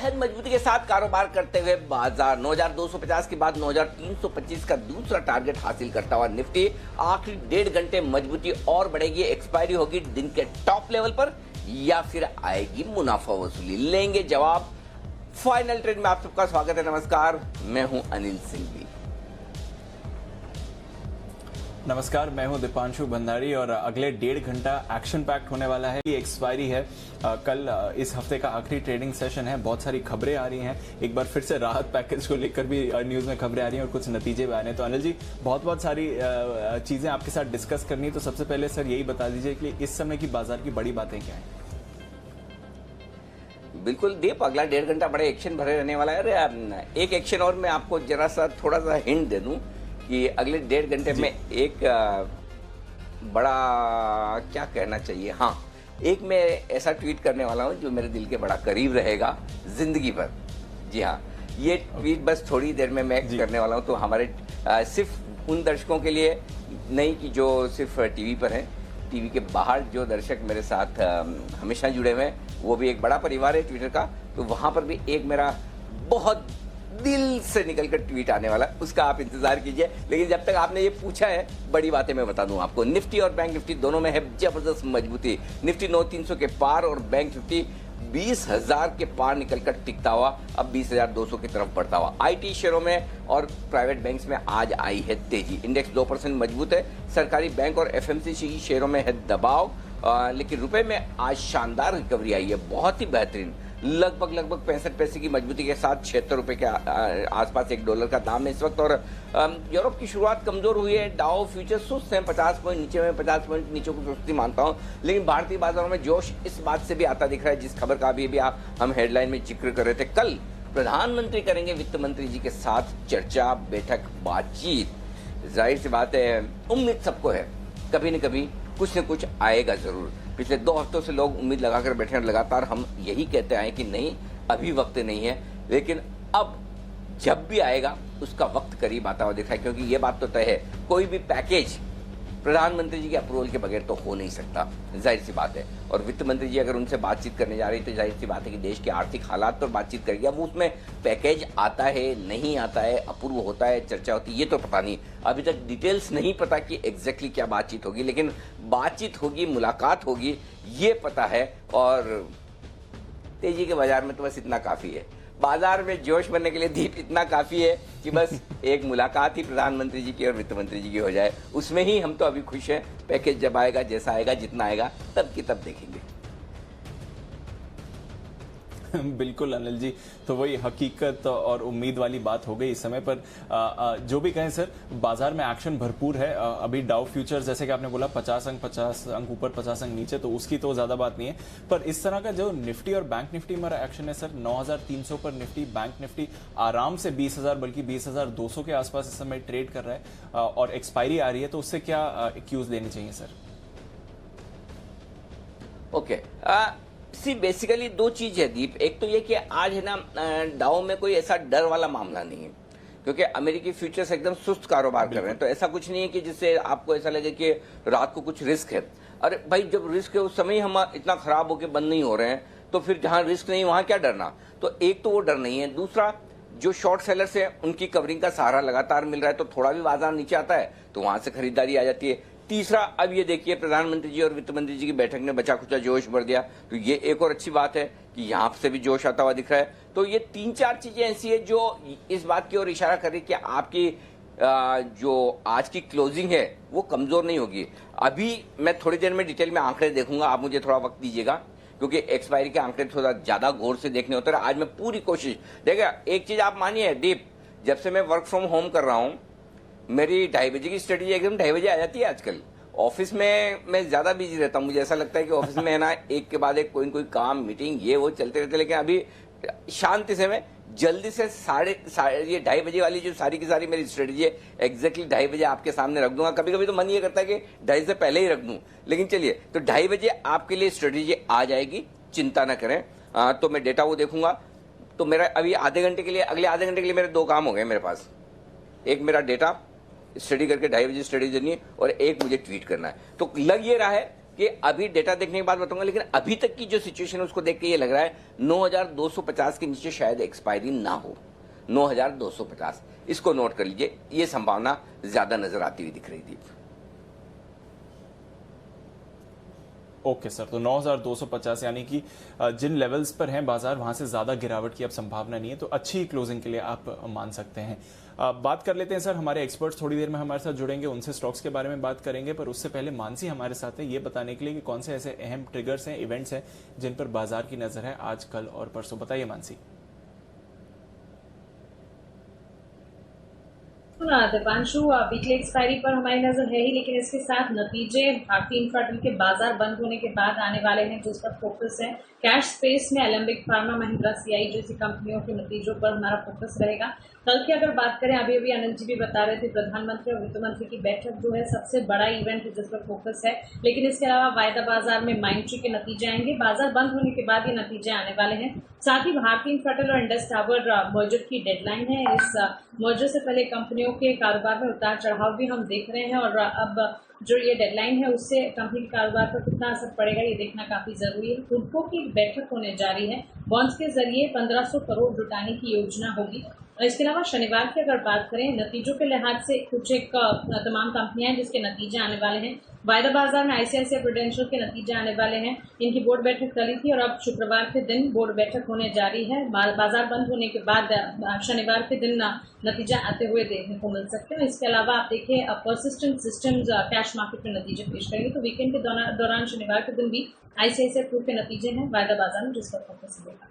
बेहद मजबूती के साथ कारोबार करते हुए बाजार 9250 के बाद 9325 का दूसरा टारगेट हासिल करता हुआ निफ्टी आखिरी 1.5 घंटे मजबूती और बढ़ेगी। एक्सपायरी होगी दिन के टॉप लेवल पर या फिर आएगी मुनाफा वसूली, लेंगे जवाब। फाइनल ट्रेड में आप सबका स्वागत है। नमस्कार, मैं हूं अनिल सिंघवी। नमस्कार, मैं हूं दीपांशु भंडारी और अगले 1.5 घंटा एक्शन पैक्ट होने वाला है। ये एक्सपायरी है, कल इस हफ्ते का आखिरी ट्रेडिंग सेशन है। बहुत सारी खबरें आ रही हैं, एक बार फिर से राहत पैकेज को लेकर भी न्यूज में खबरें आ रही हैं और कुछ नतीजे भी आ रहे हैं। तो अनिल जी, बहुत सारी चीजें आपके साथ डिस्कस करनी है। तो सबसे पहले सर यही बता दीजिए कि इस समय की बाजार की बड़ी बातें क्या हैं। बिल्कुल दीप, अगला 1.5 घंटा बड़े एक्शन भरे रहने वाला है। एक एक्शन और मैं आपको जरा सा थोड़ा सा हिंट दे दूं कि अगले 1.5 घंटे में एक बड़ा क्या कहना चाहिए, हाँ, एक मैं ऐसा ट्वीट करने वाला हूँ जो मेरे दिल के बड़ा करीब रहेगा जिंदगी भर। जी हाँ, ये ट्वीट बस थोड़ी देर में मैं करने वाला हूँ। तो हमारे सिर्फ उन दर्शकों के लिए नहीं कि जो सिर्फ टीवी पर हैं, टीवी के बाहर जो दर्शक मेरे साथ हमेशा जुड़े हुए हैं, वो भी एक बड़ा परिवार है ट्विटर का। तो वहां पर भी एक मेरा बहुत दिल से निकलकर ट्वीट आने वाला, उसका आप इंतजार कीजिए। लेकिन जब तक आपने ये पूछा है, बड़ी बातें मैं बता दूं आपको। निफ्टी और बैंक निफ्टी दोनों में है जबरदस्त मजबूती। निफ्टी 9300 के पार और बैंक निफ्टी 20,000 के पार निकलकर टिकता हुआ अब 20,200 की तरफ बढ़ता हुआ। आईटी शेयरों में और प्राइवेट बैंक्स में आज आई है तेजी। इंडेक्स 2% मजबूत है। सरकारी बैंक और एफएमसीजी शेयरों में है दबाव, लेकिन रुपए में आज शानदार रिकवरी आई है, बहुत ही बेहतरीन। लगभग 65 पैसे की मजबूती के साथ 76 रुपए के आसपास $1 का दाम है इस वक्त। और यूरोप की शुरुआत कमजोर हुई है। डाउ फ्यूचर सुस्त हैं, 50 पॉइंट नीचे में, 50 पॉइंट नीचे को सुस्ती मानता हूं। लेकिन भारतीय बाजारों में जोश इस बात से भी आता दिख रहा है, जिस खबर का भी हम हेडलाइन में जिक्र कर रहे थे। कल प्रधानमंत्री करेंगे वित्त मंत्री जी के साथ चर्चा, बैठक, बातचीत। जाहिर सी बात है, उम्मीद सबको है कभी न कभी कुछ न कुछ आएगा जरूर। पिछले 2 हफ्तों से लोग उम्मीद लगाकर बैठे हैं, लगातार हम यही कहते आए कि नहीं, अभी वक्त नहीं है। लेकिन अब जब भी आएगा उसका वक्त करीब आता हुआ दिख रहा है, क्योंकि ये बात तो तय है, कोई भी पैकेज प्रधानमंत्री जी के अप्रूवल के बगैर तो हो नहीं सकता, जाहिर सी बात है। और वित्त मंत्री जी अगर उनसे बातचीत करने जा रही है तो जाहिर सी बात है कि देश के आर्थिक हालात पर बातचीत करेगी। अब उसमें पैकेज आता है, नहीं आता है, अप्रूव होता है, चर्चा होती है, ये तो पता नहीं। अभी तक डिटेल्स नहीं पता कि एग्जैक्टली क्या बातचीत होगी, लेकिन बातचीत होगी, मुलाकात होगी, ये पता है। और तेजी के बाजार में तो बस इतना काफी है। बाजार में जोश बनने के लिए दीप इतना काफी है कि बस एक मुलाकात ही प्रधानमंत्री जी की और वित्त मंत्री जी की हो जाए, उसमें ही हम तो अभी खुश हैं। पैकेज जब आएगा, जैसा आएगा, जितना आएगा, तब की तब देखेंगे। बिल्कुल अनिल जी, तो वही हकीकत और उम्मीद वाली बात हो गई इस समय पर। जो भी कहें सर, बाजार में एक्शन भरपूर है। अभी डाउ फ्यूचर्स जैसे कि आपने बोला 50 अंक ऊपर, 50 अंक नीचे, तो उसकी तो ज्यादा बात नहीं है। पर इस तरह का जो निफ्टी और बैंक निफ्टी में एक्शन है सर, 9,300 पर निफ्टी, बैंक निफ्टी आराम से 20,000 बल्कि 20,200 के आसपास इस समय ट्रेड कर रहा है और एक्सपायरी आ रही है। तो उससे क्या क्यूज लेने चाहिए सर? ओके, बेसिकली 2 चीज है दीप। एक तो ये कि आज है ना, डाउ में कोई ऐसा डर वाला मामला नहीं है, क्योंकि अमेरिकी फ्यूचर्स एकदम सुस्त कारोबार कर रहे हैं। तो ऐसा कुछ नहीं है कि जिससे आपको ऐसा लगे कि रात को कुछ रिस्क है। अरे भाई, जब रिस्क है उस समय हम इतना खराब होकर बंद नहीं हो रहे हैं, तो फिर जहां रिस्क नहीं वहां क्या डरना। तो एक तो वो डर नहीं है। दूसरा, जो शॉर्ट सेलर्स है उनकी कवरिंग का सहारा लगातार मिल रहा है, तो थोड़ा भी बाजार नीचे आता है तो वहां से खरीदारी आ जाती है। तीसरा, अब ये देखिए, प्रधानमंत्री जी और वित्त मंत्री जी की बैठक ने बचा खुचा जोश भर दिया, तो ये एक और अच्छी बात है कि यहां से भी जोश आता हुआ दिख रहा है। तो ये 3-4 चीजें ऐसी है जो इस बात की ओर इशारा कर रही है कि आपकी जो आज की क्लोजिंग है वो कमजोर नहीं होगी। अभी मैं थोड़ी देर में डिटेल में आंकड़े देखूंगा, आप मुझे थोड़ा वक्त दीजिएगा, क्योंकि एक्सपायरी के आंकड़े थोड़ा ज्यादा गौर से देखने होते हैं। आज मैं पूरी कोशिश, देखिए एक चीज आप मानिए डीप, जब से मैं वर्क फ्रॉम होम कर रहा हूं, मेरी 2:30 बजे की स्टडी एकदम 2:30 बजे आ जाती है। आजकल ऑफिस में मैं ज्यादा बिजी रहता हूँ, मुझे ऐसा लगता है कि ऑफिस में है ना, एक के बाद एक कोई न कोई काम, मीटिंग, ये वो चलते रहते। लेकिन अभी शांति से मैं जल्दी से ये 2:30 बजे वाली जो सारी की सारी मेरी स्ट्रेटेजी है, एग्जैक्टली 2:30 बजे आपके सामने रख दूंगा। कभी कभी तो मन ये करता है कि 2:30 से पहले ही रख दूं, लेकिन चलिए, तो 2:30 बजे आपके लिए स्ट्रेटेजी आ जाएगी, चिंता न करें। तो मैं डेटा वो देखूंगा। तो मेरा अभी आधे घंटे के लिए, अगले आधे घंटे के लिए मेरे 2 काम हो गए मेरे पास। एक मेरा डेटा स्टडी करके 2:30 बजे स्टडी देनी है, और एक मुझे ट्वीट करना है। तो लग ये रहा है कि अभी डेटा देखने के बाद बताऊंगा, लेकिन अभी तक की जो सिचुएशन है उसको देख के ये लग रहा है 9,250 के नीचे शायद एक्सपायरी ना हो। 9,250 इसको नोट कर लीजिए, ये संभावना ज्यादा नजर आती हुई दिख रही थी। ओके सर, तो 9,250 यानी कि जिन लेवल्स पर हैं बाजार वहां से ज्यादा गिरावट की अब संभावना नहीं है, तो अच्छी क्लोजिंग के लिए आप मान सकते हैं। बात कर लेते हैं सर, हमारे एक्सपर्ट्स थोड़ी देर में हमारे साथ जुड़ेंगे, उनसे स्टॉक्स के बारे में बात करेंगे, पर उससे पहले मानसी हमारे साथ है ये बताने के लिए कि कौन से ऐसे अहम ट्रिगर्स हैं, इवेंट्स हैं जिन पर बाजार की नजर है आज, कल और परसों। बताइए मानसी। दीपांशु, वीकली एक्सपायरी पर हमारी नजर है ही, लेकिन इसके साथ नतीजे भारतीय इंफ्राटेल के बाजार बंद होने के बाद आने वाले हैं, जिस पर फोकस है। कैश स्पेस में एलेंबिक फार्मा, महिंद्रा सीआई जैसी कंपनियों के नतीजों पर हमारा फोकस रहेगा। कल की अगर बात करें, अभी अभी अनिल जी भी बता रहे थे, प्रधानमंत्री और वित्त मंत्री की बैठक जो है सबसे बड़ा इवेंट है जिस पर फोकस है। लेकिन इसके अलावा वायदा बाजार में माइंडट्री के नतीजे आएंगे, बाजार बंद होने के बाद ये नतीजे आने वाले हैं। साथ ही भारतीय इंफ्राटेल और इंडस टावर मर्जर की डेडलाइन है। इस मर्जर से पहले कंपनियों के कारोबार में उतार चढ़ाव भी हम देख रहे हैं, और अब जो ये डेडलाइन है उससे कंपनी के कारोबार पर कितना असर पड़ेगा ये देखना काफी जरूरी है। हुडको की बैठक होने जा रही है, बॉन्ड्स के जरिए 1500 करोड़ जुटाने की योजना होगी। इसके अलावा शनिवार की अगर बात करें, नतीजों के लिहाज से कुछ एक तमाम कंपनियां हैं जिसके नतीजे आने वाले हैं। वायदा बाजार में आईसीआईसीआई प्रूडेंशियल के नतीजे आने वाले हैं। इनकी बोर्ड बैठक करी थी और अब शुक्रवार के दिन बोर्ड बैठक होने जा रही है। बाजार बंद होने के बाद शनिवार के दिन नतीजा आते हुए देखने को मिल सकते हैं। इसके अलावा आप देखिए, परसिस्टेंट सिस्टम्स कैश मार्केट में नतीजे पेश करेंगे, तो वीकेंड के दौरान शनिवार के दिन भी आईसीआईसीआई प्रू के नतीजे हैं वायदा बाजार में, जिस पर फोकस रहेगा।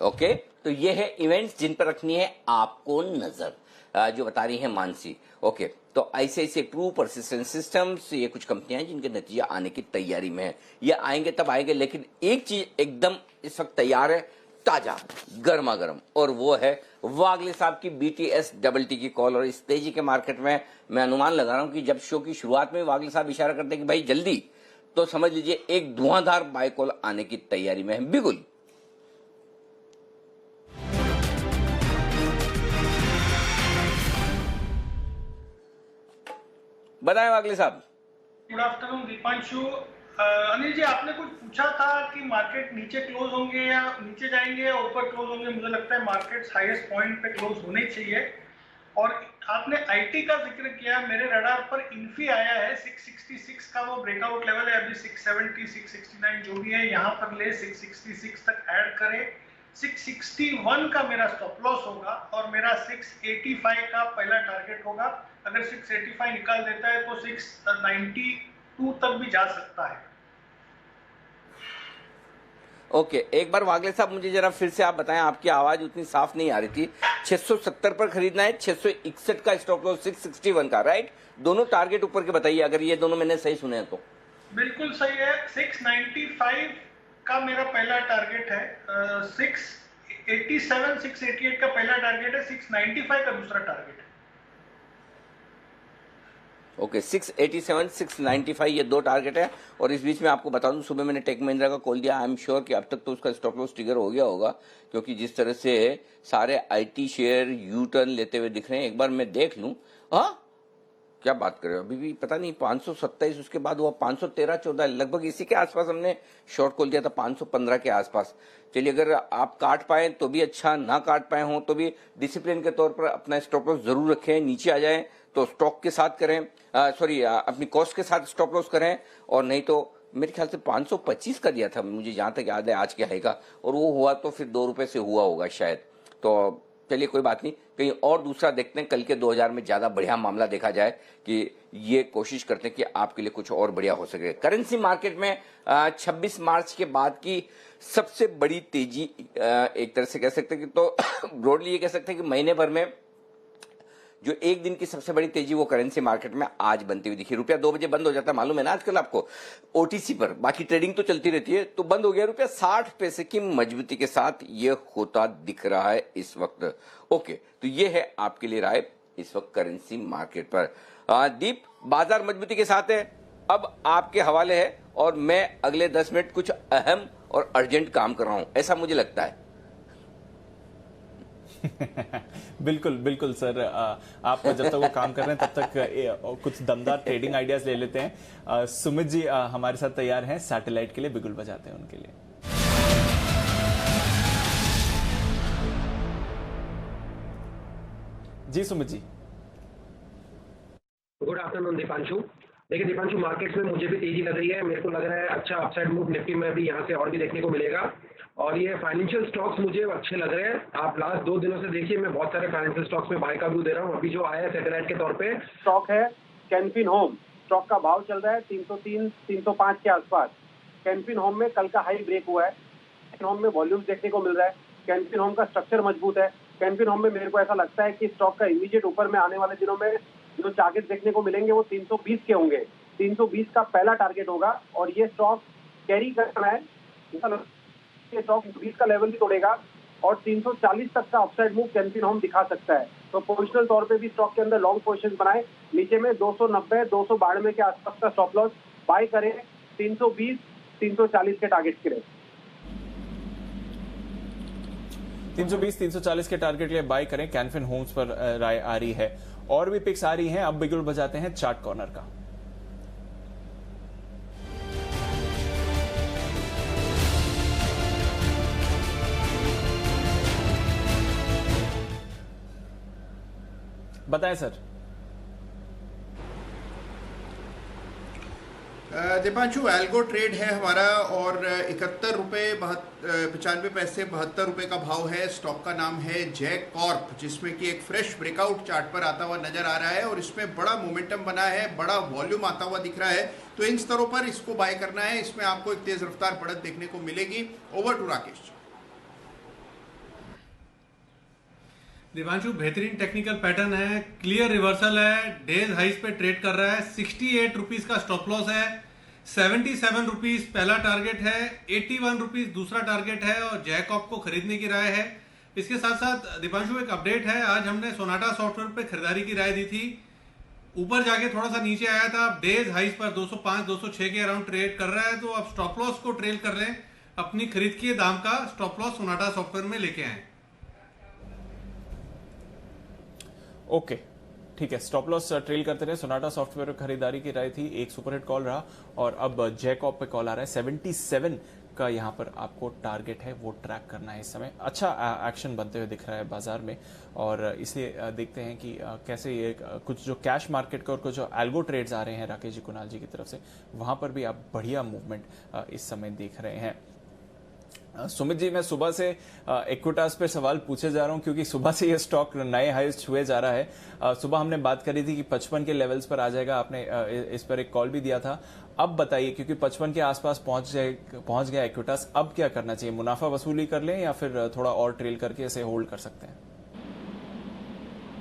ओके, तो ये है इवेंट्स जिन पर रखनी है आपको नजर, जो बता रही है मानसी। ओके, तो आईसीआईसीआई प्रू, परसिस्टेंट सिस्टम्स, ये कुछ कंपनियां हैं जिनके नतीजे आने की तैयारी में है। ये आएंगे तब आएंगे, लेकिन एक चीज एकदम इस वक्त तैयार है, ताजा गर्मा गर्म, और वो है वागले साहब की बीटीएस डबल टी की कॉल। और इस तेजी के मार्केट में मैं अनुमान लगा रहा हूं कि जब शो की शुरुआत में वागले साहब इशारा करते हैं कि भाई जल्दी, तो समझ लीजिए एक धुआंधार बाय कॉल आने की तैयारी में है। बिल्कुल बताएं वागले साहब। Good afternoon Deepanshu. अनिल जी, आपने कुछ पूछा था कि मार्केट नीचे क्लोज होंगे या नीचे जाएंगे या ऊपर क्लोज होंगे। मुझे लगता है मार्केट हाईएस्ट पॉइंट पे क्लोज होने चाहिए। और आपने आईटी का जिक्र किया, मेरे रडार पर इन्फी आया है 666 का वो ब्रेकआउट लेवल है। अभी 670 669 जो भी है यहाँ पर ले 666 तक ऐड करे। 661 का मेरा स्टॉप लॉस होगा और मेरा 685 का पहला टारगेट होगा। अगर 685 निकाल देता है तो 692 तक भी जा सकता है। ओके, एक बार वागले साहब मुझे जरा फिर से आप बताएं, आपकी आवाज उतनी साफ नहीं आ रही थी। 670 पर खरीदना है, 661 का स्टॉप लॉस, 661 का, राइट? दोनों टारगेट ऊपर के बताइए, अगर ये दोनों मैंने सही सुने हैं तो। बिल्कुल सही है। 695 का मेरा पहला टारगेट है, 687 688 का पहला टारगेट है, 695 का दूसरा टारगेट है। ओके, 687 695 ये दो टारगेट है। और इस बीच में आपको बता दूं, सुबह मैंने टेक महिंद्रा का कॉल दिया। आई एम श्योर कि अब तक तो उसका स्टॉप लॉस ट्रिगर हो गया होगा, क्योंकि जिस तरह से सारे आईटी शेयर यू टर्न लेते हुए दिख रहे हैं। एक बार मैं देख लूं। हाँ, क्या बात कर रहे हो, अभी भी पता नहीं 527, उसके बाद हुआ 513-14, लगभग इसी के आसपास हमने शॉर्ट कॉल दिया था, 515 के आसपास। चलिए, अगर आप काट पाए तो भी अच्छा, ना काट पाए हो तो भी डिसिप्लिन के तौर पर अपना स्टॉप लॉस जरूर रखें। नीचे आ जाए तो स्टॉक के साथ करें, अपनी कॉस्ट के साथ स्टॉप लॉस करें, और नहीं तो मेरे ख्याल से 525 का दिया था मुझे जहां तक याद है आज के हाई का, और वो हुआ तो फिर 2 रुपए से हुआ होगा शायद। तो चलिए कोई बात नहीं, कहीं और दूसरा देखते हैं। कल के 2000 में ज्यादा बढ़िया मामला देखा जाए कि ये कोशिश करते हैं कि आपके लिए कुछ और बढ़िया हो सके। करेंसी मार्केट में 26 मार्च के बाद की सबसे बड़ी तेजी, एक तरह से कह सकते हैं कि, तो ब्रॉडली ये कह सकते हैं कि महीने भर में जो एक दिन की सबसे बड़ी तेजी वो करेंसी मार्केट में आज बनती हुई दिखी। रुपया 2 बजे बंद हो जाता है, मालूम है ना आजकल आपको, ओटीसी पर। बाकी ट्रेडिंग तो चलती रहती है, तो बंद हो गया। रुपया 60 पैसे की मजबूती के साथ ये होता दिख रहा है इस वक्त। ओके, तो ये है आपके लिए राय इस वक्त करेंसी मार्केट पर। दीप, बाजार मजबूती के साथ है, अब आपके हवाले है, और मैं अगले 10 मिनट कुछ अहम और अर्जेंट काम कर रहा हूं, ऐसा मुझे लगता है। बिल्कुल बिल्कुल सर, आप जब तक वो काम कर रहे हैं तब तक कुछ दमदार ट्रेडिंग आइडियाज ले लेते हैं। सुमित जी हमारे साथ तैयार हैं सैटेलाइट के लिए, बिगुल बजाते हैं उनके लिए। जी सुमित जी। Good afternoon Deepanshu. देखिए दीपांशु, मार्केट्स में मुझे भी तेजी लग रही है। मेरे को लग रहा है अच्छा अपसाइड मूव निफ्टी में भी यहाँ से और भी देखने को मिलेगा। और ये फाइनेंशियल स्टॉक्स मुझे अच्छे लग रहे हैं। आप लास्ट 2 दिनों से देखिए, मैं बहुत सारे फाइनेंशियल स्टॉक्स में बाय का व्यू दे रहा हूँ। अभी जो आया है सैटेलाइट के तौर पे स्टॉक है कैनफिन होम। स्टॉक का भाव चल रहा है 303-305 के आसपास। कैनफिन होम में कल का हाई ब्रेक हुआ है। कैनफिन होम में वॉल्यूम्स देखने को मिल रहा है। कैनफिन होम का स्ट्रक्चर मजबूत है। कैनफिन होम में मेरे को ऐसा लगता है कि स्टॉक का इमीडिएट ऊपर में आने वाले दिनों में जो टारगेट देखने को मिलेंगे वो 320 के होंगे। 320 का पहला टारगेट होगा और ये स्टॉक कैरी करना है। ये स्टॉक 20 का लेवल भी तोड़ेगा और 340 तक का अपसाइड मूव कैनफिन होम दिखा सकता है। तो पोजिशनल तौर पे भी स्टॉक के अंदर लॉन्ग पोजीशन बनाए। नीचे में 290-292 के आसपास का स्टॉप लॉस बाय करें 320-340 के टारगेट के लिए। 320-340 के टारगेट के लिए बाय करें। कैनफिन होम्स पर राय आ रही है। और भी पिक्स आ रही हैं। अब बिगुल बजाते हैं चार्ट कॉर्नर का। बताएं सर। दीपांशु, एल्गो ट्रेड है हमारा और 71 रुपये 95 पैसे 72 रुपये का भाव है। स्टॉक का नाम है जैक कॉर्प, जिसमें कि एक फ्रेश ब्रेकआउट चार्ट पर आता हुआ नजर आ रहा है और इसमें बड़ा मोमेंटम बना है, बड़ा वॉल्यूम आता हुआ दिख रहा है। तो इन स्तरों पर इसको बाय करना है। इसमें आपको एक तेज रफ्तार बढ़त देखने को मिलेगी। Over to Rakesh. दीपांशु, बेहतरीन टेक्निकल पैटर्न है, क्लियर रिवर्सल है, डेज हाइस पे ट्रेड कर रहा है। 68 रुपीज का स्टॉप लॉस है, 77 रुपीज पहला टारगेट है, 81 रुपीज दूसरा टारगेट है और जैकॉप को खरीदने की राय है। इसके साथ साथ दीपांशु एक अपडेट है, आज हमने सोनाटा सॉफ्टवेयर पे खरीदारी की राय दी थी। ऊपर जाके थोड़ा सा नीचे आया था, अब डेज हाइस पर 205-206 के अराउंड ट्रेड कर रहा है। तो अब स्टॉप लॉस को ट्रेल कर लें, अपनी खरीद के दाम का स्टॉप लॉस सोनाटा सॉफ्टवेयर में लेके आए। ओके ठीक है, स्टॉप लॉस ट्रेल करते रहे। सोनाटा सॉफ्टवेयर खरीदारी की राय थी, एक सुपरहिट कॉल रहा और अब जैकॉप पे कॉल आ रहा है। 77 का यहाँ पर आपको टारगेट है, वो ट्रैक करना है। इस समय अच्छा एक्शन बनते हुए दिख रहा है बाजार में और इसे देखते हैं कि कैसे ये कुछ जो कैश मार्केट का और कुछ जो एल्गो ट्रेड्स आ रहे हैं राकेश जी कुणाल जी की तरफ से, वहां पर भी आप बढ़िया मूवमेंट इस समय देख रहे हैं। सुमित जी, मैं सुबह से इक्विटास पे सवाल पूछे जा रहा हूं क्योंकि सुबह से ये स्टॉक नए हाईज छुए जा रहा है। सुबह हमने बात करी थी कि 55 के लेवल्स पर आ जाएगा, आपने इस पर एक कॉल भी दिया था। अब बताइए, क्योंकि 55 के आसपास पहुंच गया इक्विटास, अब क्या करना चाहिए? मुनाफा वसूली कर लें या फिर थोड़ा और ट्रेल करके इसे होल्ड कर सकते हैं?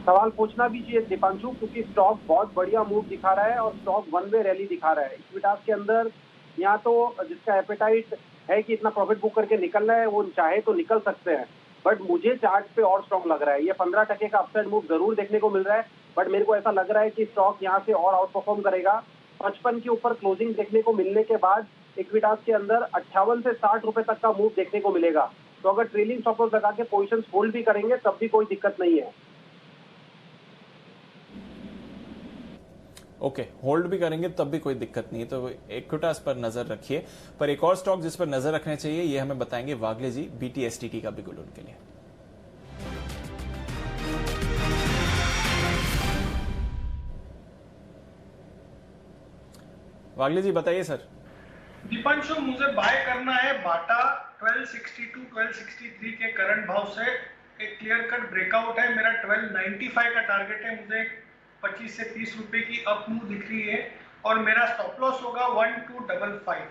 सवाल पूछना भी चाहिए दीपांशु, क्योंकि स्टॉक बहुत बढ़िया मूव दिखा रहा है और स्टॉक वन वे रैली दिखा रहा है। इक्विटास के अंदर यहाँ तो जिसका एपेटाइट है कि इतना प्रॉफिट बुक करके निकलना है, वो चाहे तो निकल सकते हैं, बट मुझे चार्ट पे और स्ट्रॉन्ग लग रहा है। ये 15% का अपसाइड मूव जरूर देखने को मिल रहा है, बट मेरे को ऐसा लग रहा है कि स्टॉक यहाँ से और आउट परफॉर्म करेगा। 55 के ऊपर क्लोजिंग देखने को मिलने के बाद इक्विटास के अंदर 58 से 60 रुपए तक का मूव देखने को मिलेगा। तो अगर ट्रेलिंग स्टॉप लॉस लगा के पोजिशन होल्ड भी करेंगे तब भी कोई दिक्कत नहीं है। ओके, होल्ड भी करेंगे तब भी कोई दिक्कत नहीं है, तो इक्विटास पर नजर रखिए। पर एक और स्टॉक जिस पर नजर रखना चाहिए, ये हमें बताएंगे वागले जी, BTSTT का बिगुल उनके लिए। वागले जी बताइए सर। दीपांशु, मुझे बाय करना है बाटा 1262-1263 के करंट भाव से। एक क्लियर कट ब्रेकआउट है, मेरा 1295 का टारगेट है। मुझे 25 से 30 रुपए की अप मूव दिख रही है और मेरा स्टॉप लॉस होगा 1255।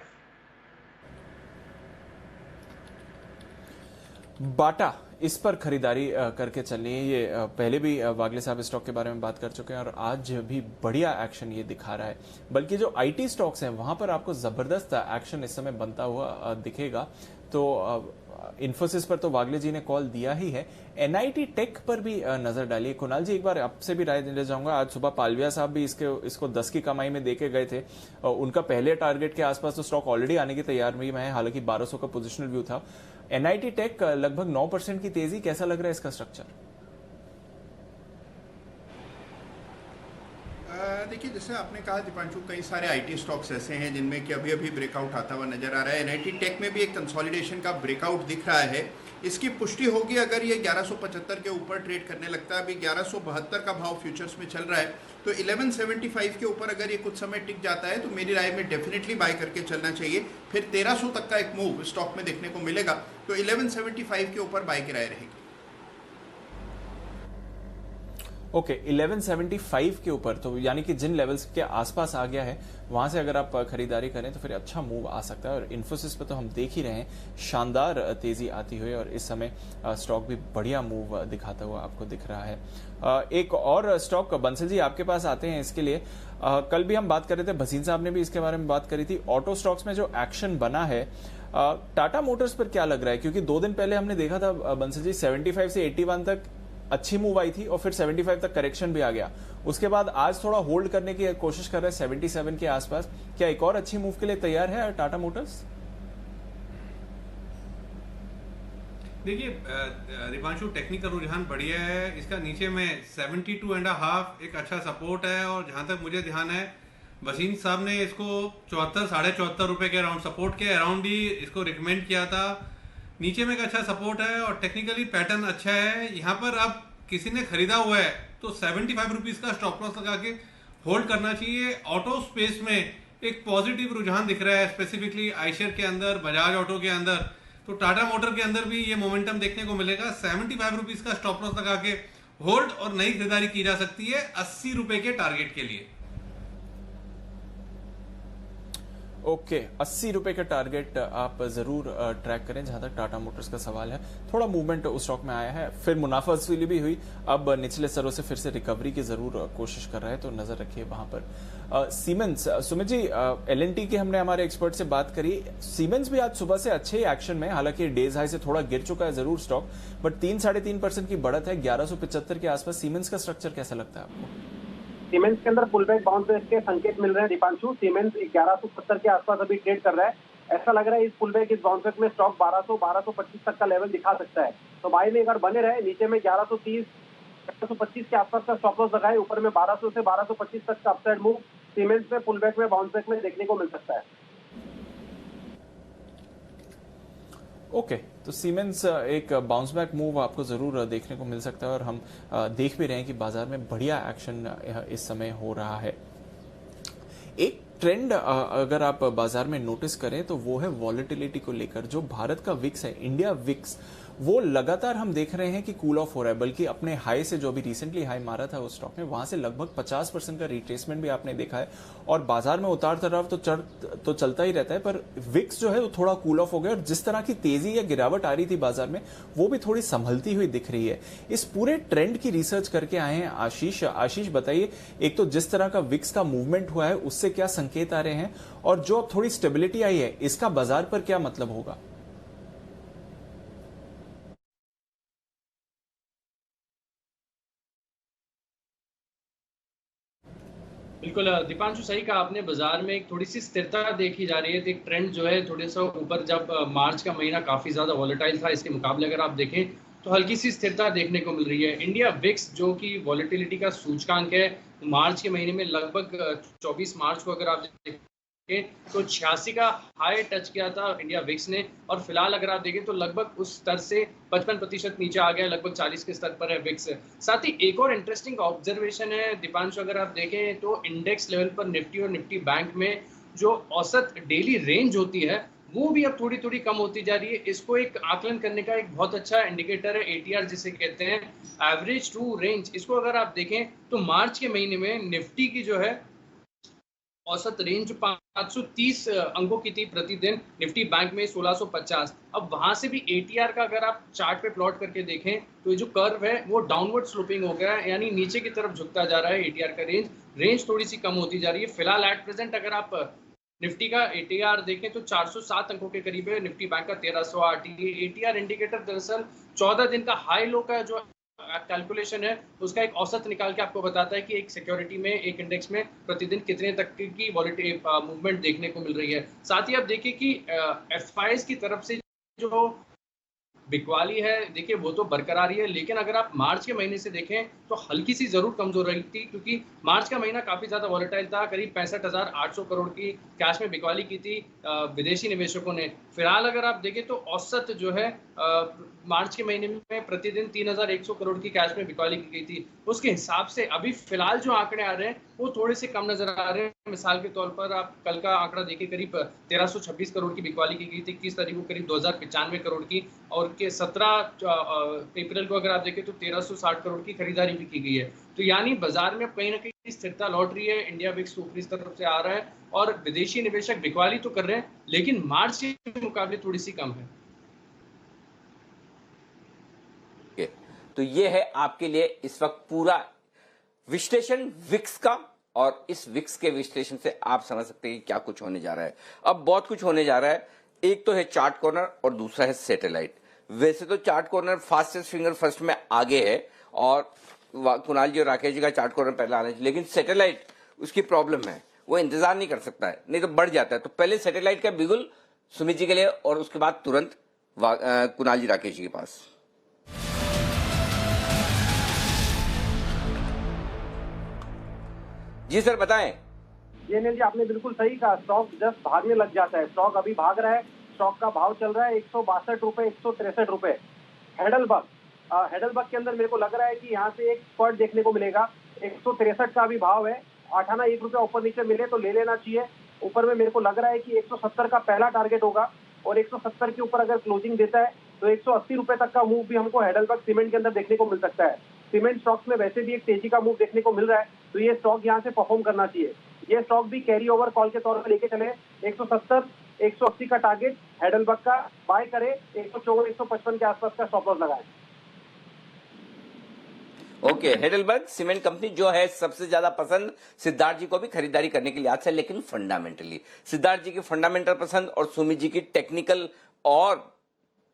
बाटा, इस पर खरीदारी करके चलनी है। ये पहले भी वागले साहब स्टॉक के बारे में बात कर चुके हैं और आज भी बढ़िया एक्शन ये दिखा रहा है। बल्कि जो IT स्टॉक्स हैं वहां पर आपको जबरदस्त एक्शन इस समय बनता हुआ दिखेगा। तो इन्फोसिस पर तो वागले जी ने कॉल दिया ही है, एनआईटी टेक पर भी नजर डालिए। कुणाल जी, एक बार आपसे भी राय ले जाऊंगा। आज सुबह पालविया साहब भी इसको 10 की कमाई में देके गए थे। उनका पहले टारगेट के आसपास तो स्टॉक ऑलरेडी आने की तैयारी में है, हालांकि 1200 का पोजिशनल व्यू था। एनआईटी टेक लगभग 9% की तेजी, कैसा लग रहा है इसका स्ट्रक्चर? देखिए, जैसे आपने कहा दीपांशु, कई सारे आईटी स्टॉक्स ऐसे हैं जिनमें कि अभी अभी ब्रेकआउट आता हुआ नजर आ रहा है। एनआईटी टेक में भी एक कंसोलिडेशन का ब्रेकआउट दिख रहा है। इसकी पुष्टि होगी अगर ये 1175 के ऊपर ट्रेड करने लगता है। अभी 1172 का भाव फ्यूचर्स में चल रहा है, तो 1175 के ऊपर अगर ये कुछ समय टिक जाता है तो मेरी राय में डेफिनेटली बाय करके चलना चाहिए। फिर 1300 तक का एक मूव स्टॉक में देखने को मिलेगा, तो 1175 के ऊपर बाय की राय रहेगी। ओके, 1175 के ऊपर, तो यानी कि जिन लेवल्स के आसपास आ गया है वहां से अगर आप खरीदारी करें तो फिर अच्छा मूव आ सकता है। और इन्फोसिस पे तो हम देख ही रहे हैं शानदार तेजी आती हुई, और इस समय स्टॉक भी बढ़िया मूव दिखाता हुआ आपको दिख रहा है। एक और स्टॉक बंसल जी आपके पास आते हैं इसके लिए। कल भी हम बात कर रहे थे, भसीन साहब ने भी इसके बारे में बात करी थी। ऑटो स्टॉक्स में जो एक्शन बना है, टाटा मोटर्स पर क्या लग रहा है? क्योंकि 2 दिन पहले हमने देखा था बंसल जी 75 से 81 तक अच्छी मूव आई थी और फिर 75 तक करेक्शन भी आ गया। उसके बाद आज थोड़ा होल्ड करने की कोशिश कर रहे हैं 77 के आसपास। क्या एक और अच्छी मूव के लिए तैयार है टाटा मोटर्स? देखिए दीपांशु, टेक्निकल रुझान बढ़िया है। इसका नीचे में 72.5 एक अच्छा सपोर्ट है, और जहां तक मुझे ध्यान है वसीम साहब ने इसको 74 साढ़े 74 रुपए के अराउंड सपोर्ट के अराउंड ही इसको रिकमेंड किया था। नीचे में एक अच्छा सपोर्ट है और टेक्निकली पैटर्न अच्छा है। यहाँ पर अब किसी ने खरीदा हुआ है तो 75 रुपीज का स्टॉप लॉस लगा के होल्ड करना चाहिए। ऑटो स्पेस में एक पॉजिटिव रुझान दिख रहा है, स्पेसिफिकली आइशर के अंदर, बजाज ऑटो के अंदर, तो टाटा मोटर के अंदर भी ये मोमेंटम देखने को मिलेगा। 75 रुपीज का स्टॉप लॉस लगा के होल्ड और नई खरीदारी की जा सकती है 80 रुपए के टारगेट के लिए। ओके, 80 रुपए का टारगेट आप जरूर ट्रैक करें जहां तक टाटा मोटर्स का सवाल है। थोड़ा मूवमेंट उस स्टॉक में आया है, फिर मुनाफा वसूली भी हुई, अब निचले स्तरों से फिर से रिकवरी की जरूर कोशिश कर रहा है, तो नजर रखिए वहां पर। सीमेंस, सुमित जी, एलएनटी के हमने हमारे एक्सपर्ट से बात करी। सीमेंस भी आज सुबह से अच्छे ही एक्शन में, हालांकि डेज हाई से थोड़ा गिर चुका है जरूर स्टॉक, बट 3-3.5% की बढ़त है, 1175 के आसपास। सीमेंस का स्ट्रक्चर कैसा लगता है आपको? सीमेंस के अंदर पुल बैक बाउंस बैक के संकेत मिल रहे हैं दीपांशु। सीमेंस 1170 के आसपास अभी ट्रेड कर रहा है। ऐसा लग रहा है इस पुल बैक, इस बाउंस बैक में स्टॉक 1200-1225 तक का लेवल दिखा सकता है, तो बाई में अगर बने रहे, नीचे में 1130 1125 के आसपास का स्टॉप लॉस लगाए, ऊपर में 1200 से 1225 तक का अपसाइड मूव सीमेंस में पुल बैक में बाउंस बैक में देखने को मिल सकता है। ओके, तो सीमेंस एक बाउंस बैक मूव आपको जरूर देखने को मिल सकता है, और हम देख भी रहे हैं कि बाजार में बढ़िया एक्शन इस समय हो रहा है। एक ट्रेंड अगर आप बाजार में नोटिस करें तो वो है वॉलेटिलिटी को लेकर। जो भारत का विक्स है, इंडिया विक्स, वो लगातार हम देख रहे हैं कि कूल ऑफ हो रहा है, बल्कि अपने हाई से, जो अभी रिसेंटली हाई मारा था उस स्टॉक में, वहां से लगभग 50% का रिट्रेसमेंट भी आपने देखा है। और बाजार में उतार चढ़ाव तो चलता ही रहता है, पर विक्स जो है वो थोड़ा कूल ऑफ हो गया, और जिस तरह की तेजी या गिरावट आ रही थी बाजार में, वो भी थोड़ी संभलती हुई दिख रही है। इस पूरे ट्रेंड की रिसर्च करके आए हैं आशीष। आशीष बताइए, एक तो जिस तरह का विक्स का मूवमेंट हुआ है उससे क्या संकेत आ रहे हैं, और जो अब थोड़ी स्टेबिलिटी आई है इसका बाजार पर क्या मतलब होगा? बिल्कुल दीपांशु, सही कहा आपने। बाजार में एक थोड़ी सी स्थिरता देखी जा रही है, तो एक ट्रेंड जो है थोड़े सा ऊपर, जब मार्च का महीना काफी ज्यादा वॉलेटाइल था, इसके मुकाबले अगर आप देखें तो हल्की सी स्थिरता देखने को मिल रही है। इंडिया विक्स जो कि वॉलेटिलिटी का सूचकांक है, मार्च के महीने में लगभग 24 मार्च को अगर आप देखें तो 86 का हाई टच किया था इंडिया विक्स ने, और फिलहाल अगर आप देखें तो लगभग उस स्तर से 55% नीचे आ गया, लगभग 40 के स्तर पर है विक्स। साथ ही एक और इंटरेस्टिंग ऑब्जर्वेशन है दीपांशु, अगर आप देखें तो इंडेक्स लेवल पर निफ्टी और निफ्टी बैंक में जो औसत डेली रेंज होती है वो भी अब थोड़ी थोड़ी कम होती जा रही है। इसको एक आकलन करने का एक बहुत अच्छा इंडिकेटर है एटीआर, जिसे कहते हैं एवरेज टू रेंज। इसको अगर आप देखें तो मार्च के महीने में निफ्टी की जो है औसत रेंज 530 अंकों की थी प्रतिदिन, निफ्टी बैंक में 1650। अब वहां से भी एटीआर का अगर आप चार्ट पे प्लॉट करके देखें तो ये जो कर्व है वो डाउनवर्ड स्लोपिंग हो गया है, यानी नीचे की तरफ झुकता जा रहा है एटीआर का रेंज थोड़ी सी कम होती जा रही है। फिलहाल एट प्रेजेंट अगर आप निफ्टी का एटीआर देखें तो 407 अंकों के करीब है, निफ्टी बैंक का 1308। ये एटीआर इंडिकेटर दरअसल 14 दिन का हाई लो का जो कैलकुलेशन है उसका एक औसत निकाल के आपको बताता है कि एक सिक्योरिटी में, एक इंडेक्स में प्रतिदिन कितने तक की वॉलेटिलिटी मूवमेंट देखने को मिल रही है। साथ ही आप देखिए कि एफआईएस की तरफ से जो बिकवाली है देखिए वो तो बरकरार ही है, लेकिन अगर आप मार्च के महीने से देखें तो हल्की सी जरूर कमजोर रही थी, क्योंकि मार्च का महीना काफी ज्यादा वॉलेटाइल था। करीब 65,800 करोड़ की कैश में बिकवाली की थी विदेशी निवेशकों ने। फिलहाल अगर आप देखें तो औसत जो है मार्च के महीने में प्रतिदिन 3,100 करोड़ की कैश में बिकवाली की गई थी। उसके हिसाब से अभी फिलहाल जो आंकड़े आ रहे हैं वो थोड़े से कम नजर आ रहे हैं। मिसाल के तौर पर आप कल का आंकड़ा देखिए, करीब 1326 करोड़ की बिकवाली की गई थी, 21 तारीख को करीब 2095 करोड़ की, और के 17 अप्रैल को अगर आप देखें तो 1360 करोड़ की खरीदारी भी की गई है। तो यानी बाजार में अब कहीं ना कहीं स्थिरता लौट रही है, इंडिया विक्स ऊपरी तरफ से आ रहा है और विदेशी निवेशक बिकवाली तो कर रहे हैं, लेकिन मार्च के मुकाबले थोड़ी सी कम है। तो ये है आपके लिए इस वक्त पूरा विश्लेषण विक्स का, और इस विक्स के विश्लेषण से आप समझ सकते हैं कि क्या कुछ होने जा रहा है। अब बहुत कुछ होने जा रहा है। एक तो है चार्ट कॉर्नर और दूसरा है सैटेलाइट। वैसे तो chart corner fastest finger first में आगे है और कुणाल जी और राकेश जी का चार्ट कॉर्नर पहले आना चाहिए, लेकिन सैटेलाइट उसकी प्रॉब्लम है, वो इंतजार नहीं कर सकता है, नहीं तो बढ़ जाता है। तो पहले सैटेलाइट का बिगुल सुमित जी के लिए और उसके बाद तुरंत कुणाल जी राकेश जी के पास। जी सर बताएं। ये अनिल जी आपने बिल्कुल सही कहा, स्टॉक जस्ट भागने लग जाता है। स्टॉक अभी भाग रहा है, स्टॉक का भाव चल रहा है 162 रुपए, 163 रुपए। हेडलबर्ग के अंदर मेरे को लग रहा है कि यहाँ से एक स्पर्ट देखने को मिलेगा। 163 का भी भाव है, 1 रुपया ऊपर नीचे मिले तो ले लेना चाहिए। ऊपर में मेरे को लग रहा है कि 170 का पहला टारगेट होगा और 170 के ऊपर अगर क्लोजिंग देता है तो 180 रुपए तक का मूव भी हमको हेडलबर्ग सीमेंट के अंदर देखने को मिल सकता है। सीमेंट स्टॉक्स में वैसे भी एक तेजी का मूव देखने को मिल रहा है, तो ये स्टॉक यहाँ से परफॉर्म करना चाहिए। ये स्टॉक भी कैरी ओवर कॉल के तौर पर लेके चले। 170 180 का टारगेट हेडलबर्ग का बाय करे, 154 155 के आसपास का स्टॉप लॉस लगाए। ओके, हेडलबर्ग सीमेंट कंपनी जो है सबसे ज्यादा पसंद सिद्धार्थ जी को भी खरीदारी करने के लिए आज से, लेकिन फंडामेंटली सिद्धार्थ जी की फंडामेंटल पसंद और सुमित जी की टेक्निकल और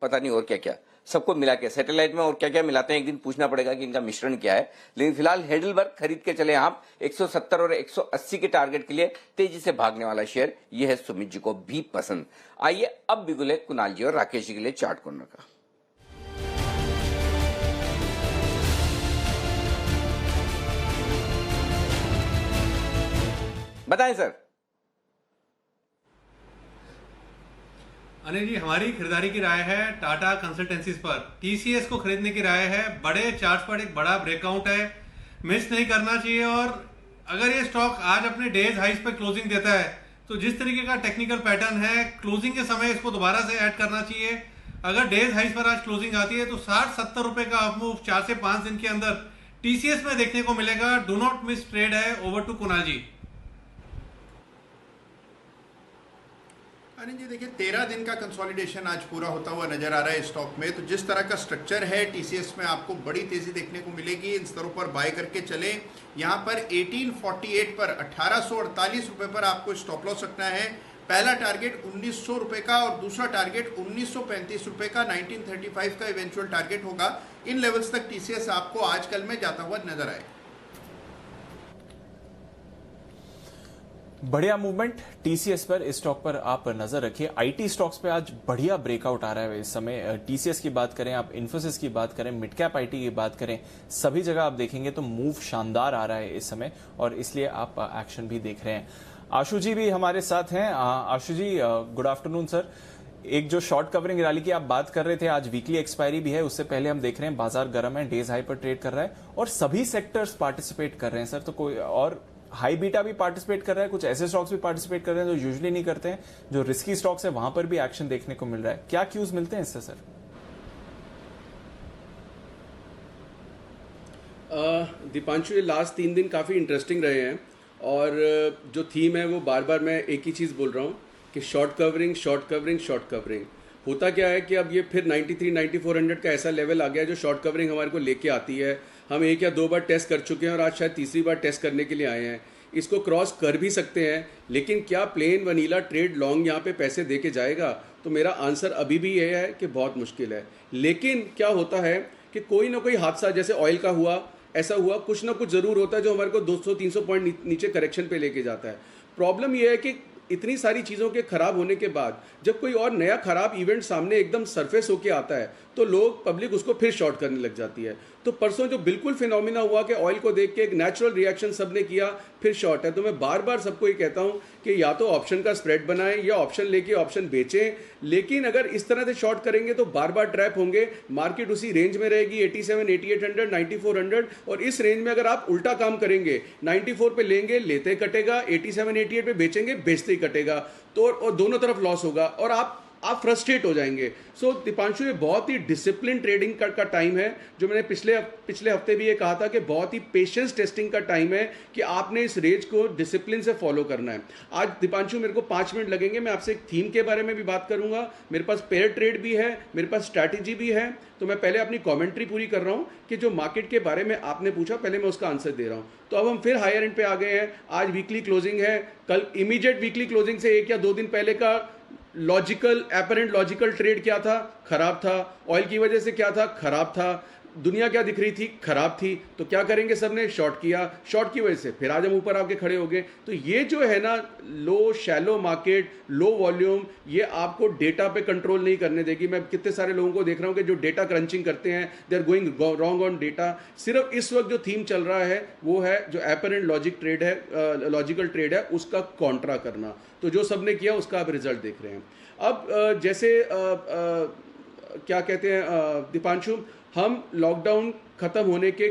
पता नहीं और क्या क्या सबको मिला के सैटेलाइट में और क्या क्या मिलाते हैं, एक दिन पूछना पड़ेगा कि इनका मिश्रण क्या है। लेकिन फिलहाल हेडलबर्ग खरीद के चले आप 170 और 180 के टारगेट के लिए तेजी से भागने वाला शेयर, यह है सुमित जी को भी पसंद। आइए अब बिगुले कुणाल जी और राकेश जी के लिए चार्ट कॉर्नर का। बताएं सर। अनिल जी हमारी खरीदारी की राय है टाटा कंसल्टेंसीज पर। टीसीएस को खरीदने की राय है, बड़े चार्ट पर एक बड़ा ब्रेकआउट है, मिस नहीं करना चाहिए। और अगर ये स्टॉक आज अपने डेज हाइस पर क्लोजिंग देता है तो जिस तरीके का टेक्निकल पैटर्न है, क्लोजिंग के समय इसको दोबारा से ऐड करना चाहिए। अगर डेज हाइस पर आज क्लोजिंग आती है तो 60-70 रुपए का अप मूव 4 से 5 दिन के अंदर टीसीएस में देखने को मिलेगा। डू नॉट मिस ट्रेड है। ओवर टू कुणाल जी। अनिल जी देखिए 13 दिन का कंसोलिडेशन आज पूरा होता हुआ नजर आ रहा है स्टॉक में। तो जिस तरह का स्ट्रक्चर है टीसीएस में आपको बड़ी तेजी देखने को मिलेगी। इन स्तरों पर बाय करके चले। यहाँ पर 1848 पर 1848 रुपए पर आपको स्टॉप लॉस रखना है। पहला टारगेट 1900 रुपए का और दूसरा टारगेट 1935 रुपए का, 1935 का इवेंचुअल टारगेट होगा। इन लेवल्स तक टीसीएस आपको आजकल में जाता हुआ नजर आए। बढ़िया मूवमेंट टीसीएस पर, इस स्टॉक पर आप नजर रखिए। आईटी स्टॉक्स पे आज बढ़िया ब्रेकआउट आ रहा है इस समय। टीसीएस की बात करें, आप इन्फोसिस की बात करें, मिड कैप आईटी की बात करें, सभी जगह आप देखेंगे तो मूव शानदार आ रहा है इस समय और इसलिए आप एक्शन भी देख रहे हैं। आशु जी भी हमारे साथ हैं। आशु जी गुड आफ्टरनून सर। एक जो शॉर्ट कवरिंग रैली की आप बात कर रहे थे, आज वीकली एक्सपायरी भी है, उससे पहले हम देख रहे हैं बाजार गर्म है, डेज हाई पर ट्रेड कर रहा है और सभी सेक्टर्स पार्टिसिपेट कर रहे हैं सर। तो कोई और हाई बीटा भी पार्टिसिपेट कर रहा है, कुछ ऐसे स्टॉक्स भी पार्टिसिपेट कर रहे हैं जो यूजुअली नहीं करते हैं, जो रिस्की स्टॉक्स है वहां पर भी एक्शन देखने को मिल रहा है। क्या क्यूज मिलते हैं इससे सर? दीपांशु, ये लास्ट 3 दिन काफ़ी इंटरेस्टिंग रहे हैं और जो थीम है वो बार बार मैं एक ही चीज़ बोल रहा हूँ कि short covering short covering short covering. होता क्या है कि अब ये फिर 93-9400 का ऐसा लेवल आ गया है जो शॉर्ट कवरिंग हमारे को लेके आती है। हम 1 या 2 बार टेस्ट कर चुके हैं और आज शायद तीसरी बार टेस्ट करने के लिए आए हैं। इसको क्रॉस कर भी सकते हैं, लेकिन क्या प्लेन वनीला ट्रेड लॉन्ग यहाँ पे पैसे दे के जाएगा? तो मेरा आंसर अभी भी ये है कि बहुत मुश्किल है। लेकिन क्या होता है कि कोई ना कोई हादसा, जैसे ऑयल का हुआ, ऐसा हुआ, कुछ ना कुछ ज़रूर होता है जो हमारे को 200-300 पॉइंट नीचे करेक्शन पे लेके जाता है। प्रॉब्लम ये है कि इतनी सारी चीज़ों के ख़राब होने के बाद जब कोई और नया ख़राब इवेंट सामने एकदम सरफेस होके आता है तो लोग, पब्लिक उसको फिर शॉर्ट करने लग जाती है। तो परसों जो बिल्कुल फिनोमिना हुआ कि ऑयल को देख के एक नेचुरल रिएक्शन सबने किया, फिर शॉर्ट है। तो मैं बार बार सबको ये कहता हूँ कि या तो ऑप्शन का स्प्रेड बनाएं या ऑप्शन लेके ऑप्शन बेचें, लेकिन अगर इस तरह से शॉर्ट करेंगे तो बार बार ट्रैप होंगे। मार्केट उसी रेंज में रहेगी 87, 8800, 9400, और इस रेंज में अगर आप उल्टा काम करेंगे, 94 पे लेंगे, लेते कटेगा, 87, 88 पे बेचेंगे, बेचते ही कटेगा, तो और दोनों तरफ लॉस होगा और आप फ्रस्ट्रेट हो जाएंगे। सो दीपांशु, ये बहुत ही डिसिप्लिन ट्रेडिंग का टाइम है। जो मैंने पिछले हफ्ते भी ये कहा था कि बहुत ही पेशेंस टेस्टिंग का टाइम है कि आपने इस रेंज को डिसिप्लिन से फॉलो करना है। आज दीपांशु मेरे को 5 मिनट लगेंगे, मैं आपसे एक थीम के बारे में भी बात करूंगा। मेरे पास पेयर ट्रेड भी है, मेरे पास स्ट्रैटेजी भी है। तो मैं पहले अपनी कमेंट्री पूरी कर रहा हूं कि जो मार्केट के बारे में आपने पूछा, पहले मैं उसका आंसर दे रहा हूं। तो अब हम फिर हायर एंड पे आ गए हैं। आज वीकली क्लोजिंग है। कल इमीडिएट वीकली क्लोजिंग से 1 या 2 दिन पहले का एपरेंट लॉजिकल ट्रेड क्या था? खराब था। ऑयल की वजह से क्या था? खराब था। दुनिया क्या दिख रही थी? खराब थी। तो क्या करेंगे? सबने शॉर्ट किया, शॉर्ट की वजह से फिर आज हम ऊपर आके खड़े हो गए। तो ये जो है ना, लो शैलो मार्केट, लो वॉल्यूम, ये आपको डेटा पे कंट्रोल नहीं करने देगी। मैं कितने सारे लोगों को देख रहा हूँ कि जो डेटा क्रंचिंग करते हैं, they are going wrong on data. सिर्फ इस वक्त जो थीम चल रहा है वो है जो एपरेंट लॉजिकल ट्रेड है उसका कॉन्ट्रा करना। तो जो सबने किया उसका आप रिजल्ट देख रहे हैं। अब जैसे क्या कहते हैं दीपांशु, हम लॉकडाउन खत्म होने के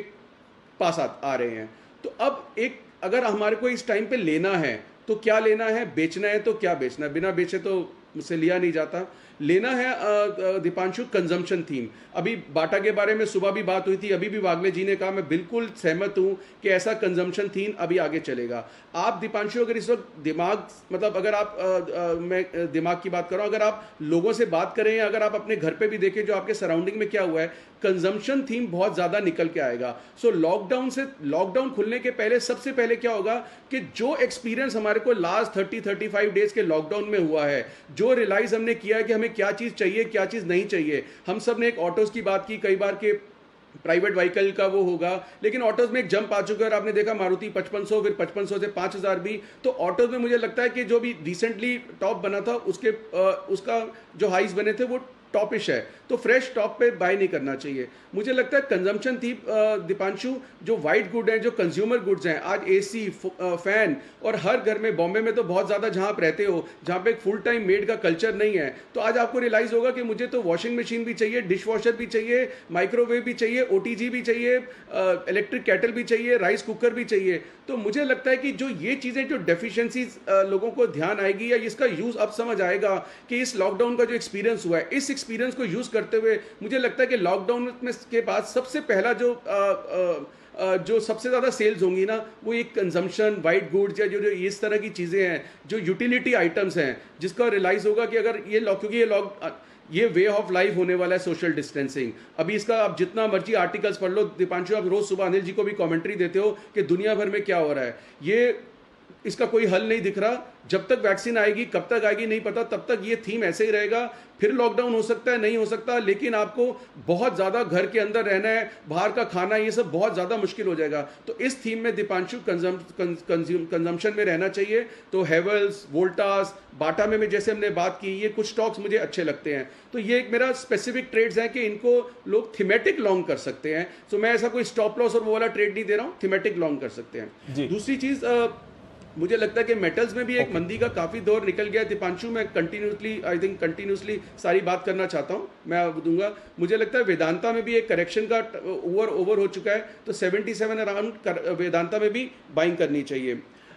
पास आ रहे हैं। तो अब एक, अगर हमारे को इस टाइम पे लेना है तो क्या लेना है, बेचना है तो क्या बेचना है? बिना बेचे तो मुझसे लिया नहीं जाता। लेना है दीपांशु कंजम्पशन थीम। अभी बाटा के बारे में सुबह भी बात हुई थी, अभी भी वागले जी ने कहा, मैं बिल्कुल सहमत हूं कि ऐसा कंजम्पशन थीम अभी आगे चलेगा। आप दीपांशु अगर इस वक्त दिमाग, मतलब अगर आप मैं दिमाग की बात कर रहा हूं, अगर आप लोगों से बात करें या अगर आप अपने घर पे भी देखें जो आपके सराउंडिंग में क्या हुआ है, कंजम्पशन थीम बहुत ज्यादा निकल के आएगा। सो लॉकडाउन खुलने के पहले सबसे पहले क्या होगा कि जो एक्सपीरियंस हमारे को लास्ट 30-35 डेज के लॉकडाउन में हुआ है, जो रियलाइज हमने किया है कि हमें क्या चीज चाहिए, क्या चीज नहीं चाहिए। हम सब ने एक ऑटोज की बात की कई बार के प्राइवेट व्हीकल का वो होगा, लेकिन ऑटोज में एक जंप आ चुका है और आपने देखा मारुति 5500, फिर 5500 से 5000 भी। तो ऑटोज में मुझे लगता है कि जो भी रिसेंटली टॉप बना था उसका जो हाइज बने थे वो टॉपिश है, तो फ्रेश टॉप पे बाय नहीं करना चाहिए। मुझे लगता है कंजम्पशन थी दीपांशु, जो वाइट गुड हैं, जो कंज्यूमर गुड्स हैं, आज एसी, फैन, और हर घर में, बॉम्बे में तो बहुत ज़्यादा जहाँ आप रहते हो, जहाँ पे एक फुल टाइम मेड का कल्चर नहीं है, तो आज आपको रियलाइज़ होगा कि मुझे तो वॉशिंग मशीन भी चाहिए, डिश वॉशर भी चाहिए, माइक्रोवेव भी चाहिए, OTG भी चाहिए, इलेक्ट्रिक कैटल भी चाहिए, राइस कुकर भी चाहिए। तो मुझे लगता है कि जो ये चीज़ें, जो डेफिशिएंसीज लोगों को ध्यान आएगी या इसका यूज़ अब समझ आएगा कि इस लॉकडाउन का जो एक्सपीरियंस हुआ है, इस एक्सपीरियंस को यूज़ करते हुए मुझे लगता है कि लॉकडाउन में के बाद सबसे पहला जो सबसे ज़्यादा सेल्स होंगी ना, वो एक कंजम्पशन, वाइट गुड्स या जो इस तरह की चीज़ें हैं, जो यूटिलिटी आइटम्स हैं, जिसका रियलाइज़ होगा कि अगर क्योंकि ये वे ऑफ लाइफ होने वाला है, सोशल डिस्टेंसिंग। अभी इसका आप जितना मर्जी आर्टिकल्स पढ़ लो दीपांशु, आप रोज सुबह अनिल जी को भी कमेंट्री देते हो कि दुनिया भर में क्या हो रहा है, इसका कोई हल नहीं दिख रहा। जब तक वैक्सीन आएगी, कब तक आएगी नहीं पता, तब तक ये थीम ऐसे ही रहेगा। फिर लॉकडाउन हो सकता है, नहीं हो सकता, लेकिन आपको बहुत ज़्यादा घर के अंदर रहना है, बाहर का खाना, ये सब बहुत ज़्यादा मुश्किल हो जाएगा। तो इस थीम में दीपांशु कंजम्पशन में रहना चाहिए। तो हेवल्स, वोल्टास, बाटा में जैसे हमने बात की, ये कुछ स्टॉक्स मुझे अच्छे लगते हैं। तो ये एक मेरा स्पेसिफिक ट्रेड्स हैं कि इनको लोग थीमेटिक लॉन्ग कर सकते हैं। तो मैं ऐसा कोई स्टॉप लॉस और वो वाला ट्रेड नहीं दे रहा हूँ, थीमेटिक लॉन्ग कर सकते हैं। दूसरी चीज़, मुझे लगता है कि मेटल्स में भी एक मंदी का काफ़ी दौर निकल गया है दीपांशु। मैं कंटिन्यूसली सारी बात करना चाहता हूँ, मैं दूंगा। मुझे लगता है वेदांता में भी एक करेक्शन का ओवर हो चुका है, तो 77 अराउंड वेदांता में भी बाइंग करनी चाहिए।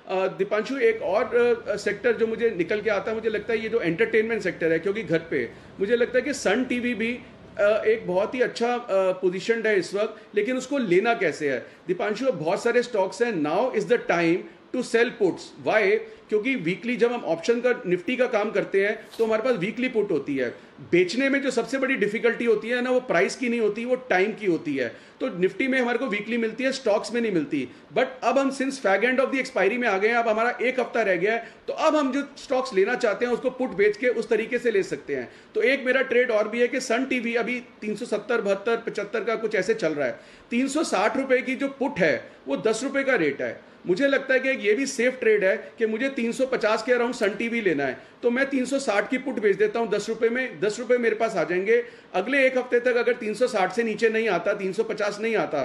दीपांशु, एक और सेक्टर जो मुझे निकल के आता है, मुझे लगता है ये जो एंटरटेनमेंट सेक्टर है, क्योंकि घर पे मुझे लगता है कि सन टीवी भी एक बहुत ही अच्छा पोजीशन है इस वक्त, लेकिन उसको लेना कैसे है दीपांशु? बहुत सारे स्टॉक्स हैं, now is the time to sell puts. Why? क्योंकि वीकली जब हम ऑप्शन का निफ्टी का काम करते हैं तो हमारे पास वीकली पुट होती है। बेचने में जो सबसे बड़ी डिफिकल्टी होती है ना, वो प्राइस की नहीं होती, वो टाइम की होती है। तो निफ्टी में हमारे को वीकली मिलती है, स्टॉक्स में नहीं मिलती। बट अब हम since fag end of the expiry में आ गए हैं, अब हमारा एक हफ्ता रह गया है, तो अब हम जो स्टॉक्स लेना चाहते हैं उसको पुट बेच के उस तरीके से ले सकते हैं। तो एक मेरा ट्रेड और भी है कि सन टीवी अभी 370, 72, 75 का कुछ ऐसे चल रहा है। 360 रुपए की जो पुट है वो 10 रुपए का रेट है। मुझे लगता है कि ये भी सेफ ट्रेड है कि मुझे 350 के अराउंड सन टीवी लेना है, तो मैं 360 की पुट बेच देता हूं 10 रुपए में। 10 रुपए मेरे पास आ जाएंगे। अगले एक हफ्ते तक अगर 360 से नीचे नहीं आता, 350 नहीं आता,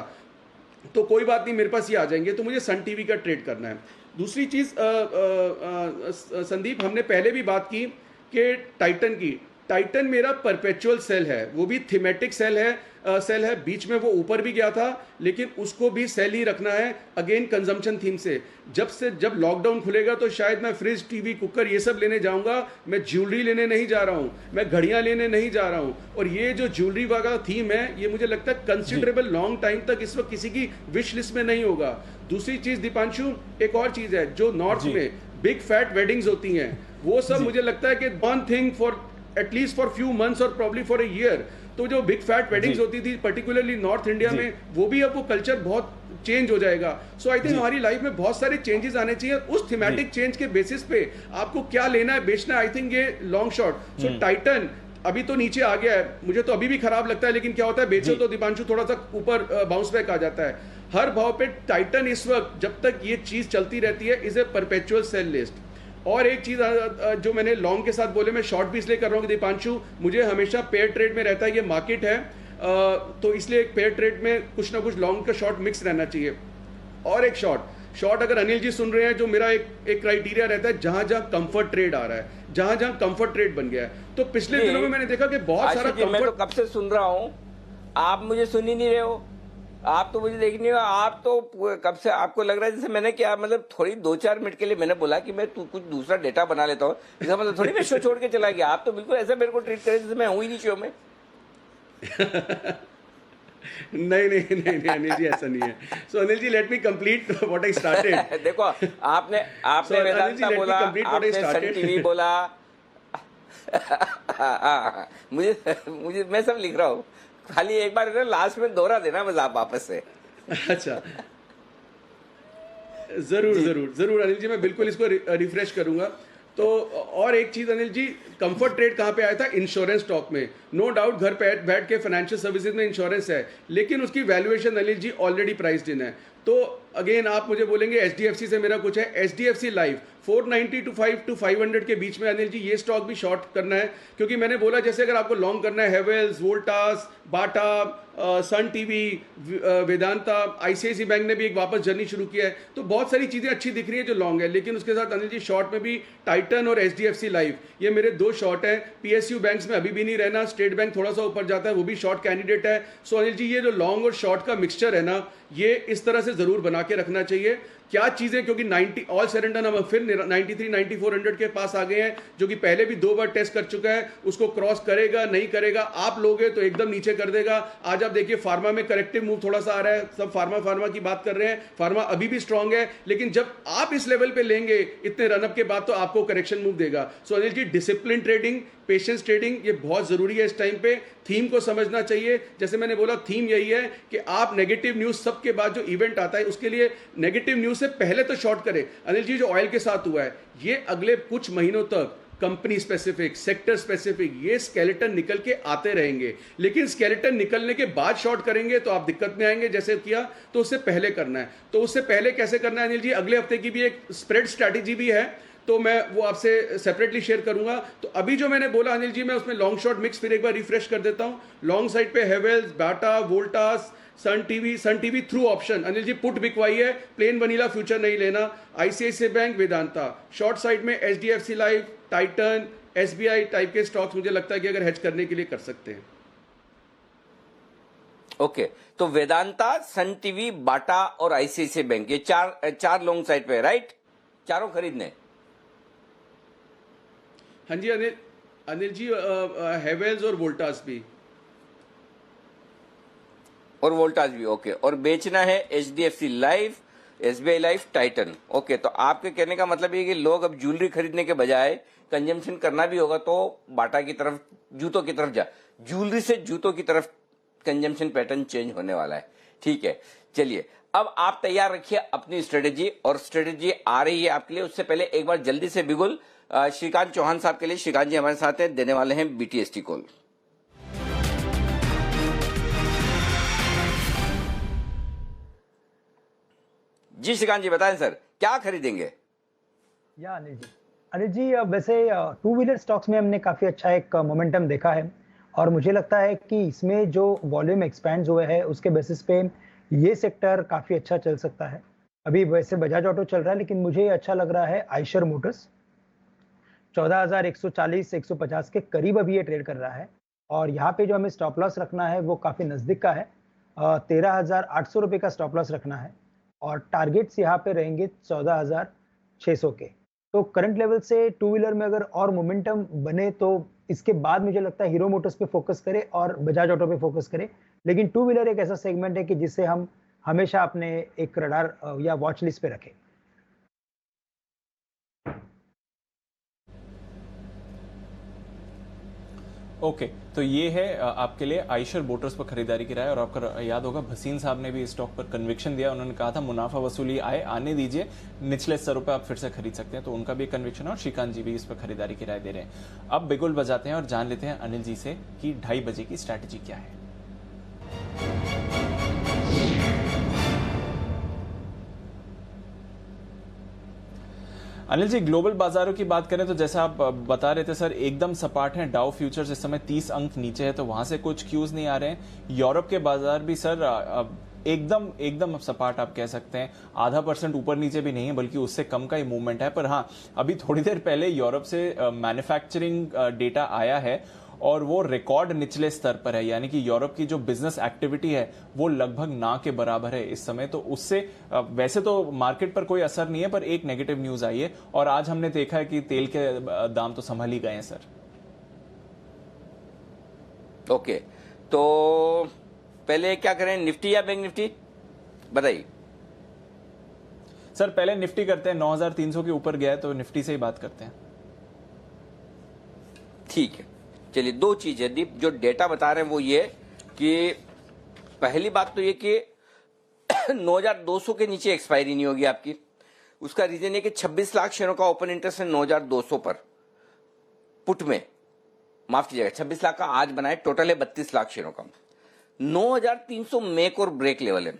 तो कोई बात नहीं, मेरे पास ये आ जाएंगे। तो मुझे सन टीवी का ट्रेड करना है। दूसरी चीज संदीप, हमने पहले भी बात की कि टाइटन की। टाइटन मेरा परपेचुअल सेल है, वो भी थीमेटिक सेल है। बीच में वो ऊपर भी गया था, लेकिन उसको भी सेल ही रखना है, अगेन कंजम्पशन थीम से। जब लॉकडाउन खुलेगा तो शायद मैं फ्रिज, टीवी, कुकर ये सब लेने जाऊंगा। मैं ज्वेलरी लेने नहीं जा रहा हूं, मैं घड़ियां लेने नहीं जा रहा हूं। और ये जो ज्वेलरी वाला थीम है, ये मुझे लगता है कंसिडरेबल लॉन्ग टाइम तक इस वक्त किसी की विश लिस्ट में नहीं होगा। दूसरी चीज दीपांशु, एक और चीज है जो नॉर्थ में बिग फैट वेडिंग्स होती हैं, वो सब मुझे लगता है कि one thing for at least for few months और प्रॉब्ली फॉर ए ईयर। तो जो बिग फैट वेडिंग्स होती थी पर्टिकुलरली नॉर्थ इंडिया में, वो भी अब वो कल्चर बहुत चेंज हो जाएगा। सो आई थिंक हमारी लाइफ में बहुत सारे चेंजेस आने चाहिए। उस थीमेटिक चेंज के बेसिस पे आपको क्या लेना है, बेचना है, आई थिंक ये लॉन्ग शॉट। सो टाइटन अभी तो नीचे आ गया है, मुझे तो अभी भी खराब लगता है, लेकिन क्या होता है बेचो तो दीपांशु थोड़ा सा ऊपर बाउंस बैक आ जाता है। हर भाव पे टाइटन इस वक्त जब तक ये चीज चलती रहती है is a perpetual sale list. और एक चीज जो मैंने लॉन्ग के साथ बोले, मैं शॉर्ट भी इसलिए कर रहा हूँ कि दीपांशु, मुझे हमेशा पेयर ट्रेड में रहता है, ये मार्केट है, तो इसलिए एक पेयर ट्रेड में कुछ ना कुछ लॉन्ग का शॉर्ट मिक्स रहना चाहिए। और एक शॉर्ट अगर अनिल जी सुन रहे हैं, जो मेरा एक क्राइटेरिया रहता है, जहां कंफर्ट ट्रेड आ रहा है, जहां कंफर्ट ट्रेड बन गया है। तो पिछले दिनों में मैंने देखा कि बहुत सारा कंफर्ट, मैं तो कब से सुन रहा हूं, आप मुझे सुन ही नहीं रहे हो, आप तो मुझे देख नहीं हो। आप तो कब से आपको लग रहा है जैसे मैंने क्या, मतलब थोड़ी 2-4 मिनट के लिए मैंने बोला कि मैं कुछ दूसरा डेटा बना लेता हूँ, इसका मतलब थोड़ी मैं शो छोड़ के चला गया। आप तो बिल्कुल ऐसा मेरे को ट्रीट करें जैसे मैं हूं ही नहीं शो में। नहीं अनिल जी, ऐसा नहीं है। So Anil ji, let me complete what I started. देखो, आपने वेदांता बोला, आपने सन टीवी बोला, मुझे मैं सब लिख रहा हूँ, खाली एक बार लास्ट में दोहरा देना बस आप वापस से। अच्छा, जरूर अनिल जी, मैं बिल्कुल इसको रिफ्रेश करूंगा। तो और एक चीज अनिल जी, कंफर्ट ट्रेड कहां पे आया था? इंश्योरेंस स्टॉक में। नो डाउट घर पे बैठ के फाइनेंशियल सर्विसेज में इंश्योरेंस है, लेकिन उसकी valuation Anil ji already priced in है। तो अगेन आप मुझे बोलेंगे एचडीएफसी से मेरा कुछ है, एचडीएफसी लाइफ 490 टू 500 के बीच में अनिल जी ये स्टॉक भी शॉर्ट करना है। क्योंकि मैंने बोला जैसे अगर आपको लॉन्ग करना है, हेवेल्स, वोल्टास, बाटा, Sun TV, Vedanta, ICIC bank ने भी एक वापस जर्नी शुरू किया है। तो बहुत सारी चीजें अच्छी दिख रही है जो लॉन्ग है, लेकिन उसके साथ अनिल जी शॉर्ट में भी टाइटन और एचडीएफसी लाइफ, ये मेरे 2 शॉर्ट है। पीएसयू बैंक्स में अभी भी नहीं रहना, स्टेट बैंक थोड़ा सा ऊपर जाता है, वो भी शॉर्ट कैंडिडेट है। सो अनिल जी, ये जो लॉन्ग और शॉर्ट का मिक्सचर है ना, ये इस तरह से जरूर बना के रखना चाहिए। क्या चीजें, क्योंकि 90 ऑल सरेंडर हम फिर 93-9400 के पास आ गए हैं, जो कि पहले भी 2 बार टेस्ट कर चुका है। उसको क्रॉस करेगा नहीं करेगा, आप लोगे तो एकदम नीचे कर देगा। आज आप देखिए फार्मा में करेक्टिव मूव थोड़ा सा आ रहा है, सब फार्मा की बात कर रहे हैं। फार्मा अभी भी स्ट्रांग है, लेकिन जब आप इस लेवल पे लेंगे इतने रनअप के बाद, तो आपको करेक्शन मूव देगा। सो अनिल जी, डिसिप्लिन ट्रेडिंग, पेशेंस ट्रेडिंग, ये बहुत जरूरी है इस टाइम पे। थीम को समझना चाहिए, जैसे मैंने बोला थीम यही है कि आप नेगेटिव न्यूज सबके बाद जो इवेंट आता है उसके लिए नेगेटिव न्यूज से पहले तो शॉर्ट करें। अनिल जी, जो ऑयल के साथ हुआ है, ये अगले कुछ महीनों तक कंपनी स्पेसिफिक, सेक्टर स्पेसिफिक, ये स्केलेटन निकल के आते रहेंगे। लेकिन स्केलेटन निकलने के बाद शॉर्ट करेंगे तो आप दिक्कत में आएंगे, जैसे किया। तो उससे पहले करना है। तो उससे पहले कैसे करना है अनिल जी? अगले हफ्ते की भी एक स्प्रेड स्ट्रैटेजी भी है, तो मैं वो आपसे सेपरेटली शेयर करूंगा। तो अभी जो मैंने बोला अनिल जी, मैं उसमें लॉन्ग शॉर्ट मिक्स फिर एक बार रिफ्रेश कर देता हूं। लॉन्ग साइड पे Havells, Bata, Voltas, Sun TV through option Anil ji put बिकवाई है, प्लेन वनीला फ्यूचर नहीं लेना। ICICI bank, Vedanta. Short side में एचडीएफसी लाइफ, टाइटन, एसबीआई टाइप के स्टॉक्स मुझे लगता है कि अगर हेज करने के लिए कर सकते हैं। ओके, तो वेदांता, सन टीवी, बाटा और आईसीआईसीआई बैंक, ये चार लॉन्ग साइड पे, राइट? चारों खरीदने। हाँ जी अनिल जी, हेवेल्स और वोल्टास भी, और वोल्टास भी, ओके। और बेचना है HDFC life, SBI life, Titan. Okay, तो आपके कहने का मतलब ये कि लोग अब ज्वेलरी खरीदने के बजाय कंजम्पशन करना भी होगा तो बाटा की तरफ, जूतों की तरफ ज्वेलरी से जूतों की तरफ कंजम्पशन पैटर्न चेंज होने वाला है। ठीक है, चलिए अब आप तैयार रखिए अपनी स्ट्रेटेजी, और स्ट्रेटेजी आ रही है आपके लिए। उससे पहले एक बार जल्दी से बिगुल श्रीकांत चौहान साहब के लिए। श्रीकांत जी हमारे साथ हैं, देने वाले हैं BTST कॉल। जी श्रीकांत जी बताएं सर, क्या खरीदेंगे? या अनिल जी वैसे टू व्हीलर स्टॉक्स में हमने काफी अच्छा एक मोमेंटम देखा है, और मुझे लगता है कि इसमें जो वॉल्यूम एक्सपैंड हुए है उसके बेसिस पे ये सेक्टर काफी अच्छा चल सकता है। अभी वैसे बजाज ऑटो चल रहा है, लेकिन मुझे अच्छा लग रहा है आइशर मोटर्स। 14,140-150 के करीब अभी ये ट्रेड कर रहा है, और यहाँ पे जो हमें स्टॉप लॉस रखना है वो काफी नजदीक का है। 13,800 रुपये का स्टॉप लॉस रखना है, और टारगेट्स यहाँ पे रहेंगे 14,600 के। तो करंट लेवल से टू व्हीलर में अगर और मोमेंटम बने तो इसके बाद मुझे लगता है हीरो मोटर्स पे फोकस करें और बजाज ऑटो पे फोकस करें। लेकिन टू व्हीलर एक ऐसा सेगमेंट है कि जिसे हम हमेशा अपने एक रडार या वॉच लिस्ट पे रखें। ओके, तो ये है आपके लिए आइशर मोटर्स पर खरीदारी की राय। और आपका याद होगा भसीन साहब ने भी इस स्टॉक पर कन्विक्शन दिया। उन्होंने कहा था मुनाफा वसूली आने दीजिए, निचले स्तरों पर आप फिर से खरीद सकते हैं। तो उनका भी कन्विक्शन है, और श्रीकांत जी भी इस पर खरीदारी की राय दे रहे हैं। अब बिगुल बजाते हैं और जान लेते हैं अनिल जी से कि 2:30 बजे की स्ट्रैटेजी क्या है। अनिल जी, ग्लोबल बाजारों की बात करें तो जैसा आप बता रहे थे सर, एकदम सपाट हैं। डाउ फ्यूचर्स इस समय 30 अंक नीचे है, तो वहां से कुछ क्यूज नहीं आ रहे हैं। यूरोप के बाजार भी सर एकदम सपाट आप कह सकते हैं। 0.5% ऊपर नीचे भी नहीं है, बल्कि उससे कम का ही मूवमेंट है। पर हाँ, अभी थोड़ी देर पहले यूरोप से मैन्युफैक्चरिंग डेटा आया है, और वो रिकॉर्ड निचले स्तर पर है। यानी कि यूरोप की जो बिजनेस एक्टिविटी है वो लगभग ना के बराबर है इस समय। तो उससे वैसे तो मार्केट पर कोई असर नहीं है, पर एक नेगेटिव न्यूज आई है। और आज हमने देखा है कि तेल के दाम तो संभल ही गए हैं सर। ओके, तो पहले क्या करें, निफ्टी या बैंक निफ्टी बताइए? सर पहले निफ्टी करते हैं, 9,300 के ऊपर गया है तो निफ्टी से ही बात करते हैं। ठीक है, चलिए दो चीज है दीप, जो डेटा बता रहे हैं वो ये कि पहली बात तो ये कि 9,200 के नीचे एक्सपायरी नहीं होगी आपकी। उसका रीजन है कि 26 लाख शेयरों का ओपन इंटरेस्ट है 9,200 पर पुट में, माफ कीजिएगा 26 लाख का आज बनाए, टोटल है 32 लाख शेयरों का। 9,300 मेक और ब्रेक लेवल है,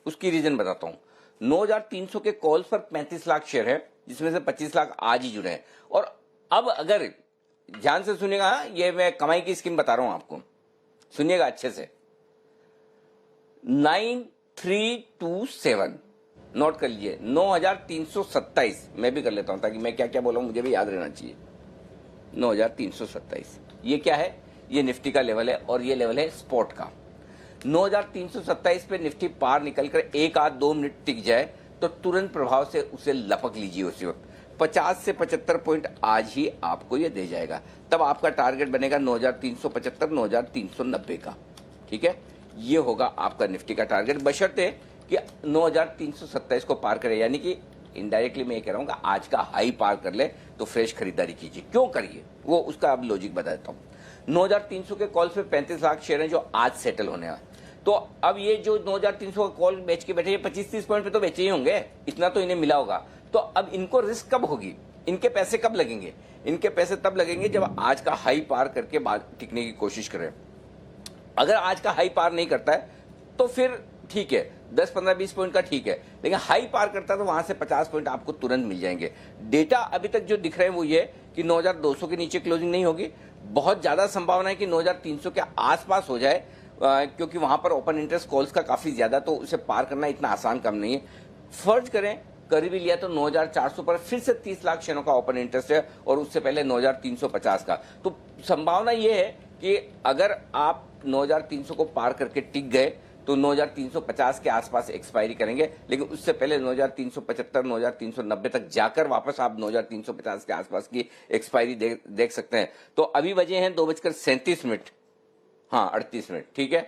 उसकी रीजन बताता हूं। 9,300 के कॉल्स पर 35 लाख शेयर है, जिसमें से 25 लाख आज ही जुड़े हैं। और अब अगर ध्यान से सुनिएगा, ये मैं कमाई की स्कीम बता रहा हूं आपको, सुनिएगा अच्छे से। 9327 नोट कर लीजिए, 9,327 मैं भी कर लेता हूं ताकि मैं क्या क्या बोला हूं मुझे भी याद रहना चाहिए। 9,327 ये क्या है? ये निफ्टी का लेवल है, और ये लेवल है स्पॉट का। 9,327 पे निफ्टी पार निकलकर 1-2 मिनट टिक जाए तो तुरंत प्रभाव से उसे लपक लीजिए उसी वक्त। 50 से 75 पॉइंट आज ही आपको ये दे जाएगा, तब आपका टारगेट बनेगा 9,375, 9,390 का। ठीक है, ये होगा आपका निफ्टी का टारगेट, बशर्ते कि 9,327 को पार करे। यानी कि इनडायरेक्टली मैं ये कह रहा हूं कि आज का हाई पार कर ले तो फ्रेश खरीदारी कीजिए। क्यों करिए वो उसका अब लॉजिक बताता हूं। 9,300 के कॉल पे 35 लाख शेयर हैं जो आज सेटल होने हैं। तो अब ये जो 9,300 का कॉल बेच के बैठे, ये 25-30 पॉइंट पे तो बेचे ही होंगे, इतना तो इन्हें मिला होगा। तो अब इनको रिस्क कब होगी, इनके पैसे कब लगेंगे? इनके पैसे तब लगेंगे जब आज का हाई पार करके बाद टिकने की कोशिश करें। अगर आज का हाई पार नहीं करता है तो फिर ठीक है, 10, 15, 20 पॉइंट का ठीक है, लेकिन हाई पार करता है तो वहां से 50 पॉइंट आपको तुरंत मिल जाएंगे। डेटा अभी तक जो दिख रहे हैं वो ये कि 9,200 के नीचे क्लोजिंग नहीं होगी। बहुत ज्यादा संभावना है कि 9,300 के आसपास हो जाए, क्योंकि वहां पर ओपन इंटरेस्ट कॉल्स का काफी ज्यादा, तो उसे पार करना इतना आसान काम नहीं है। फर्ज करें कर भी लिया तो 9,400 पर फिर से 30 लाख शेयरों का ओपन इंटरेस्ट है, और उससे पहले 9,350 का। तो संभावना यह है कि अगर आप 9,300 को पार करके टिक गए तो 9,350 के आसपास एक्सपायरी करेंगे, लेकिन उससे पहले 9,375, 9,390 तक जाकर वापस आप 9,350 के आसपास की एक्सपायरी देख सकते हैं। तो अभी बजे हैं 2:37, हाँ 38 मिनट, ठीक है।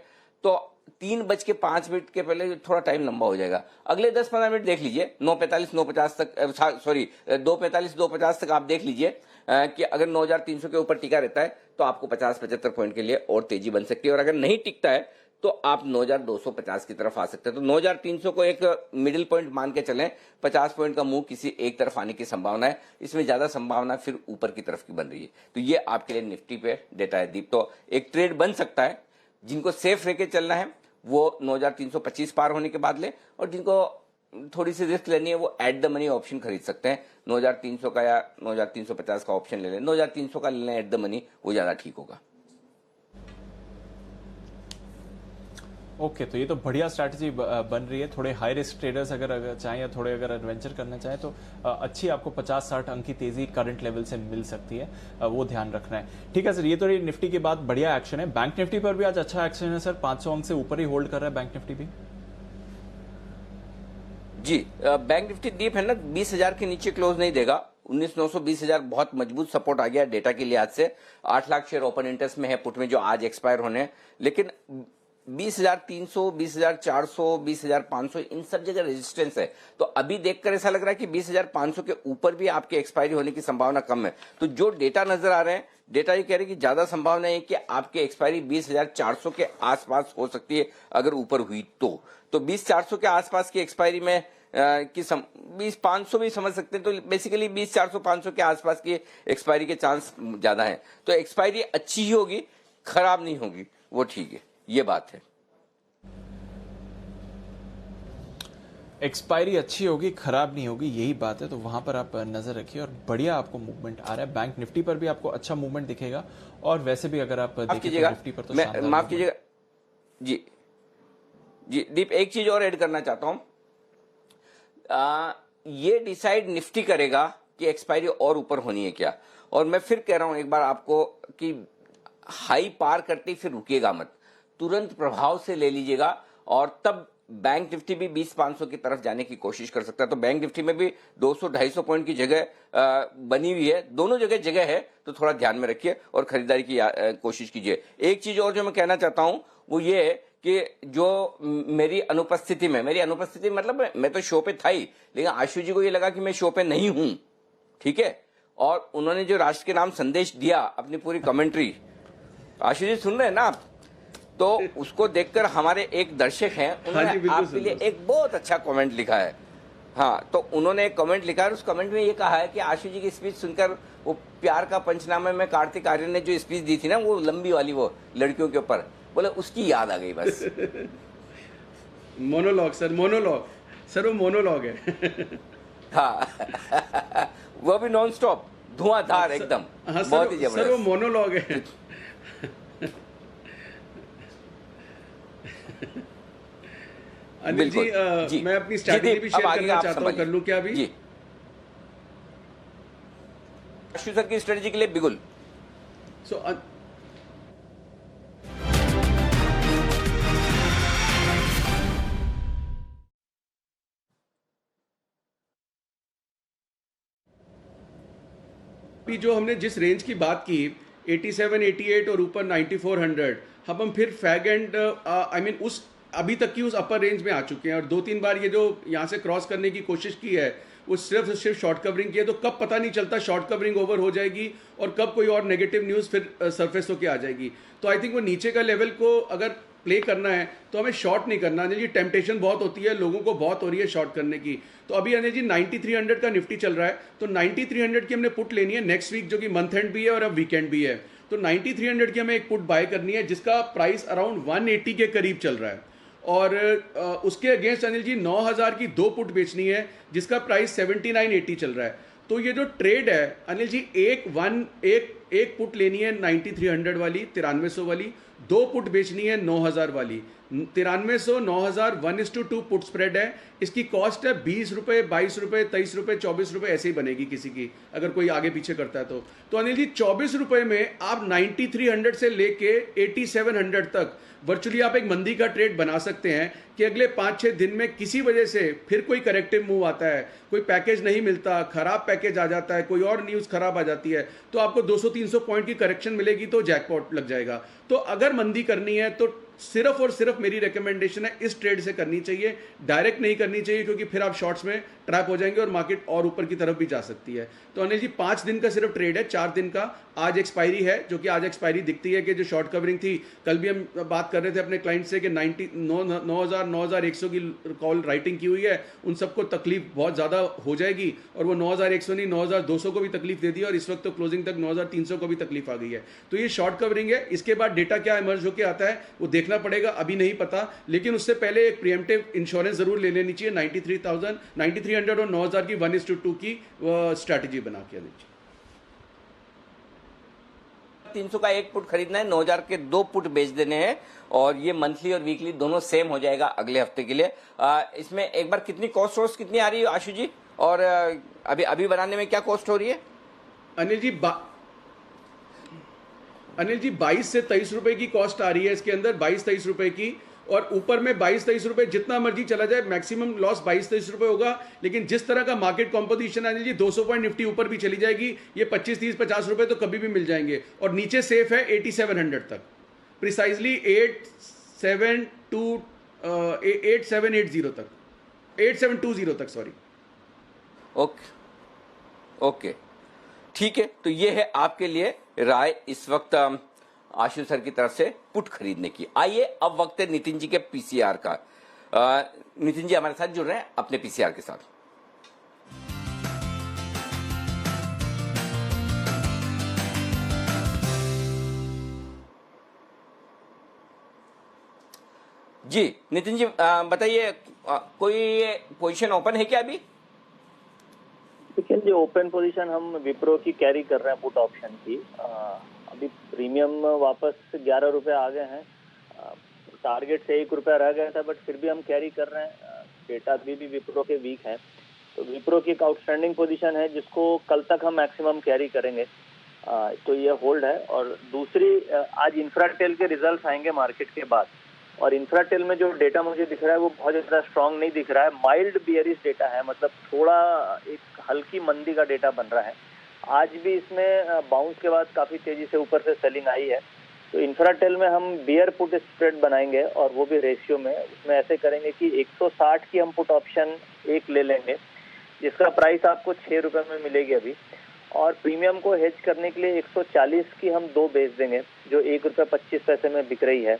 तो 3:05 के पहले थोड़ा टाइम लंबा हो जाएगा। अगले 10-15 मिनट देख लीजिए, 9:45 9:50 तक, सॉरी 2:45 2:50 तक आप देख लीजिए कि अगर 9,300 के ऊपर टिका रहता है तो आपको 50-75 पॉइंट के लिए और तेजी बन सकती है, और अगर नहीं टिकता है तो आप 9,250 की तरफ आ सकते हैं। तो 9,300 को एक मिडिल पॉइंट मान के चलें, 50 पॉइंट का मूव किसी एक तरफ आने की संभावना है, इसमें ज्यादा संभावना फिर ऊपर की तरफ की बन रही है। तो ये आपके लिए निफ्टी पे डेटा है दीप। तो एक ट्रेड बन सकता है, जिनको सेफ रह के चलना है वो 9,325 पार होने के बाद ले, और जिनको थोड़ी सी रिस्क लेनी है वो एट द मनी ऑप्शन खरीद सकते हैं। 9,300 का या 9,350 का ऑप्शन ले लें, 9,300 का ले लें एट द मनी, वो ज्यादा ठीक होगा। ओके, तो ये तो बढ़िया स्ट्रैटेजी बन रही है। थोड़े हाई रिस्क ट्रेडर्स अगर चाहें या थोड़े अगर एडवेंचर करना चाहें तो अच्छी आपको 50-60 अंक की तेजी करंट लेवल से मिल सकती है, वो ध्यान रखना है। ठीक है सर, ये तो निफ्टी के बाद बढ़िया एक्शन है। बैंक निफ्टी पर भी आज अच्छा एक्शन है सर, 500 अंक से ऊपर ही होल्ड कर रहा है बैंक निफ्टी भी। जी, बैंक निफ्टी दीप है ना 20,000 के नीचे क्लोज नहीं देगा। 19,900 20,000 बहुत मजबूत सपोर्ट आ गया डेटा के लिहाज से। 8 लाख शेयर ओपन इंटरेस्ट में है पुट में, जो आज एक्सपायर होने हैं, लेकिन 20,300 20,400 20,500 इन सब जगह रेजिस्टेंस है। तो अभी देखकर ऐसा लग रहा है कि 20,500 के ऊपर भी आपकी एक्सपायरी होने की संभावना कम है। तो जो डेटा नजर आ रहे हैं, डेटा ये कह रहे हैं कि ज्यादा संभावना है कि आपकी एक्सपायरी 20,400 के आसपास हो सकती है अगर ऊपर हुई तो 20,400 के आसपास की एक्सपायरी में 20,500 भी समझ सकते हैं। तो बेसिकली 20,400 500 के आसपास की एक्सपायरी के चांस ज्यादा है। तो एक्सपायरी अच्छी ही होगी, खराब नहीं होगी, वो ठीक है, ये बात है। एक्सपायरी अच्छी होगी, खराब नहीं होगी, यही बात है। तो वहां पर आप नजर रखिए और बढ़िया आपको मूवमेंट आ रहा है। बैंक निफ्टी पर भी आपको अच्छा मूवमेंट दिखेगा, और वैसे भी अगर आप देखें तो निफ्टी पर तो माफ कीजिएगा जी जी दीप, एक चीज और ऐड करना चाहता हूं। ये डिसाइड निफ्टी करेगा कि एक्सपायरी और ऊपर होनी है क्या। और मैं फिर कह रहा हूं एक बार आपको कि हाई पार करते फिर रुकिएगा मत, तुरंत प्रभाव से ले लीजिएगा, और तब बैंक निफ्टी भी 20,500 की तरफ जाने की कोशिश कर सकता है। तो बैंक निफ्टी में भी 200-250 पॉइंट की जगह बनी हुई है, दोनों जगह है, तो थोड़ा ध्यान में रखिए और खरीदारी की कोशिश कीजिए। एक चीज और जो मैं कहना चाहता हूं वो ये है कि जो मेरी अनुपस्थिति मतलब मैं तो शो पे था ही, लेकिन आशु जी को ये लगा कि मैं शो पे नहीं हूं, ठीक है, और उन्होंने जो राष्ट्र के नाम संदेश दिया अपनी पूरी कमेंट्री, आशु जी सुन रहे हैं ना आप, तो उसको देखकर हमारे एक दर्शक हैं, उन्होंने आपके लिए एक बहुत अच्छा कमेंट लिखा है। हाँ, तो उन्होंने एक कमेंट लिखा है, उस कमेंट में ये कहा है कि आशु जी की स्पीच सुनकर वो प्यार का पंचनामे में कार्तिक आर्यन ने जो स्पीच दी थी ना, वो लंबी वाली, वो लड़कियों के ऊपर, बोले उसकी याद आ गई बस। मोनोलॉग सर, वो मोनोलॉग है। हाँ वो भी नॉन स्टॉप धुआंधार एकदम। हाँ बहुत ही सर, वो मोनोलॉग है। अनिल जी, मैं अपनी स्ट्रैटेजी भी शेयर करना चाहता हूं, कर लूं क्या अभी? जी, आशु सर की स्ट्रेटेजी के लिए बिल्कुल। जो हमने जिस रेंज की बात की 87, 88 और ऊपर 9400, हम फिर फैग एंड उस अभी तक की उस अपर रेंज में आ चुके हैं, और 2-3 बार ये जो यहाँ से क्रॉस करने की कोशिश की है वो सिर्फ शॉर्ट कवरिंग की है। तो कब पता नहीं चलता शॉर्ट कवरिंग ओवर हो जाएगी और कब कोई और नेगेटिव न्यूज़ फिर सरफेस होके आ जाएगी। तो आई थिंक वो नीचे का लेवल को अगर प्ले करना है तो हमें शॉर्ट नहीं करना। अनिल जी, टेम्पटेशन बहुत होती है, लोगों को बहुत हो रही है शॉर्ट करने की। तो अभी अनिल जी 9300 का निफ्टी चल रहा है, तो 9300 की हमने पुट लेनी है नेक्स्ट वीक, जो कि मंथ एंड भी है और अब वीकेंड भी है। तो 9300 की हमें एक पुट बाय करनी है जिसका प्राइस अराउंड 180 के करीब चल रहा है, और उसके अगेंस्ट अनिल जी 9000 की 2 पुट बेचनी है जिसका प्राइस 7980 चल रहा है। तो ये जो ट्रेड है अनिल जी, एक पुट लेनी है 9300 वाली 9300 वाली, 2 पुट बेचनी है 9000 वाली। 9300 9000 1:2 पुट स्प्रेड है। इसकी कॉस्ट है 20 रुपये, 22 रुपये, 23 रुपये, 24 रुपये ऐसे ही बनेगी किसी की, अगर कोई आगे पीछे करता है तो अनिल जी 24 रुपये में आप 9300 से लेके 8700 तक वर्चुअली आप एक मंदी का ट्रेड बना सकते हैं कि अगले 5-6 दिन में किसी वजह से फिर कोई करेक्टिव मूव आता है, कोई पैकेज नहीं मिलता, खराब पैकेज आ जाता है, कोई और न्यूज़ खराब आ जाती है, तो आपको 200 200-300 पॉइंट की करेक्शन मिलेगी तो जैकपॉट लग जाएगा। तो अगर मंदी करनी है तो सिर्फ और सिर्फ मेरी रिकमेंडेशन है इस ट्रेड से करनी चाहिए, डायरेक्ट नहीं करनी चाहिए, क्योंकि फिर आप शॉर्ट्स में ट्रैप हो जाएंगे और मार्केट और ऊपर की तरफ भी जा सकती है। तो अनिल जी 5 दिन का सिर्फ ट्रेड है, 4 दिन का आज एक्सपायरी है, जो कि आज एक्सपायरी दिखती है कि जो शॉर्ट कवरिंग थी, कल भी हम बात कर रहे थे अपने क्लाइंट से कि 9,100 की कॉल राइटिंग की हुई है, उन सबको तकलीफ बहुत ज़्यादा हो जाएगी और वो 9,100 नहीं 9,200 को भी तकलीफ दे दी और इस वक्त तो क्लोजिंग तक 9,300 को भी तकलीफ आ गई है। तो ये शॉर्ट कवरिंग है, इसके बाद डेटा क्या इमर्ज होकर आता है वो देखना पड़ेगा, अभी नहीं पता, लेकिन उससे पहले एक प्रीएम्प्टिव इंश्योरेंस जरूर ले लेनी चाहिए 9300 और 9,000 की 1:2 की स्ट्रैटेजी बना के। 300 का एक पुट खरीदना है, 9,000 के 2 पुट बेच देने हैं और ये मंथली और वीकली दोनों सेम हो जाएगा अगले हफ्ते के लिए। इसमें एक बार कितनी कॉस्ट कितनी आ रही है आशु जी, और अभी बनाने में क्या कॉस्ट हो रही है? अनिल जी 22 से 23 रुपए की कॉस्ट आ रही है इसके अंदर, 22-23 रुपए की, और ऊपर में 22-23 रुपए जितना मर्जी चला जाए, मैक्सिमम लॉस 22-23 रुपए होगा। लेकिन जिस तरह का मार्केट कॉम्पोजिशन है जी, 200 पॉइंट निफ्टी ऊपर भी चली जाएगी, ये 25-30-50 रुपए तो कभी भी मिल जाएंगे, और नीचे सेफ है 8700 तक, प्रिसाइजली 8780 तक, 8720 तक, सॉरी। ओके ठीक है, तो ये है आपके लिए राय इस वक्त आशु सर की तरफ से पुट खरीदने की। आइए अब वक्त है नितिन जी के पीसीआर का। नितिन जी हमारे साथ जुड़ रहे हैं अपने पीसीआर के साथ। जी नितिन जी बताइए, कोई पोजीशन ओपन है क्या अभी? लेकिन जो ओपन पोजीशन हम विप्रो की कैरी कर रहे हैं पुट ऑप्शन की, अभी प्रीमियम वापस 11 रुपए आ गए हैं, टारगेट से 1 रुपया रह गया था, बट फिर भी हम कैरी कर रहे हैं। डेटा अभी भी विप्रो के वीक हैं, तो विप्रो की एक आउटस्टैंडिंग पोजीशन है जिसको कल तक हम मैक्सिमम कैरी करेंगे, तो ये होल्ड है। और दूसरी, आज इंफ्राटेल के रिजल्ट्स आएंगे मार्केट के बाद, और इंफ्राटेल में जो डेटा मुझे दिख रहा है वो बहुत ज़्यादा स्ट्रांग नहीं दिख रहा है, माइल्ड बियरिश डेटा है, मतलब थोड़ा एक हल्की मंदी का डेटा बन रहा है। आज भी इसमें बाउंस के बाद काफ़ी तेज़ी से ऊपर से सेलिंग आई है, तो इंफ्राटेल में हम बियर पुट स्प्रेड बनाएंगे और वो भी रेशियो में। उसमें ऐसे करेंगे कि 160 की हम पुट ऑप्शन एक ले लेंगे, जिसका प्राइस आपको 6 रुपये में मिलेगी अभी, और प्रीमियम को हेज करने के लिए 140 की हम 2 बेच देंगे, जो 1.25 रुपये में बिक रही है।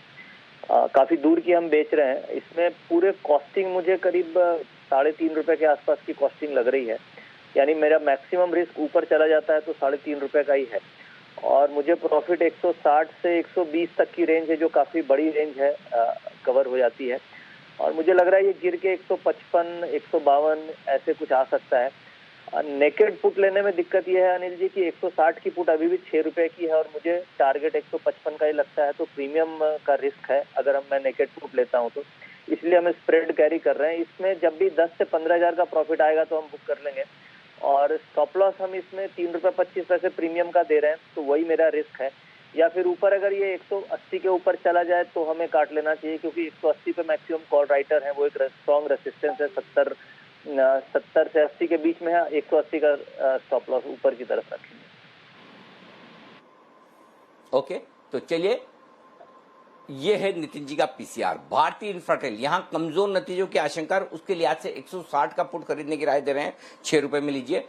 काफ़ी दूर की हम बेच रहे हैं। इसमें पूरे कॉस्टिंग मुझे करीब 3.5 रुपये के आसपास की कॉस्टिंग लग रही है, यानी मेरा मैक्सिमम रिस्क ऊपर चला जाता है तो 3.5 रुपये का ही है, और मुझे प्रॉफिट 160 से 120 तक की रेंज है, जो काफ़ी बड़ी रेंज है, कवर हो जाती है। और मुझे लग रहा है ये गिर के 155, 152 ऐसे कुछ आ सकता है। नेकेड पुट लेने में दिक्कत यह है अनिल जी कि 160 की पुट अभी भी 6 रुपये की है, और मुझे टारगेट 155 का ही लगता है, तो प्रीमियम का रिस्क है अगर मैं नेकेड पुट लेता हूं तो, इसलिए हम स्प्रेड कैरी कर रहे हैं। इसमें जब भी 10 से 15 हज़ार का प्रॉफिट आएगा तो हम बुक कर लेंगे, और स्टॉप लॉस हम इसमें 3.25 रुपये प्रीमियम का दे रहे हैं, तो वही मेरा रिस्क है। या फिर ऊपर अगर ये 180 के ऊपर चला जाए तो हमें काट लेना चाहिए, क्योंकि 180 पे मैक्सिमम कॉल राइटर है, वो एक स्ट्रॉन्ग रेसिस्टेंस है, 70 से 80 के बीच में है। 180 का स्टॉप लॉस ऊपर की तरफ रखेंगे। ओके, तो चलिए, ये है नितिन जी का पीसीआर। भारतीय इंफ्राटेल यहां कमजोर नतीजों की आशंका, उसके लिहाज से 160 का पुट खरीदने की राय दे रहे हैं, 6 रुपए में लीजिए।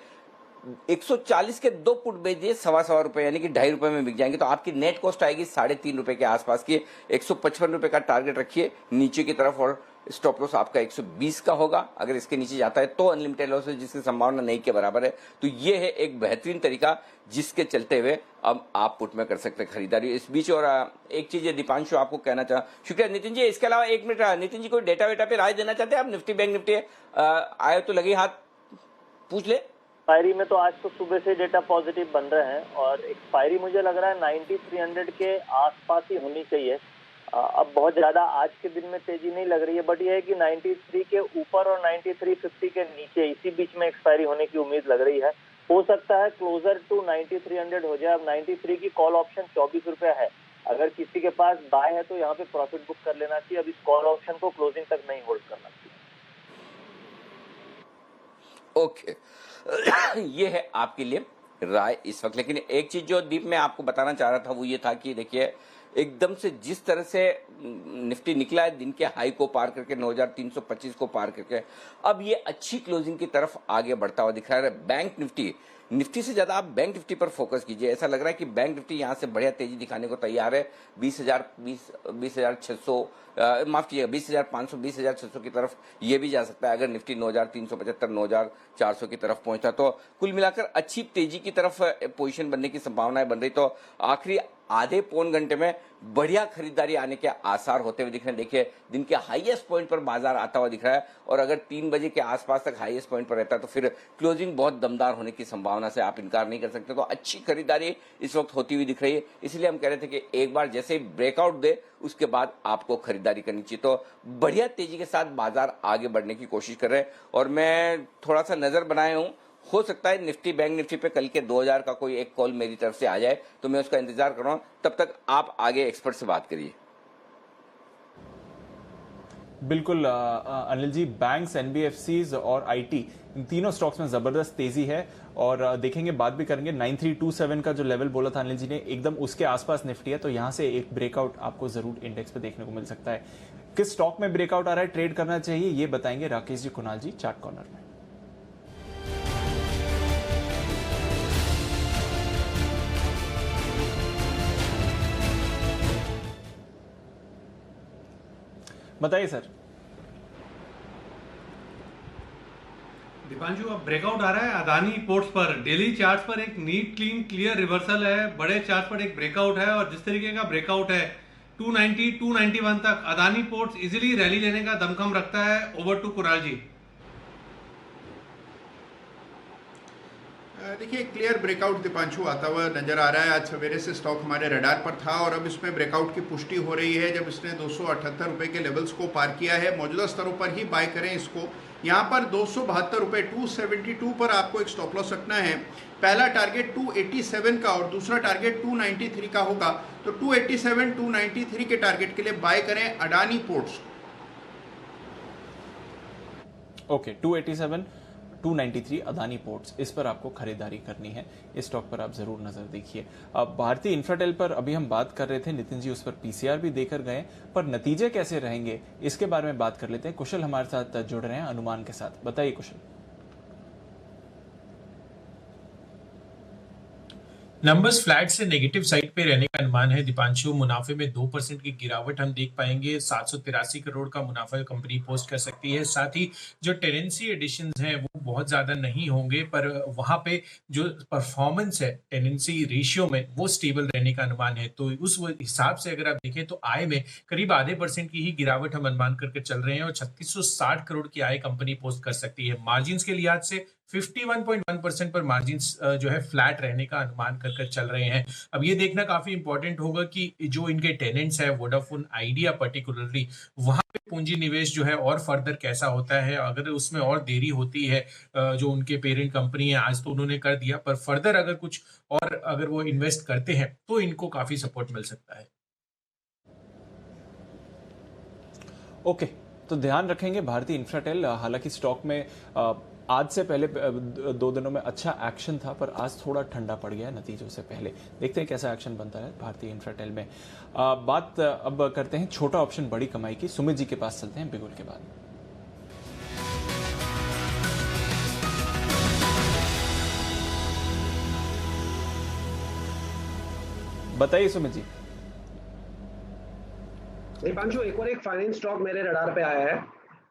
140 के 2 पुट बेच दिए 1.25 रुपए, यानी कि 2.5 रुपए में बिक जाएंगे, तो आपकी नेट कॉस्ट आएगी 3.5 रुपए के आसपास की। 155 रुपए का टारगेट रखिए नीचे की तरफ, और स्टॉप लॉस आपका 120 का होगा। अगर इसके नीचे जाता है तो अनलिमिटेड लॉस है, जिसकी संभावना नहीं के बराबर है। तो ये है एक बेहतरीन तरीका जिसके चलते हुए अब आप पुट में कर सकते हैं खरीदारी इस बीच। और एक चीज दीपांशु आपको कहना चाह, शुक्रिया नितिन जी। इसके अलावा 1 मिनट, नितिन जी कोई डेटा वेटा पे राय देना चाहते हैं आप? निफ्टी बैंक निफ्टी आए तो लगे हाथ पूछ ले। एक्सपायरी में तो आज तो सुबह से डेटा पॉजिटिव बन रहे हैं, और एक्सपायरी मुझे लग रहा है 9300 के आसपास ही होनी चाहिए। अब बहुत ज़्यादा आज के दिन में तेजी नहीं लग रही है, बट यह है कि 93 के ऊपर और 9350 के नीचे इसी बीच में एक्सपायरी होने की उम्मीद लग रही है। हो सकता है क्लोजर टू 9300 हो जाए। अब 93 की कॉल ऑप्शन 24 रुपये है, अगर किसी के पास बाय है तो यहाँ पे प्रॉफिट बुक कर लेना चाहिए। अब इस कॉल ऑप्शन को क्लोजिंग तक नहीं होल्ड करना चाहिए। ओके ये है आपके लिए रहा है इस वक्त। लेकिन एक चीज जो दीप मैं आपको बताना चाह रहा था वो ये था कि देखिए एकदम से जिस तरह से निफ्टी निकला है दिन के हाई को पार करके 9325 को पार करके अब ये अच्छी क्लोजिंग की तरफ आगे बढ़ता हुआ दिख रहा है। बैंक निफ्टी से ज्यादा आप बैंक निफ्टी पर फोकस कीजिए। ऐसा लग रहा है कि बैंक निफ्टी यहां से बढ़िया तेजी दिखाने को तैयार है। 20,600 माफ कीजिएगा 20,500 20,600 की तरफ ये भी जा सकता है अगर निफ्टी 9,375 9,400 की तरफ पहुंचता। तो कुल मिलाकर अच्छी तेजी की तरफ पोजीशन बनने की संभावनाएं बन रही। तो आखिरी आधे पौन घंटे में बढ़िया खरीदारी आने के आसार होते हुए दिख रहे हैं। देखिए दिन के हाईएस्ट पॉइंट पर बाजार आता हुआ दिख रहा है और अगर 3 बजे के आसपास तक हाईएस्ट पॉइंट पर रहता है तो फिर क्लोजिंग बहुत दमदार होने की संभावना से आप इनकार नहीं कर सकते। तो अच्छी खरीदारी इस वक्त होती हुई दिख रही है। इसलिए हम कह रहे थे कि एक बार जैसे ही ब्रेकआउट दे उसके बाद आपको खरीदारी करनी चाहिए। तो बढ़िया तेजी के साथ बाजार आगे बढ़ने की कोशिश कर रहे हैं और मैं थोड़ा सा नजर बनाया हूं, हो सकता है निफ्टी बैंक निफ्टी पे कल के 2000 का कोई एक कॉल मेरी तरफ से आ जाए तो मैं उसका इंतजार कर रहा हूं। तब तक आप आगे एक्सपर्ट से बात करिए। बिल्कुल अनिल जी, बैंक्स, एनबीएफसीज और आईटी इन तीनों स्टॉक्स में जबरदस्त तेजी है और देखेंगे बात भी करेंगे। 9327 का जो लेवल बोला था अनिल जी ने एकदम उसके आसपास निफ्टी है तो यहां से एक ब्रेकआउट आपको जरूर इंडेक्स पे देखने को मिल सकता है। किस स्टॉक में ब्रेकआउट आ रहा है, ट्रेड करना चाहिए, ये बताएंगे राकेश जी कुणाल जी चार्ट कॉर्नर में। बताइए सर। दीपांशु, अब ब्रेकआउट आ रहा है अदानी पोर्ट्स पर। डेली चार्ट पर एक नीट क्लीन क्लियर रिवर्सल है, बड़े चार्ट पर एक ब्रेकआउट है और जिस तरीके का ब्रेकआउट है 290 291 तक अदानी पोर्ट्स इजीली रैली लेने का दमखम रखता है। ओवर टू कुणाल जी। देखिए क्लियर ब्रेकआउट दीपांशु आता हुआ नजर आ रहा है। आज सवेरे से स्टॉक हमारे रडार पर था और अब इसमें ब्रेकआउट की पुष्टि हो रही है जब इसने 278 रुपए के लेवल्स को पार किया है। मौजूदा स्तरों पर ही बाय करें इसको। यहाँ पर 272 रुपए 272 पर आपको एक स्टॉप लॉस रखना है। पहला टारगेट 287 का और दूसरा टारगेट 293 का होगा। तो 287 293 के टारगेट के लिए बाय करें Adani ports. Okay, 287 293 Adani ports, इस पर आपको खरीदारी करनी है। इस स्टॉक पर आप जरूर नजर देखिए। अब भारतीय इंफ्राटेल पर अभी हम बात कर रहे थे, नितिन जी उस पर पीसीआर भी देकर गए, पर नतीजे कैसे रहेंगे इसके बारे में बात कर लेते हैं। कुशल हमारे साथ जुड़ रहे हैं अनुमान के साथ। बताइए कुशल। नंबर्स फ्लैट से नेगेटिव साइड पे रहने का अनुमान है दीपांशु। मुनाफे में 2% की गिरावट हम देख पाएंगे। 783 करोड़ का मुनाफा कंपनी पोस्ट कर सकती है। साथ ही जो टेनेंसी एडिशंस हैं वो बहुत ज्यादा नहीं होंगे, पर वहां पे जो परफॉर्मेंस है टेनेंसी रेशियो में वो स्टेबल रहने का अनुमान है। तो उस हिसाब से अगर आप देखें तो आय में करीब आधे % की ही गिरावट हम अनुमान करके चल रहे हैं और 3660 करोड़ की आय कंपनी पोस्ट कर सकती है। मार्जिन के लिहाज से 51.1% पर मार्जिन जो है फ्लैट रहने का अनुमान कर चल रहे हैं। अब ये देखना काफी इंपॉर्टेंट होगा कि जो इनके टेनेंट्स है वोडाफोन आइडिया पर्टिकुलरली, वहां पे पूंजी निवेश जो है और फर्दर कैसा होता है। अगर उसमें और देरी होती है, जो उनके पेरेंट कंपनी है आज तो उन्होंने कर दिया, पर फर्दर अगर कुछ और अगर वो इन्वेस्ट करते हैं तो इनको काफी सपोर्ट मिल सकता है। ओके, तो ध्यान रखेंगे भारतीय इंफ्राटेल। हालांकि स्टॉक में आज से पहले 2 दिनों में अच्छा एक्शन था, पर आज थोड़ा ठंडा पड़ गया नतीजों से पहले। देखते हैं कैसा एक्शन बनता है भारतीय इंफ्राटेल में। बात अब करते हैं छोटा ऑप्शन बड़ी कमाई की। सुमित जी के पास चलते हैं बिगुल के बाद। बताइए सुमित जी। दीपांशु, एक फाइनेंस स्टॉक मेरे रडार पे आया है।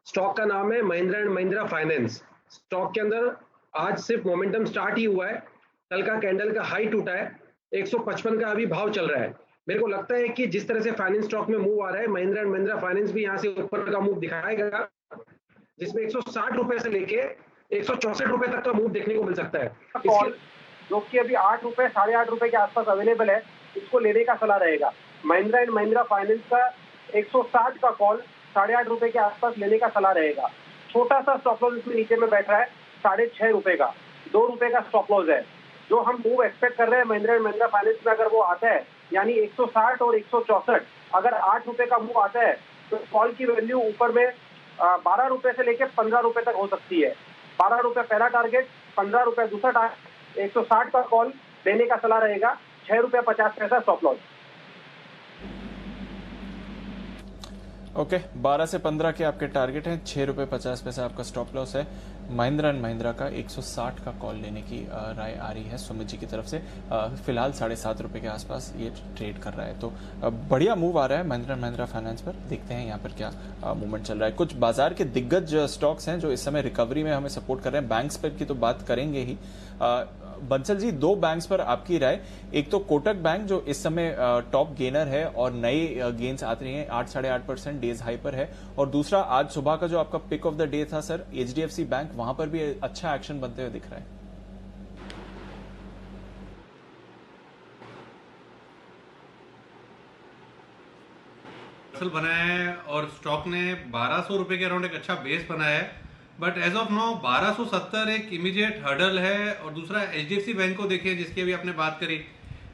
स्टॉक का नाम है Mahindra and Mahindra finance. Stock के अंदर आज सिर्फ मोमेंटम स्टार्ट ही हुआ है। कल का कैंडल का हाई टूटा है, 155 का अभी भाव चल रहा है। मेरे को लगता है कि जिस तरह से फाइनेंस स्टॉक में मूव आ रहा है, महिंद्रा एंड महिंद्रा फाइनेंस भी यहाँ से ऊपर का मूव दिखाएगा, जिसमें 160 रुपए से लेके 164 रुपए तक का मूव देखने को मिल सकता है। जो कि अभी 8 रुपए 8.5 रुपए के आसपास अवेलेबल है, इसको लेने का सलाह रहेगा। महिंद्रा एंड महिंद्रा फाइनेंस का 160 का कॉल 8.5 रुपए के आसपास लेने का सलाह रहेगा। छोटा सा स्टॉप लॉस इसमें नीचे में बैठ रहा है 6.5 रुपए का, 2 रुपए का स्टॉप लॉस है। जो हम मूव एक्सपेक्ट कर रहे हैं महिंद्रा एंड महिंद्रा फाइनेंस में, अगर वो आता है यानी 160 और 164, अगर 8 रुपए का मूव आता है तो कॉल की वैल्यू ऊपर में 12 रुपए से लेकर 15 रुपए तक हो सकती है। 12 रुपए पहला टारगेट, 15 रुपए दूसरा टारगेट, 160 का कॉल लेने का सलाह रहेगा, ₹6.50 स्टॉप लॉस। ओके 12 से 15 के आपके टारगेट हैं, ₹6.50 आपका स्टॉप लॉस है। महिंद्रा एंड महिंद्रा का 160 का कॉल लेने की राय आ रही है सुमित जी की तरफ से। फिलहाल ₹7.5 के आसपास ये ट्रेड कर रहा है, तो बढ़िया मूव आ रहा है महिंद्रा एंड महिंद्रा फाइनेंस पर। देखते हैं यहाँ पर क्या मूवमेंट चल रहा है। कुछ बाजार के दिग्गज स्टॉक्स हैं जो इस समय रिकवरी में हमें सपोर्ट कर रहे हैं। बैंक्स पर की तो बात करेंगे ही। बंसल जी, दो बैंक्स पर आपकी राय। एक तो कोटक बैंक जो इस समय टॉप गेनर है और नए गेन्स आते रही हैं, 8-8.5% डेज हाई पर है। और दूसरा आज सुबह का जो आपका पिक ऑफ द डे था सर, HDFC बैंक, वहां पर भी अच्छा एक्शन बनते हुए दिख रहा है। बनाया है और स्टॉक ने 1200 रुपए के अराउंड एक अच्छा बेस बनाया है, बट एज ऑफ नाउ 1270 एक इमीडिएट हर्डल है। और दूसरा HDFC बैंक को देखिए जिसकी अभी आपने बात करी।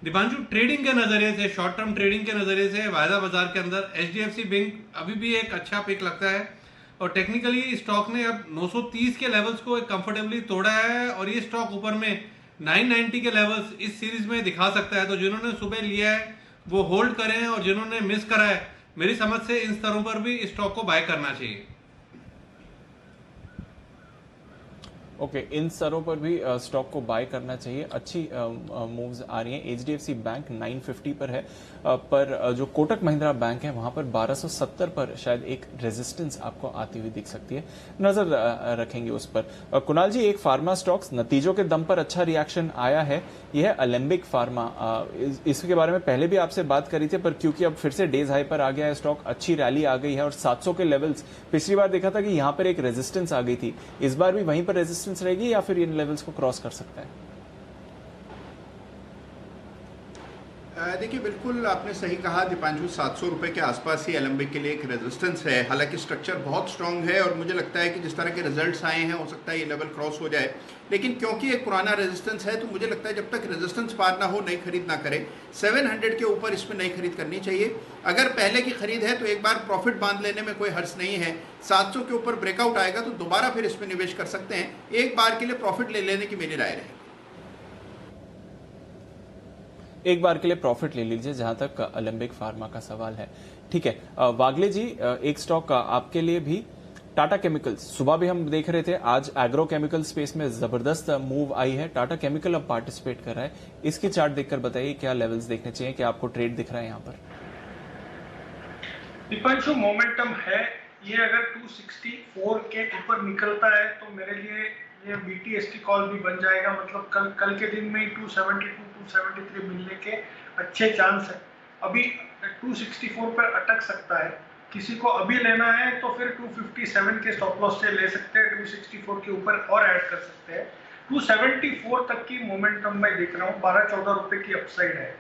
दीपांशु, ट्रेडिंग के नजरिए से, शॉर्ट टर्म ट्रेडिंग के नजरिए से वायदा बाजार के अंदर HDFC बैंक अभी भी एक अच्छा पिक लगता है। और टेक्निकली स्टॉक ने अब 930 के लेवल्स को एक कंफर्टेबली तोड़ा है और ये स्टॉक ऊपर में 990 के लेवल्स इस सीरीज में दिखा सकता है। तो जिन्होंने सुबह लिया है वो होल्ड करें और जिन्होंने मिस करा है, मेरी समझ से इन स्तरों पर भी स्टॉक को बाय करना चाहिए। ओके, इन स्तरों पर भी स्टॉक को बाय करना चाहिए। अच्छी मूव्स आ रही हैं। HDFC बैंक 950 पर है, पर जो कोटक महिंद्रा बैंक है वहां पर 1270 पर शायद एक रेजिस्टेंस आपको आती हुई दिख सकती है। नजर रखेंगे उस पर। कुणाल जी, एक फार्मा स्टॉक्स नतीजों के दम पर अच्छा रिएक्शन आया है, यह है अलेम्बिक फार्मा। इसके बारे में पहले भी आपसे बात करी थी, पर क्योंकि अब फिर से डेज हाई पर आ गया है स्टॉक, अच्छी रैली आ गई है और 700 के लेवल्स पिछली बार देखा था कि यहां पर एक रेजिस्टेंस आ गई थी। इस बार भी वहीं पर रेजिस्टेंस रहेगी या फिर इन लेवल्स को क्रॉस कर सकता है? देखिए, बिल्कुल आपने सही कहा दीपांशु, 700 रुपए के आसपास ही एलम्बिक के लिए एक रेजिस्टेंस है। हालांकि स्ट्रक्चर बहुत स्ट्रांग है और मुझे लगता है कि जिस तरह के रिजल्ट्स आए हैं हो सकता है ये लेवल क्रॉस हो जाए, लेकिन क्योंकि एक पुराना रेजिस्टेंस है तो मुझे लगता है जब तक रेजिस्टेंस पार ना हो नई खरीद ना करें। 700 के ऊपर इसमें नई खरीद करनी चाहिए। अगर पहले की खरीद है तो एक बार प्रॉफिट बांध लेने में कोई हर्ज नहीं है। 700 के ऊपर ब्रेकआउट आएगा तो दोबारा फिर इसमें निवेश कर सकते हैं। एक बार के लिए प्रॉफिट ले लेने की मेरी राय रहेगी। एक बार के लिए प्रॉफिट ले लीजिए जहां तक अलेम्बिक फार्मा का सवाल है। ठीक है, वागले जी, एक स्टॉक आपके लिए भी, टाटा केमिकल्स। सुबह भी हम देख रहे थे, आज एग्रो केमिकल स्पेस में जबरदस्त मूव आई है। टाटा केमिकल अब पार्टिसिपेट कर रहा है। इसकी चार्ट देखकर बताइए क्या लेवल्स देखने चाहिए, क्या आपको ट्रेड दिख रहा है यहाँ पर? दीपांशु, मोमेंटम है। ये अगर 264 के ऊपर निकलता है तो मेरे लिए ये BTST कॉल भी बन जाएगा। मतलब कल के दिन में ही 272 273 मिलने के अच्छे चांस है। अभी 264 पर अटक सकता है। किसी को अभी लेना है तो फिर 257 के स्टॉप लॉस से ले सकते हैं, 264 के ऊपर और ऐड कर सकते हैं। 274 तक की मोमेंटम मैं देख रहा हूँ, 12-14 रुपए की अपसाइड है।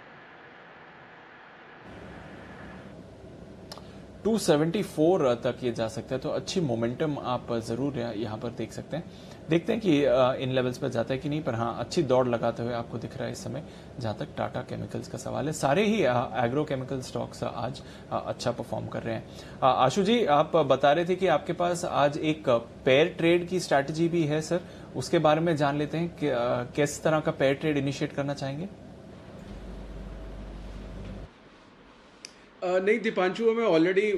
274 तक ये जा सकता है, तो अच्छी मोमेंटम आप जरूर यहाँ पर देख सकते हैं। देखते हैं कि इन लेवल्स पर जाता है कि नहीं, पर हाँ अच्छी दौड़ लगाते हुए आपको दिख रहा है इस समय जहां तक टाटा केमिकल्स का सवाल है। सारे ही एग्रो केमिकल स्टॉक्स आज अच्छा परफॉर्म कर रहे हैं। आशु जी, आप बता रहे थे कि आपके पास आज एक पेयर ट्रेड की स्ट्रैटेजी भी है सर, उसके बारे में जान लेते हैं कि किस तरह का पेयर ट्रेड इनिशिएट करना चाहेंगे? नहीं दीपांशु, मैं ऑलरेडी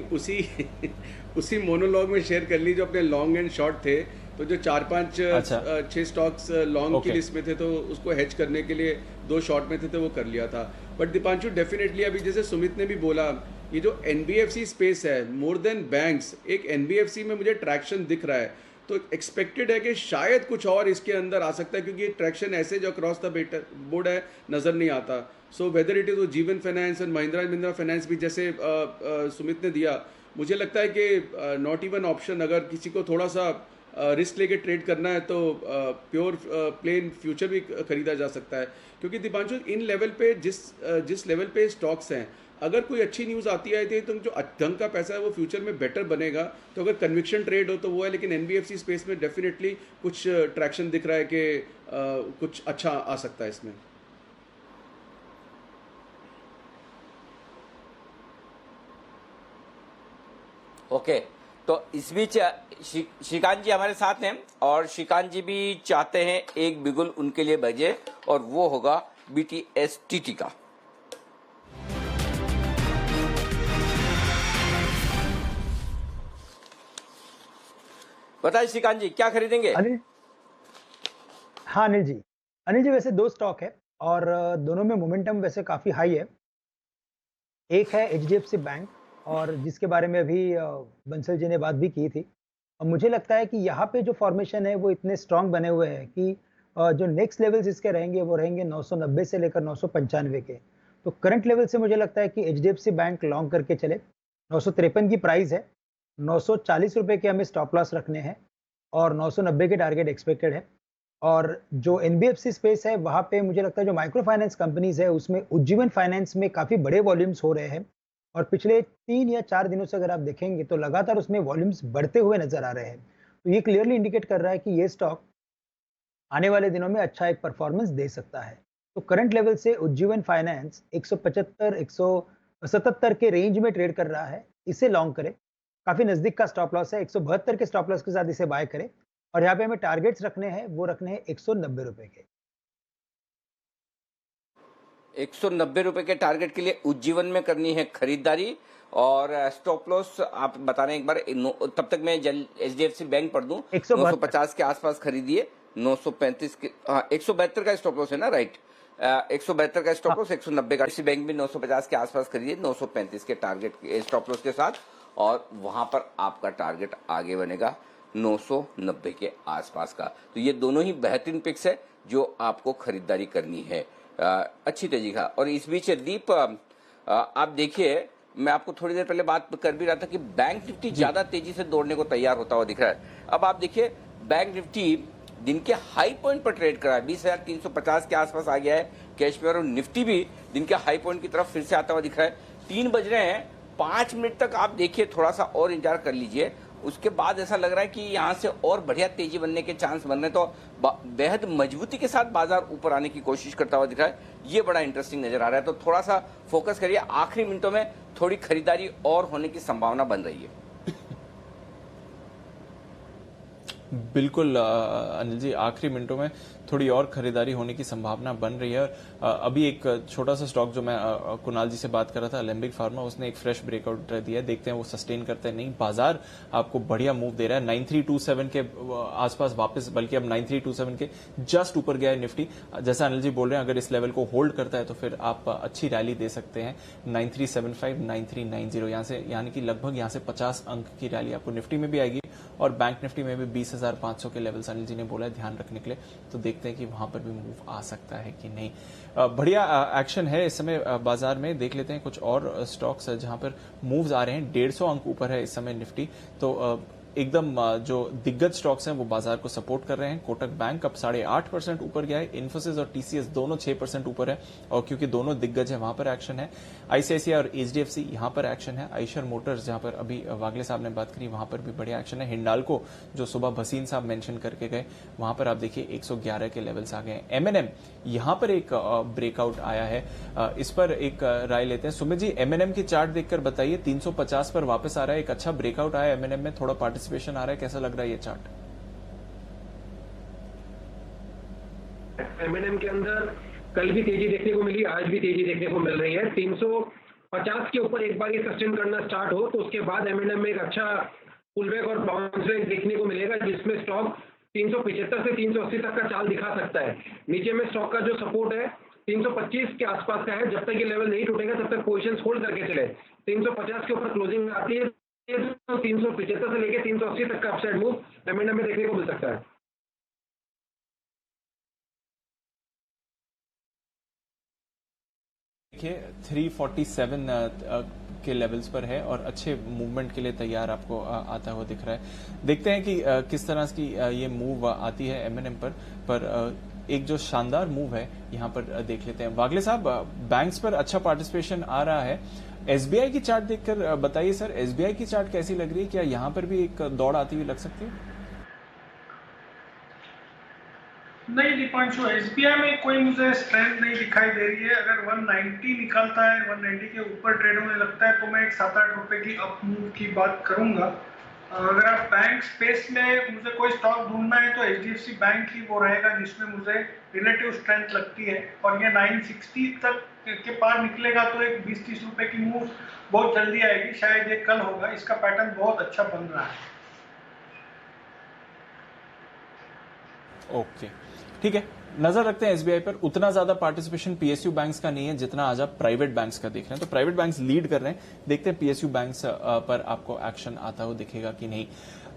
उसी मोनोलॉग में शेयर कर ली जो अपने लॉन्ग एंड शॉर्ट थे। तो जो 4-5-6 स्टॉक्स लॉन्ग की लिस्ट में थे तो उसको हेज करने के लिए 2 शॉर्ट में थे तो वो कर लिया था। बट दीपांशु, डेफिनेटली अभी जैसे सुमित ने भी बोला, ये जो NBFC स्पेस है, मोर देन बैंक्स, एक NBFC में मुझे ट्रैक्शन दिख रहा है। तो एक्सपेक्टेड है कि शायद कुछ और इसके अंदर आ सकता है, क्योंकि ये ट्रैक्शन ऐसे जो अक्रॉस द बोर्ड है नज़र नहीं आता। सो वेदर इट इज़ वो जीवन फाइनेंस और महिंद्रा फाइनेंस भी जैसे सुमित ने दिया, मुझे लगता है कि नॉट इवन ऑप्शन, अगर किसी को थोड़ा सा रिस्क लेके ट्रेड करना है तो प्योर प्लेन फ्यूचर भी खरीदा जा सकता है। क्योंकि दीपांशु, इन लेवल पे जिस लेवल पे स्टॉक्स हैं, अगर कोई अच्छी न्यूज़ आती है तो जो ढंग का पैसा है वो फ्यूचर में बेटर बनेगा। तो अगर कन्विक्शन ट्रेड हो तो वो है, लेकिन NBFC स्पेस में डेफिनेटली कुछ ट्रैक्शन दिख रहा है कि कुछ अच्छा आ सकता है इसमें। ओके, तो इस बीच श्रीकांत जी हमारे साथ हैं और श्रीकांत जी भी चाहते हैं एक बिगुल उनके लिए बजे और वो होगा BTSTT का। बताइए श्रीकांत जी क्या खरीदेंगे? हाँ अनिल जी वैसे दो स्टॉक है और दोनों में मोमेंटम वैसे काफी हाई है। एक है HDFC बैंक और जिसके बारे में अभी बंसल जी ने बात भी की थी और मुझे लगता है कि यहाँ पे जो फॉर्मेशन है वो इतने स्ट्रांग बने हुए हैं कि जो नेक्स्ट लेवल्स इसके रहेंगे वो रहेंगे 990 से लेकर 995 के। तो करंट लेवल से मुझे लगता है कि HDFC बैंक लॉन्ग करके चले। 953 की प्राइस है, 940 रुपए के हमें स्टॉप लॉस रखने हैं और 990 के टारगेट एक्सपेक्टेड है। और जो NBFC स्पेस है वहाँ पे मुझे लगता है जो माइक्रो फाइनेंस कंपनीज है उसमें उज्जीवन फाइनेंस में काफ़ी बड़े वॉल्यूम्स हो रहे हैं और पिछले 3 या 4 दिनों से अगर आप देखेंगे तो लगातार उसमें वॉल्यूम्स बढ़ते हुए नजर आ रहे हैं। तो ये क्लियरली इंडिकेट कर रहा है कि ये स्टॉक आने वाले दिनों में अच्छा एक परफॉर्मेंस दे सकता है। तो करंट लेवल से उज्जीवन फाइनेंस 175 177 के रेंज में ट्रेड कर रहा है, इसे लॉन्ग करें। काफी नजदीक का स्टॉप लॉस है, 172 के स्टॉप लॉस के साथ इसे बाय करें और यहाँ पे हमें टारगेट्स रखने हैं, वो रखने हैं 190 रुपए के। 190 रुपए के टारगेट के लिए उज्जीवन में करनी है खरीदारी और स्टॉप लॉस आप बता रहे हैं एक बार, तब तक मैं HDFC बैंक पढ़ दूं। 950 के आसपास खरीदिए, 935 के 172 का स्टॉप लॉस है ना, राइट? 172 का स्टॉप लॉस, 190 का। HDFC बैंक भी 950 के आसपास खरीदिए 935 के टारगेट स्टॉप लॉस के साथ और वहां पर आपका टारगेट आगे बनेगा 990 के आसपास का। तो ये दोनों ही बेहतरीन पिक्स है जो आपको खरीदारी करनी है अच्छी तेजी का। और इस बीच दीप आप देखिए, मैं आपको थोड़ी देर पहले बात कर भी रहा था कि बैंक निफ्टी ज्यादा तेजी से दौड़ने को तैयार होता हुआ दिख रहा है। अब आप देखिए बैंक निफ्टी दिन के हाई पॉइंट पर ट्रेड कर रहा है, 20,350 के आसपास आ गया है कैश में और निफ्टी भी दिन के हाई पॉइंट की तरफ फिर से आता हुआ दिख रहा है। 3 बज रहे हैं, 5 मिनट तक आप देखिए, थोड़ा सा और इंतजार कर लीजिए, उसके बाद ऐसा लग रहा है कि यहाँ से और बढ़िया तेजी बनने के चांस बन रहे हैं। तो बेहद मजबूती के साथ बाजार ऊपर आने की कोशिश करता हुआ दिख रहा है, ये बड़ा इंटरेस्टिंग नजर आ रहा है। तो थोड़ा सा फोकस करिए, आखिरी मिनटों में थोड़ी खरीदारी और होने की संभावना बन रही है। बिल्कुल अनिल जी, आखिरी मिनटों में थोड़ी और खरीदारी होने की संभावना बन रही है। अभी एक छोटा सा स्टॉक जो मैं कुणाल जी से बात कर रहा था, एलेम्बिक फार्मा, उसने एक फ्रेश ब्रेकआउट दिया, देखते हैं वो सस्टेन करते हैं नहीं। बाजार आपको बढ़िया मूव दे रहा है, 9327 के आसपास वापस, बल्कि अब 9327 के जस्ट ऊपर गया है निफ्टी। जैसा अनिल जी बोल रहे हैं, अगर इस लेवल को होल्ड करता है तो फिर आप अच्छी रैली दे सकते हैं। 9375 9390 यहाँ से, यानी कि लगभग यहाँ से 50 अंक की रैली आपको निफ्टी में भी आएगी और बैंक निफ्टी में भी 20,500 के लेवल्स अनिल जी ने बोला है ध्यान रखने के लिए। तो देखते हैं कि वहां पर भी मूव आ सकता है कि नहीं। बढ़िया एक्शन है इस समय बाजार में। देख लेते हैं कुछ और स्टॉक्स जहां पर मूव्स आ रहे हैं। 150 अंक ऊपर है इस समय निफ्टी, तो एकदम जो दिग्गज स्टॉक्स हैं वो बाजार को सपोर्ट कर रहे हैं। कोटक बैंक अब 8.5% ऊपर गया है, इन्फोसिस और TCS दोनों 6% ऊपर है और क्योंकि दोनों दिग्गज है वहां पर एक्शन है। ICICI और HDFC यहां पर एक्शन है। आइशर मोटर्स जहां पर अभी वागले साहब ने बात करी वहां पर भी बढ़िया एक्शन है। हिंडाल्को जो सुबह भसीन साहब मेंशन करके गए वहां पर आप देखिए 111 के लेवल्स आ गए। M&M यहां पर एक ब्रेकआउट आया है, इस पर एक राय लेते हैं। सुमित जी, M&M की चार्ट देखकर बताइए, 350 पर वापस आ रहा है, एक अच्छा ब्रेकआउट आया M&M में, थोड़ा पार्टिसिपेशन आ रहा है, कैसा लग रहा है ये चार्ट? M&M के अंदर कल भी तेजी देखने को मिली, आज भी तेजी देखने को मिल रही है। 350 के ऊपर एक बार ये सस्टेन करना स्टार्ट हो तो उसके बाद M&M में एक अच्छा पुलबैक और बाउंस बैक देखने को मिलेगा, जिसमें स्टॉक 375 से 380 तक का चाल दिखा सकता है। नीचे में स्टॉक का जो सपोर्ट है 325 के आसपास का है, जब तक ये लेवल नहीं टूटेगा तब तक पोजीशंस होल्ड करके चले। 350 के ऊपर क्लोजिंग आती है तो 375 से लेकर 380 तक का अपसाइड मूव M&M में देखने को मिल सकता है। देखिए 347 के लेवल्स पर है और अच्छे मूवमेंट के लिए तैयार आपको आता हुआ दिख रहा है। देखते हैं कि किस तरह की ये मूव आती है M&M पर एक जो शानदार मूव है यहाँ पर देख लेते हैं। वागले साहब, बैंक्स पर अच्छा पार्टिसिपेशन आ रहा है। SBI की चार्ट देखकर बताइए सर, SBI की चार्ट कैसी लग रही है? क्या यहाँ पर भी एक दौड़ आती हुई लग सकती है? नहीं दीपांशु, SBI में कोई मुझे स्ट्रेंथ नहीं दिखाई दे रही है। अगर 190 निकलता है, 190 के ऊपर ट्रेड होने लगता है तो मैं एक 7-8 रुपए की अप मूव की बात करूंगा। अगर आप बैंक स्पेस में मुझे कोई स्टॉक ढूंढना है तो HDFC बैंक ही वो रहेगा जिसमें मुझे रिलेटिव स्ट्रेंथ लगती है, और ये 960 तक के पार निकलेगा तो एक 20-30 रुपए की मूव बहुत जल्दी आएगी, शायद ये कल होगा। इसका पैटर्न बहुत अच्छा बन रहा है। ओके, ठीक है, नजर रखते हैं एसबीआई पर। उतना ज्यादा पार्टिसिपेशन पीएसयू बैंक्स का नहीं है जितना आज आप प्राइवेट बैंक्स का देख रहे हैं, तो प्राइवेट बैंक्स लीड कर रहे हैं। देखते हैं पीएसयू बैंक्स पर आपको एक्शन आता हुआ दिखेगा कि नहीं।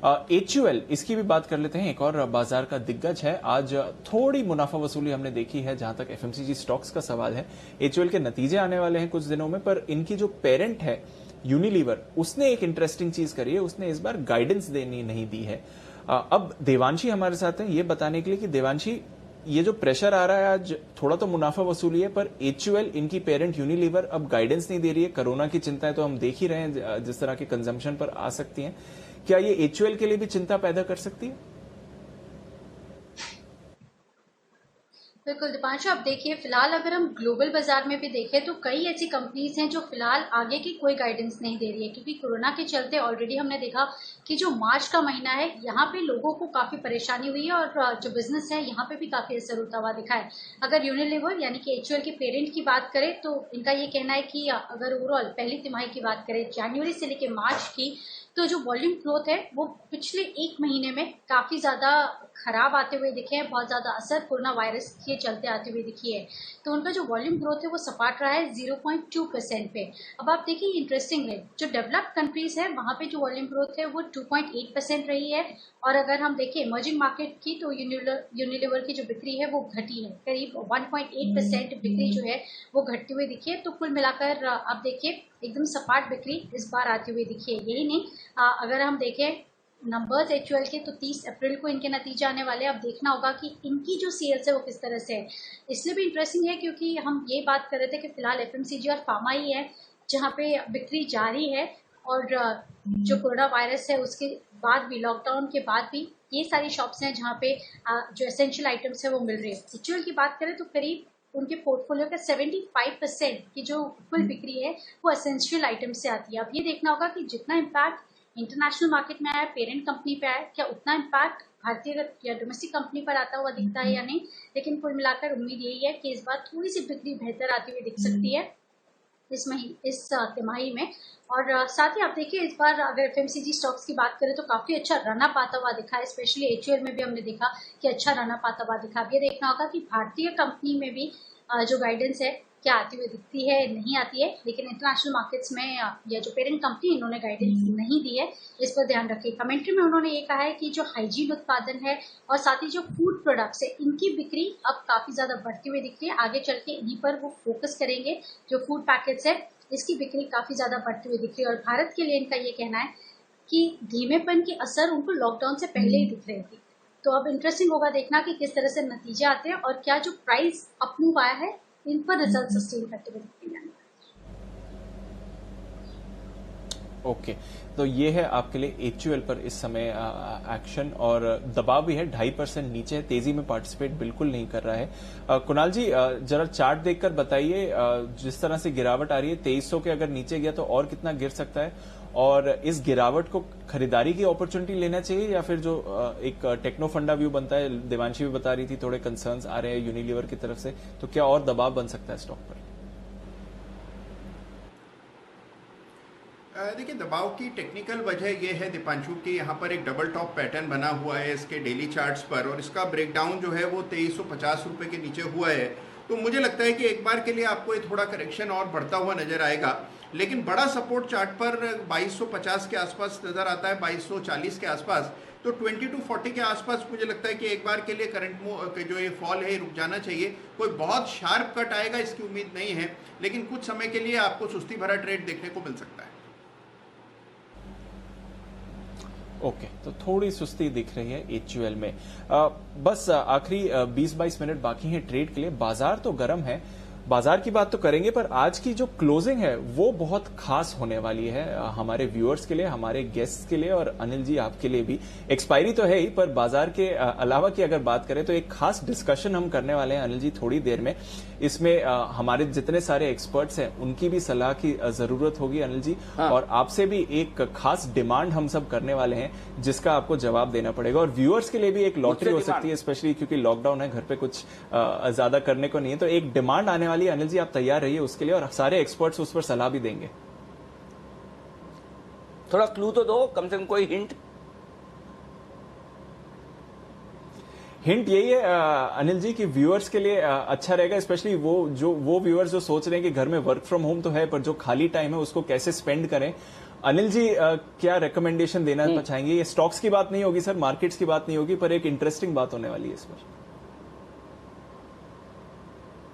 HUL, इसकी भी बात कर लेते हैं। एक और बाजार का दिग्गज है। आज थोड़ी मुनाफा वसूली हमने देखी है जहां तक FMCG स्टॉक्स का सवाल है। HUL के नतीजे आने वाले हैं कुछ दिनों में, पर इनकी जो पेरेंट है यूनिलीवर, उसने एक इंटरेस्टिंग चीज करी है, उसने इस बार गाइडेंस देनी नहीं दी है। अब देवांशी हमारे साथ हैं ये बताने के लिए कि देवांशी, ये जो प्रेशर आ रहा है आज, थोड़ा तो मुनाफा वसूली है, पर HUL, इनकी पेरेंट यूनिलीवर अब गाइडेंस नहीं दे रही है। कोरोना की चिंताएं तो हम देख ही रहे हैं जिस तरह के कंजम्पशन पर आ सकती हैं। क्या ये HUL के लिए भी चिंता पैदा कर सकती है? बिल्कुल दीपांशु, आप देखिए फिलहाल अगर हम ग्लोबल बाजार में भी देखें तो कई ऐसी कंपनीज हैं जो फिलहाल आगे की कोई गाइडेंस नहीं दे रही है, क्योंकि कोरोना के चलते ऑलरेडी हमने देखा कि जो मार्च का महीना है यहाँ पे लोगों को काफी परेशानी हुई है और जो बिजनेस है यहाँ पे भी काफी असर होता हुआ दिखा है। अगर यूनिलीवर यानी कि HUL के पेरेंट की बात करें तो इनका ये कहना है कि अगर ओवरऑल पहली तिमाही की बात करें जनवरी से लेकर मार्च की, तो जो वॉल्यूम ग्रोथ है वो पिछले एक महीने में काफी ज्यादा खराब आते हुए दिखे हैं, बहुत ज्यादा असर कोरोना वायरस के चलते आते हुए दिखी है। तो उनका जो वॉल्यूम ग्रोथ है वो सपाट रहा है 0.2% पे। अब आप देखिए इंटरेस्टिंग है, जो डेवलप्ड कंट्रीज है वहां पे जो वॉल्यूम ग्रोथ है वो 2.8% रही है, और अगर हम देखें इमर्जिंग मार्केट की तो यूनिलीवर की जो बिक्री है वो घटी है, करीब 1.8% बिक्री जो है वो घटती हुई दिखी है। तो कुल मिलाकर आप देखिए एकदम सपाट बिक्री इस बार आती हुई दिखी है। यही नहीं, अगर हम देखें नंबर्स HUL के तो 30 अप्रैल को इनके नतीजे आने वाले हैं। अब देखना होगा कि इनकी जो सेल्स है वो किस तरह से है। इसलिए भी इंटरेस्टिंग है क्योंकि हम ये बात कर रहे थे कि फिलहाल FMCG और फार्मा ही है जहाँ पे बिक्री जारी है, और जो कोरोना वायरस है उसके बाद भी, लॉकडाउन के बाद भी ये सारी शॉप्स हैं जहाँ पे जो एसेंशियल आइटम्स है वो मिल रही है। HUL की बात करें तो करीब उनके पोर्टफोलियो का 75% की जो कुल बिक्री है वो एसेंशियल आइटम से आती है। अब ये देखना होगा कि जितना इम्पैक्ट इंटरनेशनल मार्केट में आया, पेरेंट कंपनी पे आया, क्या उतना इम्पैक्ट भारतीय या डोमेस्टिक कंपनी पर आता हुआ दिखता है या नहीं। लेकिन कुल मिलाकर उम्मीद यही है कि इस बार थोड़ी सी बिक्री बेहतर आती हुई दिख सकती है इस तिमाही में। और साथ ही आप देखिए इस बार अगर FMCG स्टॉक्स की बात करें तो काफी अच्छा रनअप आता हुआ दिखा है, स्पेशली HUL में भी हमने देखा कि अच्छा रनअप आता हुआ दिखा। अब ये देखना होगा कि भारतीय कंपनी में भी जो गाइडेंस है क्या आती हुई दिखती है, नहीं आती है। लेकिन इंटरनेशनल मार्केट्स में या जो पेरेंट कंपनी इन्होंने गाइडेंस नहीं दी है, इस पर ध्यान रखें। कमेंट्री में उन्होंने ये कहा है कि जो हाइजीन उत्पादन है और साथ ही जो फूड प्रोडक्ट्स है इनकी बिक्री अब काफी ज्यादा बढ़ती हुई दिखती है। आगे चल के इन्हीं पर वो फोकस करेंगे। जो फूड पैकेट्स है इसकी बिक्री काफी ज्यादा बढ़ती हुई दिख रही है, और भारत के लिए इनका ये कहना है कि धीमेपन के असर उनको लॉकडाउन से पहले ही दिख रही थी। तो अब इंटरेस्टिंग होगा देखना कि किस तरह से नतीजे आते हैं और क्या जो प्राइस अपमूव आया है इन पर रिजल्ट सस्टेन करते हुए दिखेंगे। ओके, तो ये है आपके लिए HUL पर इस समय एक्शन, और दबाव भी है 2.5% नीचे है, तेजी में पार्टिसिपेट बिल्कुल नहीं कर रहा है। कुणाल जी, जरा चार्ट देखकर बताइए, जिस तरह से गिरावट आ रही है 2300 के अगर नीचे गया तो और कितना गिर सकता है, और इस गिरावट को खरीदारी की अपॉर्चुनिटी लेना चाहिए या फिर जो एक टेक्नो फंडा व्यू बनता है, देवांशी भी बता रही थी थोड़े कंसर्न्स आ रहे हैं यूनिलीवर की तरफ से, तो क्या और दबाव बन सकता है स्टॉक पर? देखिए, दबाव की टेक्निकल वजह यह है दीपांशु कि यहाँ पर एक डबल टॉप पैटर्न बना हुआ है इसके डेली चार्ट्स पर, और इसका ब्रेकडाउन जो है वो 2350 रुपये के नीचे हुआ है। तो मुझे लगता है कि एक बार के लिए आपको ये थोड़ा करेक्शन और बढ़ता हुआ नजर आएगा, लेकिन बड़ा सपोर्ट चार्ट पर 2250 के आसपास नजर आता है, 2240 के आसपास। तो 20 to 40 के आसपास मुझे लगता है कि एक बार के लिए करंट जो ये फॉल है रुक जाना चाहिए। कोई बहुत शार्प कट आएगा इसकी उम्मीद नहीं है, लेकिन कुछ समय के लिए आपको सुस्ती भरा ट्रेड देखने को मिल सकता है। ओके, तो थोड़ी सुस्ती दिख रही है HUL में। बस आखिरी 20-22 मिनट बाकी हैं ट्रेड के लिए। बाजार तो गर्म है, बाजार की बात तो करेंगे, पर आज की जो क्लोजिंग है वो बहुत खास होने वाली है हमारे व्यूअर्स के लिए, हमारे गेस्ट्स के लिए और अनिल जी आपके लिए भी। एक्सपायरी तो है ही, पर बाजार के अलावा की अगर बात करें तो एक खास डिस्कशन हम करने वाले हैं अनिल जी थोड़ी देर में। इसमें हमारे जितने सारे एक्सपर्ट्स हैं उनकी भी सलाह की जरूरत होगी अनिल जी। हाँ। और आपसे भी एक खास डिमांड हम सब करने वाले हैं जिसका आपको जवाब देना पड़ेगा, और व्यूअर्स के लिए भी एक लॉटरी हो सकती है, स्पेशली क्योंकि लॉकडाउन है, घर पे कुछ ज्यादा करने को नहीं है, तो एक डिमांड आने वाली है अनिल जी, आप तैयार रहिए उसके लिए, और सारे एक्सपर्ट्स उस पर सलाह भी देंगे। थोड़ा क्लू तो दो, कम से कम कोई हिंट। हिंट यही है अनिल जी कि व्यूअर्स के लिए अच्छा रहेगा, स्पेशली वो व्यूअर्स जो सोच रहे हैं कि घर में वर्क फ्रॉम होम तो है पर जो खाली टाइम है उसको कैसे स्पेंड करें। अनिल जी क्या रिकमेंडेशन देना चाहेंगे? ये स्टॉक्स की बात नहीं होगी सर, मार्केट्स की बात नहीं होगी, पर एक इंटरेस्टिंग बात होने वाली है इस पर।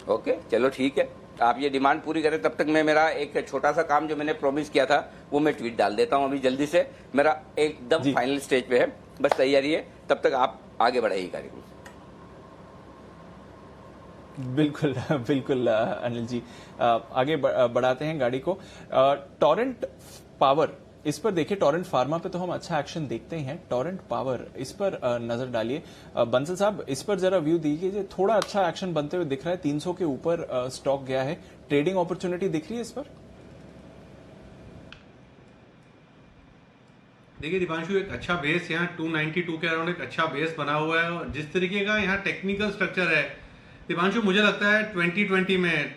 ओके, चलो ठीक है, आप ये डिमांड पूरी करें, तब तक मैं मेरा एक छोटा सा काम जो मैंने प्रॉमिस किया था वो मैं ट्वीट डाल देता हूं अभी जल्दी से। मेरा एकदम फाइनल स्टेज पे है, बस तैयारी है, तब तक आप आगे बढ़ाइए कार्यक्रम। बिल्कुल बिल्कुल अनिल जी, आगे बढ़ाते हैं गाड़ी को। टोरेंट पावर, इस पर देखिए, टोरेंट फार्मा पे तो हम अच्छा एक्शन देखते हैं, टोरेंट पावर इस पर नजर डालिए। बंसल साहब इस पर जरा व्यू दीजिए, थोड़ा अच्छा एक्शन बनते हुए दिख रहा है, 300 के ऊपर स्टॉक गया है, ट्रेडिंग अपॉर्चुनिटी दिख रही है इस पर? देखिए दीपांशु, एक अच्छा बेस यहाँ 292 के अराउंड एक अच्छा बेस बना हुआ है, और जिस तरीके का यहाँ टेक्निकल स्ट्रक्चर है दीपांशु, मुझे लगता है 2020 में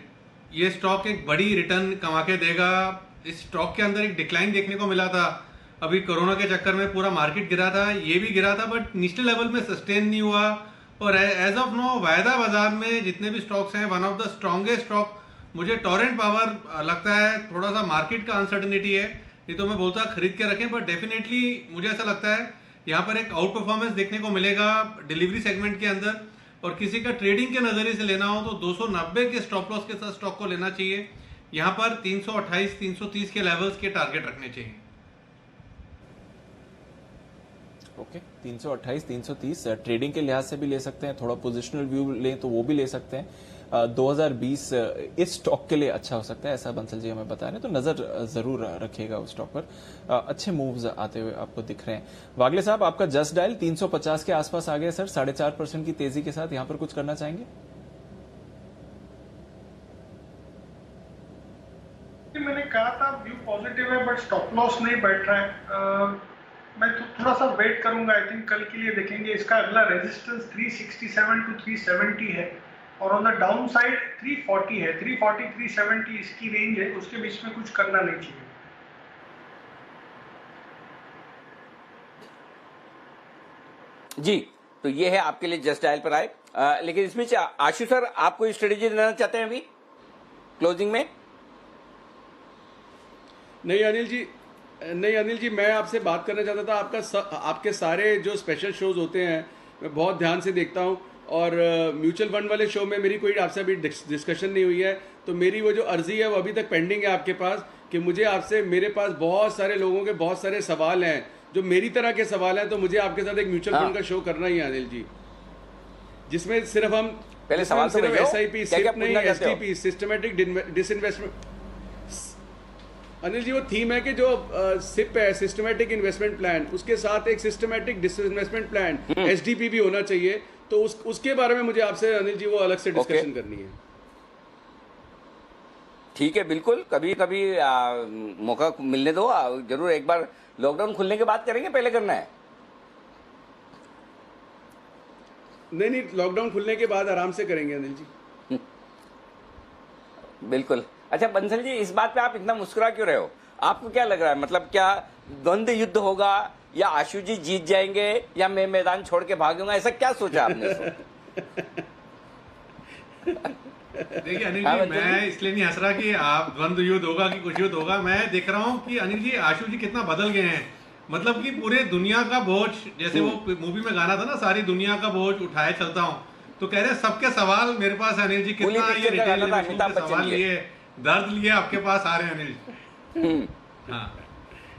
ये स्टॉक एक बड़ी रिटर्न कमा के देगा। इस स्टॉक के अंदर एक डिक्लाइन देखने को मिला था, अभी कोरोना के चक्कर में पूरा मार्केट गिरा था, ये भी गिरा था, बट निचले लेवल में सस्टेन नहीं हुआ। और एज ऑफ नो वायदा बाजार में जितने भी स्टॉक्स हैं, one of the strongest stock मुझे टोरेंट पावर लगता है। थोड़ा सा मार्केट का अनसर्टनिटी है, नहीं तो मैं बोलता खरीद के रखें, बट डेफिनेटली मुझे ऐसा लगता है यहाँ पर एक आउट परफॉर्मेंस देखने को मिलेगा डिलीवरी सेगमेंट के अंदर। और किसी का ट्रेडिंग के नजरिए से लेना हो तो 290 के स्टॉप लॉस के साथ स्टॉक को लेना चाहिए। यहाँ पर 328 330 के लेवल्स के टारगेट रखने चाहिए। ओके, 328 330 ट्रेडिंग के लिहाज से भी ले सकते हैं, थोड़ा पोजिशनल व्यू लें तो वो भी ले सकते हैं। 2020 इस स्टॉक के लिए अच्छा हो सकता है, ऐसा बंसल जी हमें बता रहे हैं, तो नजर जरूर रखिएगा उस स्टॉक पर। अच्छे मूव्स आते हुए आपको दिख रहे हैं। वागले साहब आपका जस्ट डायल 350 के आसपास आ गया सर, 4.5% की तेजी के साथ, यहाँ पर कुछ करना चाहेंगे? मैंने कहा था व्यू पॉजिटिव है, बट स्टॉप लॉस नहीं बैठ रहा है। मैं तो थोड़ा सा वेट करूंगा, आई थिंक कल के लिए देखेंगे। इसका अगला रेजिस्टेंस 367 to 370 है, और ऑन द डाउन साइड 340 है, 340 370 इसकी रेंज है, उसके बीच में कुछ करना नहीं चाहिए। जी, तो ये है आपके लिए जस्ट डायल पर आए। लेकिन इसमें आशु सर, आप कोई स्ट्रेटेजी देना चाहते हैं अभी क्लोजिंग में? नहीं अनिल जी, मैं आपसे बात करना चाहता था। आपके सारे जो स्पेशल शोज होते हैं मैं बहुत ध्यान से देखता हूं, और म्यूचुअल फंड वाले शो में मेरी कोई आपसे अभी डिस्कशन नहीं हुई है, तो मेरी वो जो अर्जी है वो अभी तक पेंडिंग है आपके पास, कि मुझे आपसे, मेरे पास बहुत सारे लोगों के बहुत सारे सवाल हैं जो मेरी तरह के सवाल हैं, तो मुझे आपके साथ एक म्यूचुअल फंड का शो करना ही है अनिल जी, जिसमें सिर्फ हम पहले सवाल सिर्फ SIP, SIP नहीं, STP, systematic disinvestment. Anil ji वो थीम है कि जो सिप है, सिस्टमेटिक इन्वेस्टमेंट प्लान, उसके साथ एक सिस्टमेटिक डिसइन्वेस्टमेंट प्लान SDP भी होना चाहिए, तो उसके बारे में मुझे आपसे अनिल जी वो अलग से डिस्कशन करनी है। ठीक है, बिल्कुल, कभी कभी मौका मिलने दो, जरूर एक बार लॉकडाउन खुलने के बाद करेंगे, पहले करना है? नहीं, लॉकडाउन खुलने के बाद आराम से करेंगे अनिल जी। बिल्कुल। अच्छा बंसल जी, इस बात पे आप इतना मुस्कुरा क्यों रहे हो? आपको क्या लग रहा है, मतलब क्या द्वंद्व युद्ध होगा, या आशु जी जीत जाएंगे, या मैं मैदान छोड़ के भागूंगा, ऐसा क्या सोचा आपने? देखिए अनिल जी, मैं इसलिए नहीं हंस रहा कि आप द्वंद्व युद्ध होगा कि कुछ युद्ध होगा, मैं देख रहा हूँ कि अनिल जी, आशु जी कितना बदल गए हैं। मतलब कि पूरे दुनिया का बोझ, जैसे वो मूवी में गाना था ना, सारी दुनिया का बोझ उठाए चलता हूँ, तो कह रहे सबके सवाल मेरे पास है अनिल जी। कितना ये रिटेल इन्वेस्टमेंट के सवाल लिए, दर्द लिए आपके पास आ रहे हैं अनिल जी। हाँ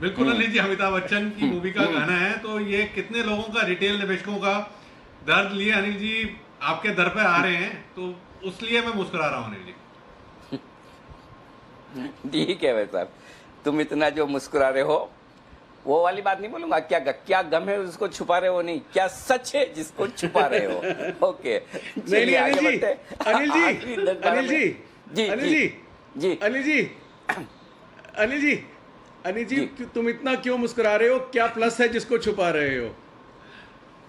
बिल्कुल अनिल जी, अमिताभ बच्चन की मूवी का गाना है, तो ये कितने लोगों का, रिटेल निवेशकों का दर्द लिए अनिल जी आपके दर पे आ रहे हैं, तो उसलिए मैं मुस्कुरा रहा हूँ अनिल जी। ठीक है भाई साहब, तुम इतना जो मुस्कुरा रहे हो वो वाली बात नहीं बोलूंगा, क्या गम है उसको छुपा रहे हो, नहीं क्या सच है जिसको छुपा रहे हो। ओके नहीं अनिल जी, अनिल जी, अनिल जी, जी अनिल जी, जी अनिल जी, अनिल जी, अनिल जी, तुम इतना क्यों मुस्कुरा रहे हो? क्या प्लस है जिसको छुपा रहे हो?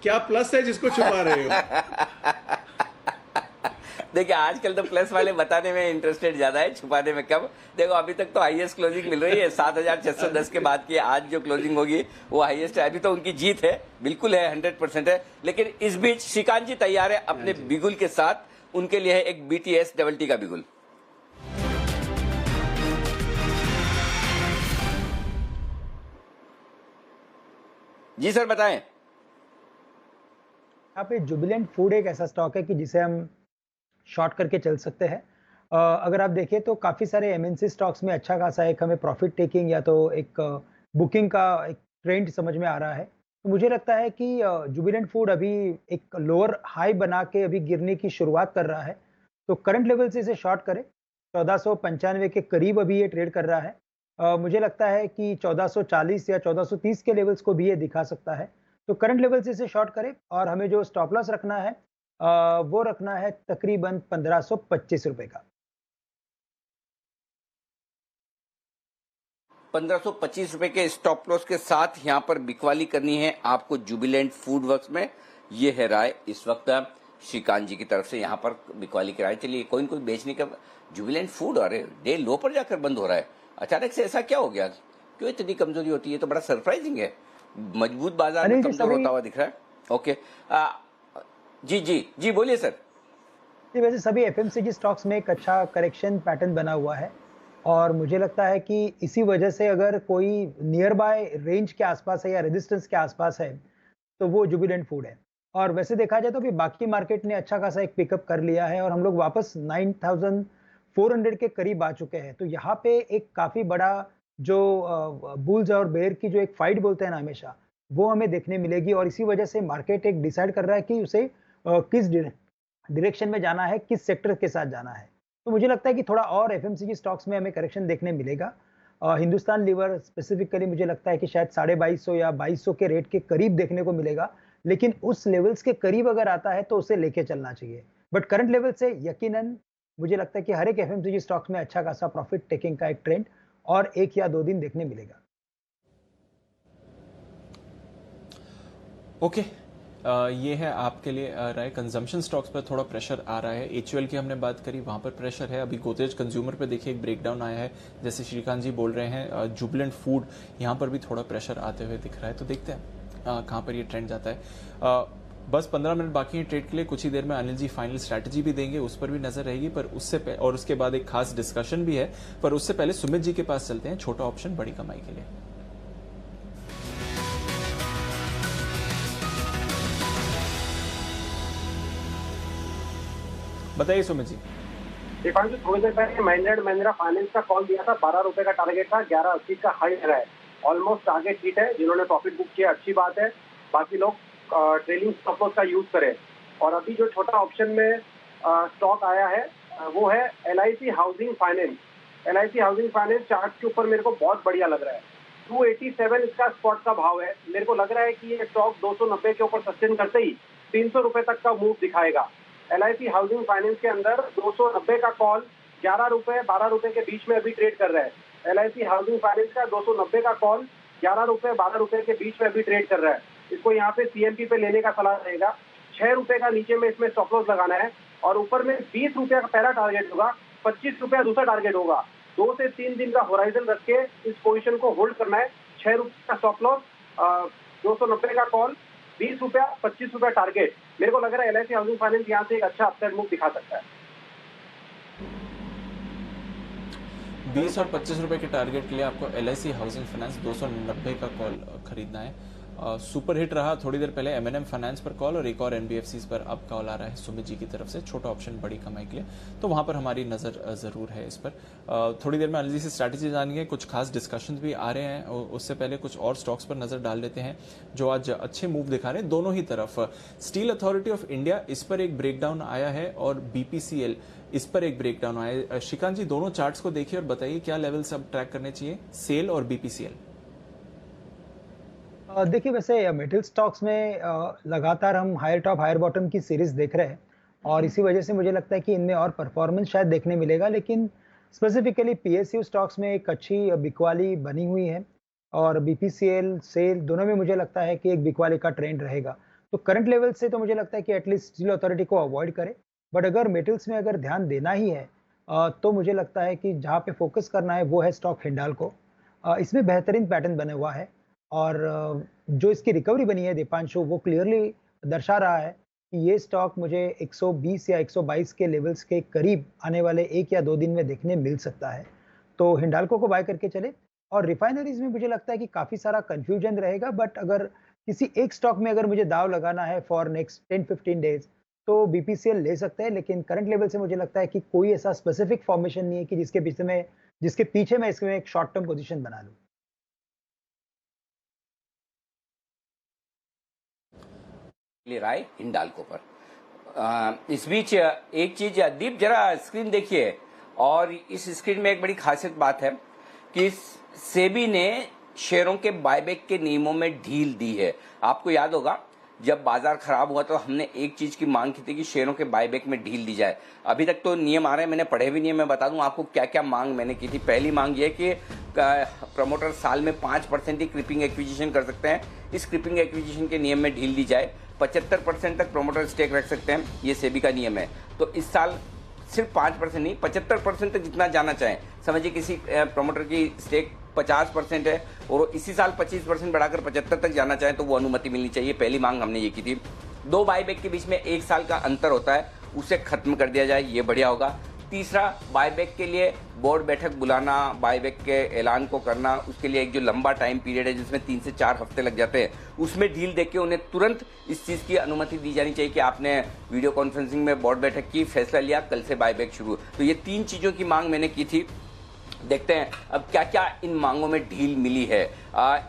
क्या प्लस है जिसको छुपा रहे हो? देखिए आजकल तो प्लस वाले बताने में इंटरेस्टेड ज्यादा है, छुपाने में कम। देखो अभी तक तो हाईएस्ट क्लोजिंग मिल रही है 7610 के बाद की आज जो क्लोजिंग होगी वो हाईएस्ट है। अभी तो उनकी जीत है, बिल्कुल है, 100% है। लेकिन इस बीच श्रीकांत जी तैयार है अपने बिगुल के साथ, उनके लिए है एक BTS डबल टी का बिगुल। जी सर बताएं। यहाँ पे जुबिलेंट फूड एक ऐसा स्टॉक है कि जिसे हम शॉर्ट करके चल सकते हैं। अगर आप देखें तो काफ़ी सारे एमएनसी स्टॉक्स में अच्छा खासा एक हमें प्रॉफिट टेकिंग या तो एक बुकिंग का एक ट्रेंड समझ में आ रहा है। तो मुझे लगता है कि जुबिलेंट फूड अभी एक लोअर हाई बना के अभी गिरने की शुरुआत कर रहा है, तो करंट लेवल से इसे शॉर्ट करें। 1495 के करीब अभी ये ट्रेड कर रहा है। मुझे लगता है कि 1440 या 1430 के लेवल्स को भी ये दिखा सकता है। तो करंट लेवल से इसे शॉर्ट करें और हमें जो स्टॉप लॉस रखना है वो रखना है तकरीबन 1525 रुपए का। 1525 रुपए के स्टॉप लॉस के साथ यहाँ पर बिकवाली करनी है आपको जुबिलेंट फूड वर्क्स में। ये है राय इस वक्त श्रीकांत जी की तरफ से, यहाँ पर बिकवाली की राय। चलिए कोई न कोई बेचने का जुबिलेंट फूड, अरे डे लो पर जाकर बंद हो रहा है, अचानक से ऐसा क्या हो गया, क्यों इतनी कमजोरी होती है? तो बड़ा सरप्राइजिंग है, मजबूत बाजार में कमजोर होता हुआ दिख रहा है। ओके जी जी जी बोलिए सर। जी वैसे सभी एफएमसीजी स्टॉक्स में एक अच्छा करेक्शन पैटर्न बना हुआ है और मुझे लगता है कि इसी वजह से अगर कोई नियर बाय रेंज के आसपास है या रेजिस्टेंस के आसपास है तो वो जुबिलेंट फूड है। और वैसे देखा जाए तो भी बाकी मार्केट ने अच्छा खासा एक पिकअप कर लिया है और हम लोग वापस 9400 के करीब आ चुके हैं। तो यहाँ पे एक काफ़ी बड़ा जो बुल्स और बेयर की जो एक फाइट बोलते हैं ना हमेशा, वो हमें देखने मिलेगी और इसी वजह से मार्केट एक डिसाइड कर रहा है कि उसे किस डायरेक्शन में जाना है, किस सेक्टर के साथ जाना है। तो मुझे लगता है कि थोड़ा और एफएमसीजी स्टॉक्स में हमें करेक्शन देखने मिलेगा। हिंदुस्तान लीवर स्पेसिफिकली मुझे लगता है कि शायद 2250 या 2200 के रेट के करीब देखने को मिलेगा, लेकिन उस लेवल्स के करीब अगर आता है तो उसे लेके चलना चाहिए। बट करंट लेवल से यकीनन मुझे लगता है कि हर एक एफएमसीजी स्टॉक्स में अच्छा खासा प्रॉफिट टेकिंग का एक ट्रेंड और 1 या 2 दिन देखने मिलेगा। ओके ये है आपके लिए राय। कंजम्पशन स्टॉक्स पर थोड़ा प्रेशर आ रहा है। एचयूएल की हमने बात करी, वहां पर प्रेशर है। अभी गोदरेज कंज्यूमर पे देखिए एक ब्रेकडाउन आया है, जैसे श्रीकांत जी बोल रहे हैं। जुबिलेंट फूड यहाँ पर भी थोड़ा प्रेशर आते हुए दिख रहा है। तो देखते हैं कहाँ पर ये ट्रेंड जाता है। बस 15 मिनट बाकी है ट्रेड के लिए। कुछ ही देर में अनिल जी फाइनल स्ट्रैटेजी भी देंगे, उस पर भी नजर रहेगी। पर उससे और उसके बाद एक खास डिस्कशन भी है, पर उससे पहले सुमित जी के पास चलते हैं। छोटा ऑप्शन बड़ी कमाई के लिए। बताइए सुमित जी। दीपांशु थोड़ी देर पहले महिंद्रा फाइनेंस का कॉल दिया था, 12 रुपए का टारगेट था, 1180 का हाई लगा है, ऑलमोस्ट टारगेट हिट है। जिन्होंने प्रॉफिट बुक किया अच्छी बात है, बाकी लोग ट्रेलिंग स्टॉप लॉस का यूज करें। और अभी जो छोटा ऑप्शन में स्टॉक आया है वो है LIC housing finance. LIC housing finance chart के ऊपर मेरे को बहुत बढ़िया लग रहा है। 287 इसका स्पॉट का भाव है। मेरे को लग रहा है कि ये स्टॉक 290 के ऊपर सस्टेन करते ही 300 रुपए तक का मूव दिखाएगा। LIC हाउसिंग फाइनेंस के अंदर 290 का कॉल 11 रुपए 12 रुपए के बीच में अभी ट्रेड कर रहा है। LIC हाउसिंग फाइनेंस का 290 का कॉल 11 रुपए 12 रुपए के बीच में अभी ट्रेड कर रहा है। इसको यहाँ पे CMP पे लेने का सलाह रहेगा। 6 रुपए का नीचे में इसमें स्टॉप लॉस लगाना है और ऊपर में 20 रुपया का पहला टारगेट होगा, 25 रुपया दूसरा टारगेट होगा। 2 से 3 दिन का होराइजन रख के इस पोजीशन को होल्ड करना है। 6 रुपए का स्टॉप लॉस, 290 का कॉल, 20 रुपया 25 रुपया टारगेट। मेरे को लग रहा है LIC हाउसिंग फाइनेंस यहाँ से एक अच्छा अपसाइड मूव दिखा सकता है। 20 और 25 रुपए के टारगेट के लिए आपको LIC हाउसिंग फाइनेंस 290 का कॉल खरीदना है। सुपर हिट रहा थोड़ी देर पहले M&M फाइनेंस पर कॉल और एक और NBFCs पर अब कॉल आ रहा है सुमित जी की तरफ से। छोटा ऑप्शन बड़ी कमाई के लिए, तो वहां पर हमारी नजर जरूर है इस पर। थोड़ी देर में अनिल जी से स्ट्रैटेजी जानेंगे, कुछ खास डिस्कशंस भी आ रहे हैं। उससे पहले कुछ और स्टॉक्स पर नजर डाल लेते हैं जो आज अच्छे मूव दिखा रहे हैं दोनों ही तरफ। स्टील अथॉरिटी ऑफ इंडिया, इस पर एक ब्रेकडाउन आया है और BPCL इस पर एक ब्रेकडाउन आए। श्रीकांत जी, दोनों चार्ट्स को देखिए और बताइए क्या लेवल्स अब ट्रैक करने चाहिए, सेल और बीपीसीएल। देखिए, वैसे मेटल स्टॉक्स में लगातार हम हायर टॉप हायर बॉटम की सीरीज देख रहे हैं और इसी वजह से मुझे लगता है कि इनमें और परफॉर्मेंस शायद देखने मिलेगा, लेकिन स्पेसिफिकली पीएसयू स्टॉक्स में एक अच्छी बिकवाली बनी हुई है और बीपीसीएल सेल दोनों में मुझे लगता है कि एक बिकवाली का ट्रेंड रहेगा। तो करंट लेवल से तो मुझे लगता है कि एटलीस्ट स्टील अथॉरिटी को अवॉइड करें, बट अगर मेटल्स में अगर ध्यान देना ही है तो मुझे लगता है कि जहाँ पे फोकस करना है वो है स्टॉक हिंडाल्को। इसमें बेहतरीन पैटर्न बना हुआ है और जो इसकी रिकवरी बनी है दीपांशु, वो क्लियरली दर्शा रहा है कि ये स्टॉक मुझे 120 या 122 के लेवल्स के करीब आने वाले 1 या 2 दिन में देखने मिल सकता है। तो हिंडाल्को को बाय करके चले। और रिफाइनरीज में मुझे लगता है कि काफ़ी सारा कन्फ्यूजन रहेगा, बट अगर किसी एक स्टॉक में अगर मुझे दाव लगाना है फॉर नेक्स्ट 10-15 डेज तो बीपीसीएल ले सकते हैं, लेकिन करंट लेवल से मुझे लगता है कि कोई ऐसा स्पेसिफिक फॉर्मेशन नहीं है कि जिसके पीछे मैं इसमें एक शॉर्ट टर्म पोजीशन बना लूँ। राय हिंडाल्को पर। इस बीच एक चीज, दीप जरा स्क्रीन देखिए, और इस स्क्रीन में एक बड़ी खासियत बात है कि सेबी ने शेयरों के बायबैक के नियमों में ढील दी है। आपको याद होगा जब बाजार खराब हुआ तो हमने एक चीज की मांग की थी कि शेयरों के बायबैक में ढील दी जाए। अभी तक तो नियम आ रहे हैं, मैंने पढ़े भी नहीं है। मैं बता दूं आपको क्या क्या मांग मैंने की थी। पहली मांग ये कि प्रमोटर साल में 5% ही क्रिपिंग एक्विजिशन कर सकते हैं। इस क्रिपिंग एक्विजिशन के नियम में ढील दी जाए। 75% तक प्रमोटर स्टेक रख सकते हैं, ये सेबी का नियम है। तो इस साल सिर्फ 5% नहीं, 75% तक जितना जाना चाहें। समझिए किसी प्रमोटर की स्टेक 50% है और इसी साल 25% बढ़ाकर 75 तक जाना चाहें तो वो अनुमति मिलनी चाहिए। पहली मांग हमने ये की थी। 2 बायबैक के बीच में 1 साल का अंतर होता है, उसे खत्म कर दिया जाए, ये बढ़िया होगा। तीसरा, बायबैक के लिए बोर्ड बैठक बुलाना, बायबैक के ऐलान को करना, उसके लिए एक जो लंबा टाइम पीरियड है जिसमें 3 से 4 हफ्ते लग जाते हैं, उसमें ढील देके उन्हें तुरंत इस चीज़ की अनुमति दी जानी चाहिए कि आपने वीडियो कॉन्फ्रेंसिंग में बोर्ड बैठक की, फैसला लिया, कल से बायबैक शुरू। तो ये 3 चीज़ों की मांग मैंने की थी। देखते हैं अब क्या क्या इन मांगों में ढील मिली है।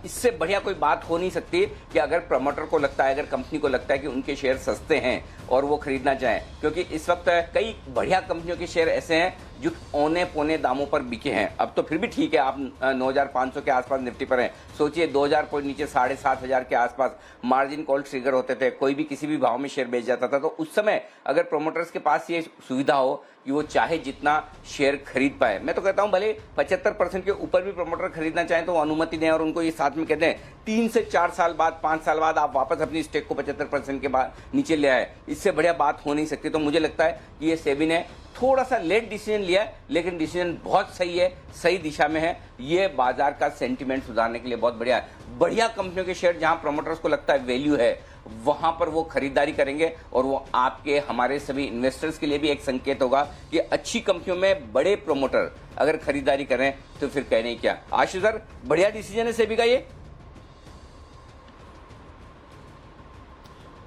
इससे बढ़िया कोई बात हो नहीं सकती कि अगर प्रमोटर को लगता है, अगर कंपनी को लगता है कि उनके शेयर सस्ते हैं और वो खरीदना चाहें, क्योंकि इस वक्त कई बढ़िया कंपनियों के शेयर ऐसे हैं जो औने पौने दामों पर बिके हैं। अब तो फिर भी ठीक है, आप 9,500 के आसपास निफ्टी पर हैं। सोचिए 2,000 पॉइंट नीचे 7,500 के आसपास मार्जिन कॉल ट्रिगर होते थे, कोई भी किसी भी भाव में शेयर बेच जाता था। तो उस समय अगर प्रमोटर्स के पास ये सुविधा हो कि वो चाहे जितना शेयर खरीद पाए, मैं तो कहता हूं भले 75% के ऊपर भी प्रमोटर खरीदना चाहें तो वो अनुमति दें और उनको ये साथ में कहते हैं 3 से 4 साल बाद, 5 साल बाद आप वापस अपनी स्टेक को 75% के बाद नीचे ले आए। इससे बढ़िया बात हो नहीं सकती। तो मुझे लगता है कि ये सेबी ने थोड़ा सा लेट डिसीजन लिया है, लेकिन डिसीजन बहुत सही है, सही दिशा में है। ये बाजार का सेंटिमेंट सुधारने के लिए बहुत बढ़िया है। बढ़िया कंपनियों के शेयर जहां प्रमोटर्स को लगता है वैल्यू है, वहां पर वो खरीदारी करेंगे और वो आपके हमारे सभी इन्वेस्टर्स के लिए भी एक संकेत होगा कि अच्छी कंपनियों में बड़े प्रमोटर अगर खरीदारी करें तो फिर कहने ही क्या। आशीष सर, बढ़िया डिसीजन है सेबी का ये।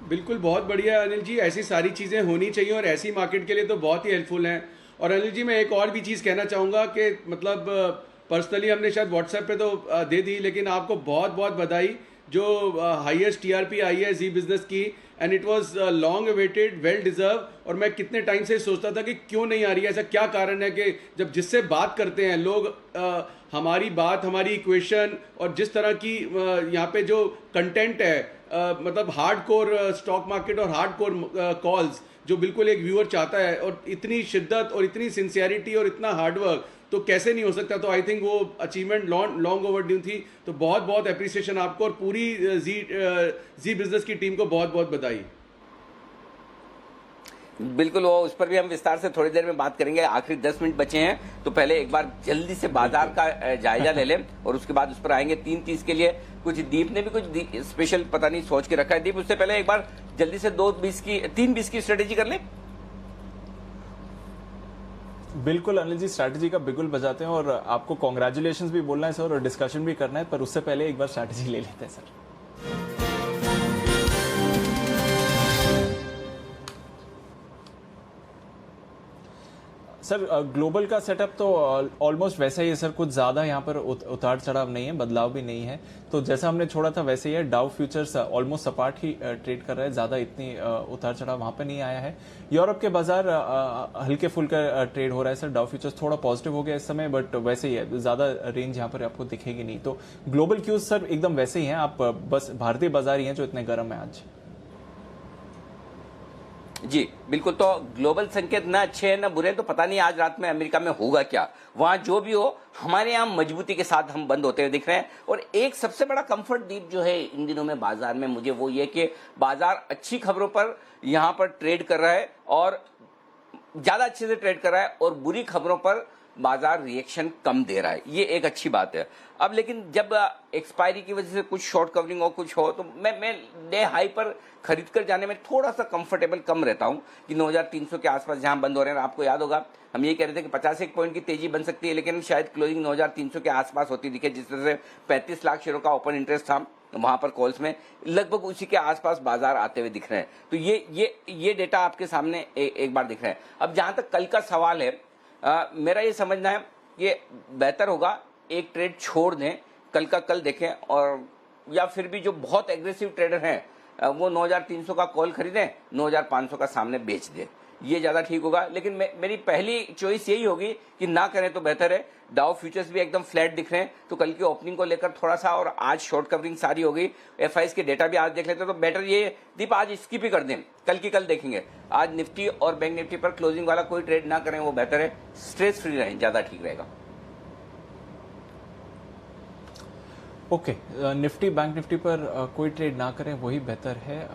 बिल्कुल बहुत बढ़िया अनिल जी, ऐसी सारी चीज़ें होनी चाहिए और ऐसी मार्केट के लिए तो बहुत ही हेल्पफुल हैं। और अनिल जी, मैं एक और भी चीज़ कहना चाहूँगा कि मतलब पर्सनली हमने शायद व्हाट्सएप पे तो दे दी, लेकिन आपको बहुत बहुत बधाई जो हाईएस्ट टीआरपी आई है जी बिजनेस की, and it was long awaited, well deserve. और मैं कितने टाइम से सोचता था कि क्यों नहीं आ रही है, ऐसा क्या कारण है कि जब जिससे बात करते हैं लोग हमारी बात, हमारी इक्वेशन और जिस तरह की यहाँ पे जो कंटेंट है, मतलब हार्ड कोर स्टॉक मार्केट और हार्ड कोर कॉल्स जो बिल्कुल एक व्यूअर चाहता है, और इतनी शिद्दत और इतनी सिंसियरिटी और इतना हार्डवर्क तो कैसे नहीं हो सकता। तो आई थिंक वो अचीवमेंट लॉन्ग ओवरड्यू थी। तो बहुत बहुत अप्रिसिएशन आपको और पूरी जी बिजनेस की टीम को बहुत बहुत बधाई। बिल्कुल, वो उस पर भी हम विस्तार से थोड़ी देर में बात करेंगे। आखिरी 10 मिनट बचे हैं तो पहले एक बार जल्दी से बाजार का जायजा ले लें और उसके बाद उस पर आएंगे। 3:30 के लिए कुछ दीप ने भी कुछ स्पेशल पता नहीं सोच के रखा है। दीप, उससे पहले एक बार जल्दी से 3:20 की स्ट्रेटेजी कर लें। बिल्कुल अनिल जी, स्ट्रैटेजी का बिल्कुल बजाते हैं और आपको कॉन्ग्रेचुलेशंस भी बोलना है सर और डिस्कशन भी करना है, पर उससे पहले एक बार स्ट्रैटेजी ले लेते हैं सर। सर ग्लोबल का सेटअप तो ऑलमोस्ट वैसा ही है सर, कुछ ज़्यादा यहाँ पर उतार चढ़ाव नहीं है, बदलाव भी नहीं है। तो जैसा हमने छोड़ा था वैसे ही है। डाउ फ्यूचर्स ऑलमोस्ट सपाट ही ट्रेड कर रहा है, ज़्यादा इतनी उतार चढ़ाव वहाँ पर नहीं आया है। यूरोप के बाजार हल्के फुल्का ट्रेड हो रहा है सर। डाउ फ्यूचर्स थोड़ा पॉजिटिव हो गया इस समय, बट वैसे ही है, ज़्यादा रेंज यहाँ पर आपको दिखेगी नहीं। तो ग्लोबल क्यूज सर एकदम वैसे ही हैं, आप बस भारतीय बाजार ही हैं जो इतने गर्म है आज। जी बिल्कुल। तो ग्लोबल संकेत ना अच्छे हैं ना बुरे हैं, तो पता नहीं आज रात में अमेरिका में होगा क्या। वहां जो भी हो, हमारे यहाँ मजबूती के साथ हम बंद होते हुए दिख रहे हैं। और एक सबसे बड़ा कंफर्ट दीप जो है इन दिनों में बाजार में, मुझे वो ये कि बाजार अच्छी खबरों पर यहाँ पर ट्रेड कर रहा है और ज्यादा अच्छे से ट्रेड कर रहा है, और बुरी खबरों पर बाजार रिएक्शन कम दे रहा है। ये एक अच्छी बात है। अब लेकिन जब एक्सपायरी की वजह से कुछ शॉर्ट कवरिंग और कुछ हो, तो मैं डे हाई पर खरीद कर जाने में थोड़ा सा कंफर्टेबल कम रहता हूं कि 9300 के आसपास जहां बंद हो रहे हैं। आपको याद होगा हम ये कह रहे थे कि 51 पॉइंट की तेजी बन सकती है, लेकिन शायद क्लोजिंग 9300 के आसपास होती दिखे। जिस तरह से 35 लाख शेयरों का ओपन इंटरेस्ट था वहां पर कॉल्स में, लगभग उसी के आसपास बाजार आते हुए दिख रहे हैं। तो ये डेटा आपके सामने एक बार दिख रहा है। अब जहां तक कल का सवाल है, मेरा ये समझना है कि बेहतर होगा एक ट्रेड छोड़ दें, कल का कल देखें, और या फिर भी जो बहुत एग्रेसिव ट्रेडर हैं वो 9300 का कॉल खरीदें, 9500 का सामने बेच दें, ये ज्यादा ठीक होगा। लेकिन मेरी पहली चॉइस यही होगी कि ना करें तो बेहतर है। डाउ फ्यूचर्स भी एकदम फ्लैट दिख रहे हैं, तो कल की ओपनिंग को लेकर थोड़ा सा, और आज शॉर्ट कवरिंग सारी हो गई, एफआईएस के डेटा भी आज देख लेते हैं, तो बेटर ये दीप आज स्किप ही कर दें, कल की कल देखेंगे। आज निफ्टी और बैंक निफ्टी पर क्लोजिंग वाला कोई ट्रेड ना करें, वो बेहतर है। स्ट्रेस फ्री रहें, ज्यादा ठीक रहेगा। ओके, निफ्टी बैंक निफ्टी पर कोई ट्रेड ना करें, वही बेहतर है।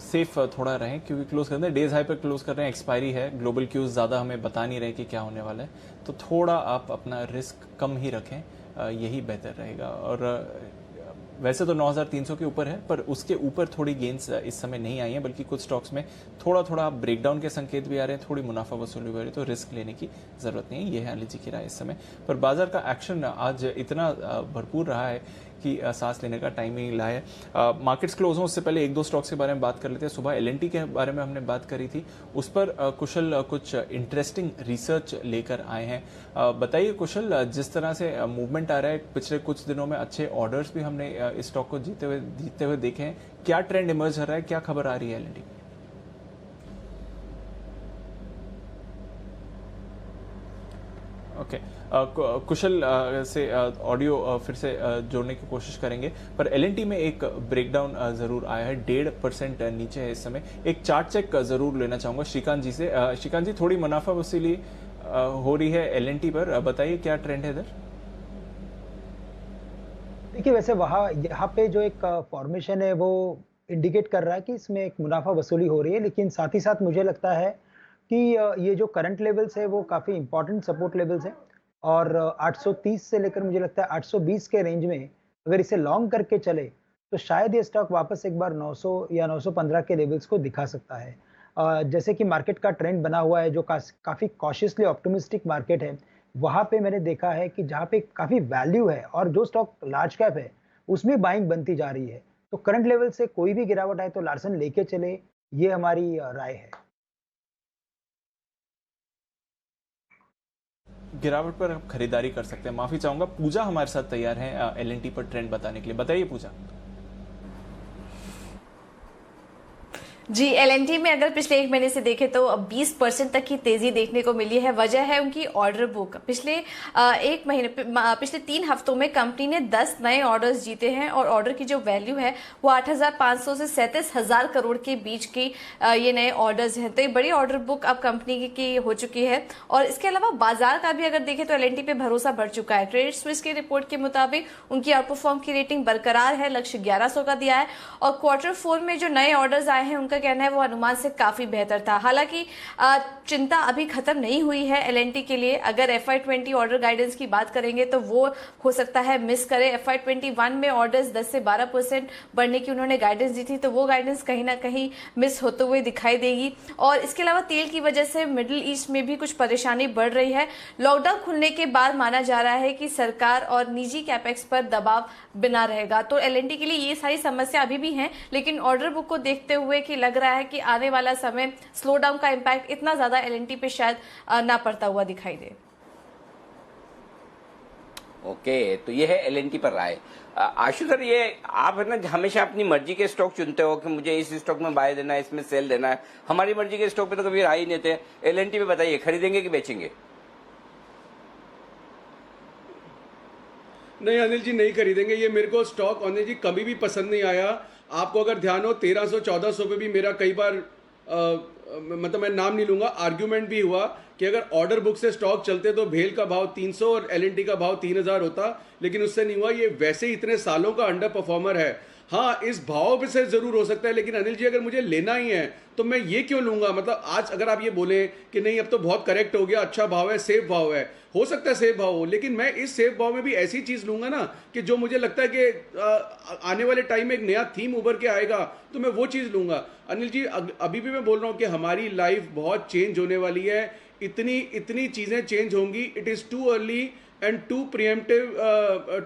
सेफ थोड़ा रहें, क्योंकि क्लोज कर रहे हैं, डेज हाई पर क्लोज कर रहे हैं, एक्सपायरी है, ग्लोबल क्यूज ज़्यादा हमें बता नहीं रहे कि क्या होने वाला है, तो थोड़ा आप अपना रिस्क कम ही रखें, यही बेहतर रहेगा। और वैसे तो 9300 के ऊपर है, पर उसके ऊपर थोड़ी गेंस इस समय नहीं आई है, बल्कि कुछ स्टॉक्स में थोड़ा ब्रेकडाउन के संकेत भी आ रहे हैं, थोड़ी मुनाफा वसूली भी आ रही है, तो रिस्क लेने की जरूरत नहीं है। ये है अनिल जी की राय इस समय। पर बाजार का एक्शन आज इतना भरपूर रहा है कि सांस लेने का टाइम ही नहीं लाया है। मार्केट्स क्लोज हों उससे पहले एक दो स्टॉक्स के बारे में बात कर लेते हैं। सुबह एलएनटी के बारे में हमने बात करी थी, उस पर कुशल कुछ इंटरेस्टिंग रिसर्च लेकर आए हैं। बताइए कुशल, जिस तरह से मूवमेंट आ रहा है, पिछले कुछ दिनों में अच्छे ऑर्डर्स भी हमने इस स्टॉक को जीतते हुए देखे हैं, क्या ट्रेंड इमर्ज कर रहा है, क्या खबर आ रही है एलएनटी? ओके, कुशल से ऑडियो फिर से जोड़ने की कोशिश करेंगे, पर एलएनटी में एक ब्रेकडाउन जरूर आया है, 1.5% नीचे है इस समय। एक चार्ट चेक जरूर लेना चाहूंगा श्रीकांत जी से। श्रीकांत जी, थोड़ी मुनाफा वसूली हो रही है एलएनटी पर, बताइए क्या ट्रेंड है इधर? देखिए, वैसे यहाँ पे जो एक फॉर्मेशन है वो इंडिकेट कर रहा है कि इसमें एक मुनाफा वसूली हो रही है, लेकिन साथ ही साथ मुझे लगता है कि ये जो करंट लेवल्स है वो काफ़ी इंपॉर्टेंट सपोर्ट लेवल्स हैं, और 830 से लेकर मुझे लगता है 820 के रेंज में अगर इसे लॉन्ग करके चले तो शायद ये स्टॉक वापस एक बार 900 या 915 के लेवल्स को दिखा सकता है। जैसे कि मार्केट का ट्रेंड बना हुआ है, जो काफ़ी कॉशियसली ऑप्टिमिस्टिक मार्केट है, वहाँ पे मैंने देखा है कि जहाँ पे काफ़ी वैल्यू है और जो स्टॉक लार्ज कैप है उसमें बाइंग बनती जा रही है। तो करंट लेवल से कोई भी गिरावट आए तो लार्सन लेके चले, ये हमारी राय है। गिरावट पर आप खरीदारी कर सकते हैं। माफी चाहूंगा, पूजा हमारे साथ तैयार है एलएनटी पर ट्रेंड बताने के लिए। बताइए पूजा। जी, एलएनटी में अगर पिछले एक महीने से देखें तो 20% तक की तेजी देखने को मिली है। वजह है उनकी ऑर्डर बुक। पिछले 3 हफ्तों में कंपनी ने 10 नए ऑर्डर्स जीते हैं, और ऑर्डर की जो वैल्यू है वो 8,500 से 37,000 करोड़ के बीच की ये नए ऑर्डर्स हैं। तो ये बड़ी ऑर्डर बुक अब कंपनी की हो चुकी है। और इसके अलावा बाजार का भी अगर देखें तो एलएनटी पे भरोसा बढ़ चुका है। क्रेडिट स्विस की रिपोर्ट के मुताबिक उनकी आउटपरफॉर्म की रेटिंग बरकरार है, लक्ष्य 1100 का दिया है, और Q4 में जो नए ऑर्डर्स आए हैं उनका कहना है वो अनुमान से काफी बेहतर था। हालांकि चिंता अभी खत्म नहीं हुई है एलएनटी के लिए। अगर FY20 ऑर्डर गाइडेंस की बात करेंगे तो वो हो सकता है मिस करे। FY21 में ऑर्डर्स 10 से 12% बढ़ने की उन्होंने गाइडेंस दी थी, तो वो गाइडेंस कहीं ना कहीं मिस होते हुए दिखाई देगी। और इसके अलावा तेल की वजह से मिडिल ईस्ट में भी कुछ परेशानी बढ़ रही है। लॉकडाउन खुलने के बाद माना जा रहा है कि सरकार और निजी कैपेक्स पर दबाव बना रहेगा। तो एलएनटी के लिए ये सारी समस्या अभी भी हैं, लेकिन ऑर्डर बुक को देखते हुए कि लग रहा है कि आने वाला समय स्लो डाउन का इम्पैक्ट इतना ज्यादा एलएनटी पे शायद ना पड़ता हुआ दिखाई दे। ओके, तो ये है एलएनटी पर राय। आशु सर, ये आप है ना हमेशा अपनी मर्जी के स्टॉक चुनते हो कि मुझे इस स्टॉक में बाय देना है, इसमें सेल देना है। हमारी मर्जी के स्टॉक पे तो कभी राय ही नहीं थे। एलएनटी पे बताइए, खरीदेंगे कि बेचेंगे? नहीं अनिल जी, नहीं खरीदेंगे। ये मेरे को स्टॉक अनिल जी कभी भी पसंद नहीं आया। आपको अगर ध्यान हो 1300-1400 पे भी मेरा कई बार मतलब मैं नाम नहीं लूंगा, आर्ग्यूमेंट भी हुआ कि अगर ऑर्डर बुक से स्टॉक चलते तो भेल का भाव 300 और एलएनटी का भाव 3000 होता, लेकिन उससे नहीं हुआ। ये वैसे ही इतने सालों का अंडर परफॉर्मर है। हाँ, इस भाव पे से जरूर हो सकता है, लेकिन अनिल जी अगर मुझे लेना ही है तो मैं ये क्यों लूंगा? मतलब आज अगर आप ये बोले कि नहीं अब तो बहुत करेक्ट हो गया, अच्छा भाव है, सेफ भाव है, हो सकता है सेफ भाव हो, लेकिन मैं इस सेफ भाव में भी ऐसी चीज लूंगा ना कि जो मुझे लगता है कि आने वाले टाइम में एक नया थीम उभर के आएगा, तो मैं वो चीज लूंगा। अनिल जी अभी भी मैं बोल रहा हूं कि हमारी लाइफ बहुत चेंज होने वाली है, इतनी चीजें चेंज होंगी। It is too early and too preemptive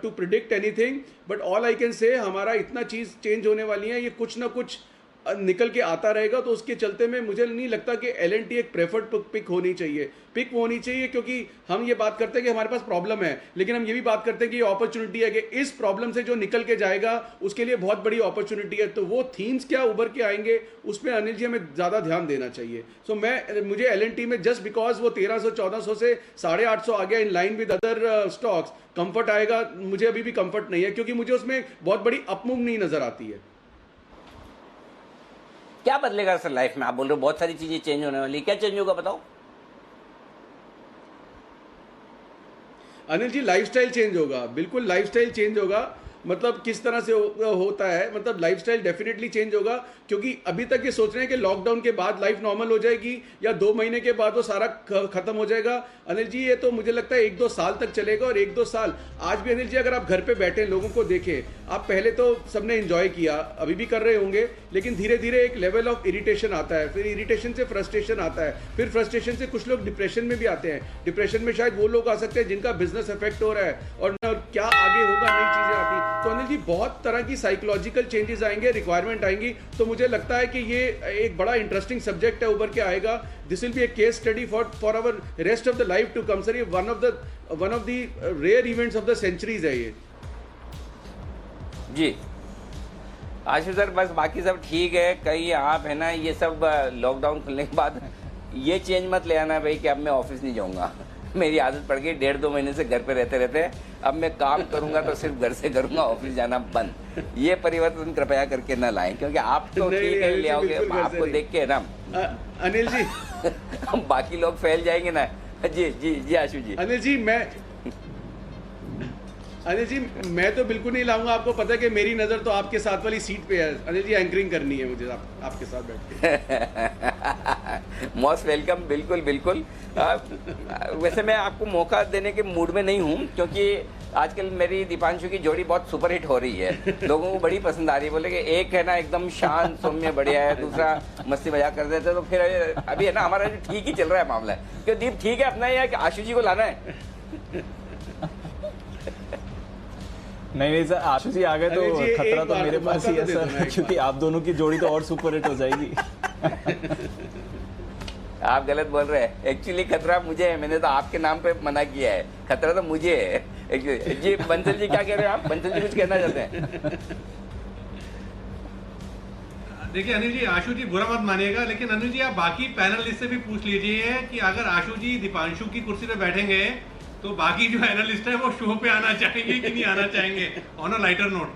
to predict anything, but all I can say हमारा इतना चीज चेंज होने वाली है, ये कुछ ना कुछ निकल के आता रहेगा। तो उसके चलते में मुझे नहीं लगता कि एलएनटी एक प्रेफर्ड पिक होनी चाहिए, क्योंकि हम ये बात करते हैं कि हमारे पास प्रॉब्लम है, लेकिन हम ये भी बात करते हैं कि ये अपॉर्चुनिटी है कि इस प्रॉब्लम से जो निकल के जाएगा उसके लिए बहुत बड़ी अपॉर्चुनिटी है। तो वो थीम्स क्या उभर के आएंगे उस पर अनिल जी हमें ज्यादा ध्यान देना चाहिए। सो मुझे एलएनटी में जस्ट बिकॉज वो 1300-1400 से 850 आ गया in line with other stocks, comfort आएगा, मुझे अभी भी कंफर्ट नहीं है, क्योंकि मुझे उसमें बहुत बड़ी अपमूव नहीं नजर आती है। क्या बदलेगा सर लाइफ में? आप बोल रहे हो बहुत सारी चीजें चेंज होने वाली, क्या चेंज होगा बताओ? अनिल जी लाइफस्टाइल चेंज होगा, बिल्कुल लाइफस्टाइल चेंज होगा। मतलब किस तरह से होता है, मतलब लाइफस्टाइल डेफिनेटली चेंज होगा, क्योंकि अभी तक ये सोच रहे हैं कि लॉकडाउन के बाद लाइफ नॉर्मल हो जाएगी या 2 महीने के बाद वो सारा खत्म हो जाएगा। अनिल जी ये तो मुझे लगता है 1-2 साल तक चलेगा। और 1-2 साल आज भी अनिल जी अगर आप घर पे बैठे लोगों को देखें, आप पहले तो सबने एंजॉय किया, अभी भी कर रहे होंगे, लेकिन धीरे धीरे एक लेवल ऑफ इरिटेशन आता है, फिर इरिटेशन से फ्रस्ट्रेशन आता है, फिर फ्रस्ट्रेशन से कुछ लोग डिप्रेशन में भी आते हैं। डिप्रेशन में शायद वो लोग आ सकते हैं जिनका बिजनेस इफेक्ट हो रहा है और क्या आगे होगा, नई चीजें आती। तो अनिल जी बहुत तरह की साइकोलॉजिकल चेंजेस आएंगे, रिक्वायरमेंट आएंगी। तो मुझे लगता है कि ये एक बड़ा इंटरेस्टिंग सब्जेक्ट है उभर के आएगा। This will be a case study for our rest of the life to come. Sir ये one of the rare events of the centuries है ये। जी आशीष सर, बस बाकी सब ठीक है। कहीं आप है ना ये सब लॉकडाउन खुलने के बाद ये चेंज मत ले आना भाई कि अब मैं ऑफिस नहीं जाऊंगा। मेरी आदत पड़ गई 1.5-2 महीने से घर पे रहते अब मैं काम करूंगा तो सिर्फ घर से करूंगा, ऑफिस जाना बंद। ये परिवर्तन कृपया करके न लाएं, क्योंकि आप तो ठीक है ले आओगे, आपको देख के ना अनिल जी बाकी लोग फैल जाएंगे ना। जी आशु जी। अनिल जी मैं तो बिल्कुल नहीं लाऊंगा। आपको पता है कि मेरी नजर तो आपके साथ वाली सीट पे है। अनिल जी एंकरिंग करनी है मुझे आपके साथ बैठ के। मोस्ट वेलकम, बिल्कुल। वैसे मैं आपको मौका देने के मूड में नहीं हूँ, क्योंकि आजकल मेरी दीपांशु की जोड़ी बहुत सुपरहिट हो रही है, लोगों को बड़ी पसंद आ रही है। बोले कि एक है ना एकदम शांत सौम्य बढ़िया है, दूसरा मस्ती मजाक कर देते, तो फिर अभी है ना हमारा ठीक ही चल रहा है मामला। क्यों दीप ठीक है अपना, या कि आशु जी को लाना है? नहीं सर, आशु जी आ गए तो खतरा तो मेरे पास ही है सर, क्योंकि आप दोनों की जोड़ी तो और सुपरहिट हो जाएगी। आप गलत बोल रहे हैं, एक्चुअली खतरा मुझे है, मैंने तो आपके नाम पे मना किया है, खतरा तो मुझे है। जी बंसल जी क्या कह रहे हैं आप? बंसल जी कुछ कहना चाहते हैं? देखिए अनिल जी, आशु जी बुरा मत मानिएगा, लेकिन अनिल जी आप बाकी पैनलिस्ट से भी पूछ लीजिए कि अगर आशु जी दीपांशु की कुर्सी पे बैठेंगे तो बाकी जो एनालिस्ट है वो शो पे आना चाहेंगे कि नहीं आना चाहेंगे, ऑन अ लाइटर नोट।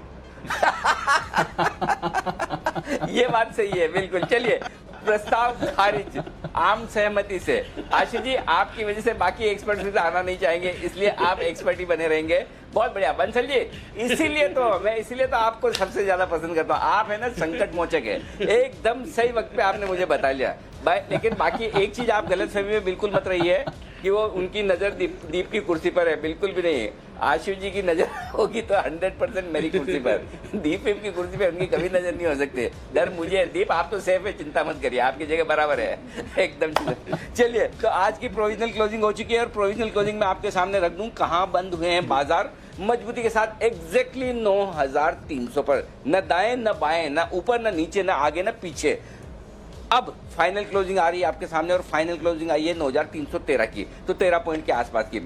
ये बात सही है, बिल्कुल। चलिए प्रस्ताव खारिज आम सहमति से। आशु जी आपकी वजह से बाकी एक्सपर्ट से आना नहीं चाहेंगे, इसलिए आप एक्सपर्ट ही बने रहेंगे। बहुत बढ़िया बंसल जी, इसीलिए तो आपको सबसे ज्यादा पसंद करता हूँ। आप है ना संकट मोचक है, एकदम सही वक्त पे आपने मुझे बता लिया। लेकिन बाकी एक चीज आप गलत फहमी में बिल्कुल मत रहिए कि वो उनकी नजर दीप की कुर्सी पर है, बिल्कुल भी नहीं। आशु जी की नजर होगी तो 100% मेरी कुर्सी पर, दीप की कुर्सी पे उनकी कभी नजर नहीं हो सकती। डर मुझे है। दीप आप तो सेफ है, चिंता मत करिए, आपकी जगह बराबर है एकदम। चलिए तो आज की प्रोविजनल क्लोजिंग हो चुकी है, और प्रोविजनल क्लोजिंग में आपके सामने रख दूं कहां बंद हुए हैं बाजार मजबूती के साथ। एग्जैक्टली 9300 पर, न दाएं न बाएं, न ऊपर न नीचे, न आगे न पीछे। अब फाइनल क्लोजिंग आ रही है आपके सामने और फाइनल क्लोजिंग आई है 9313 की, तो 13 पॉइंट के आसपास की।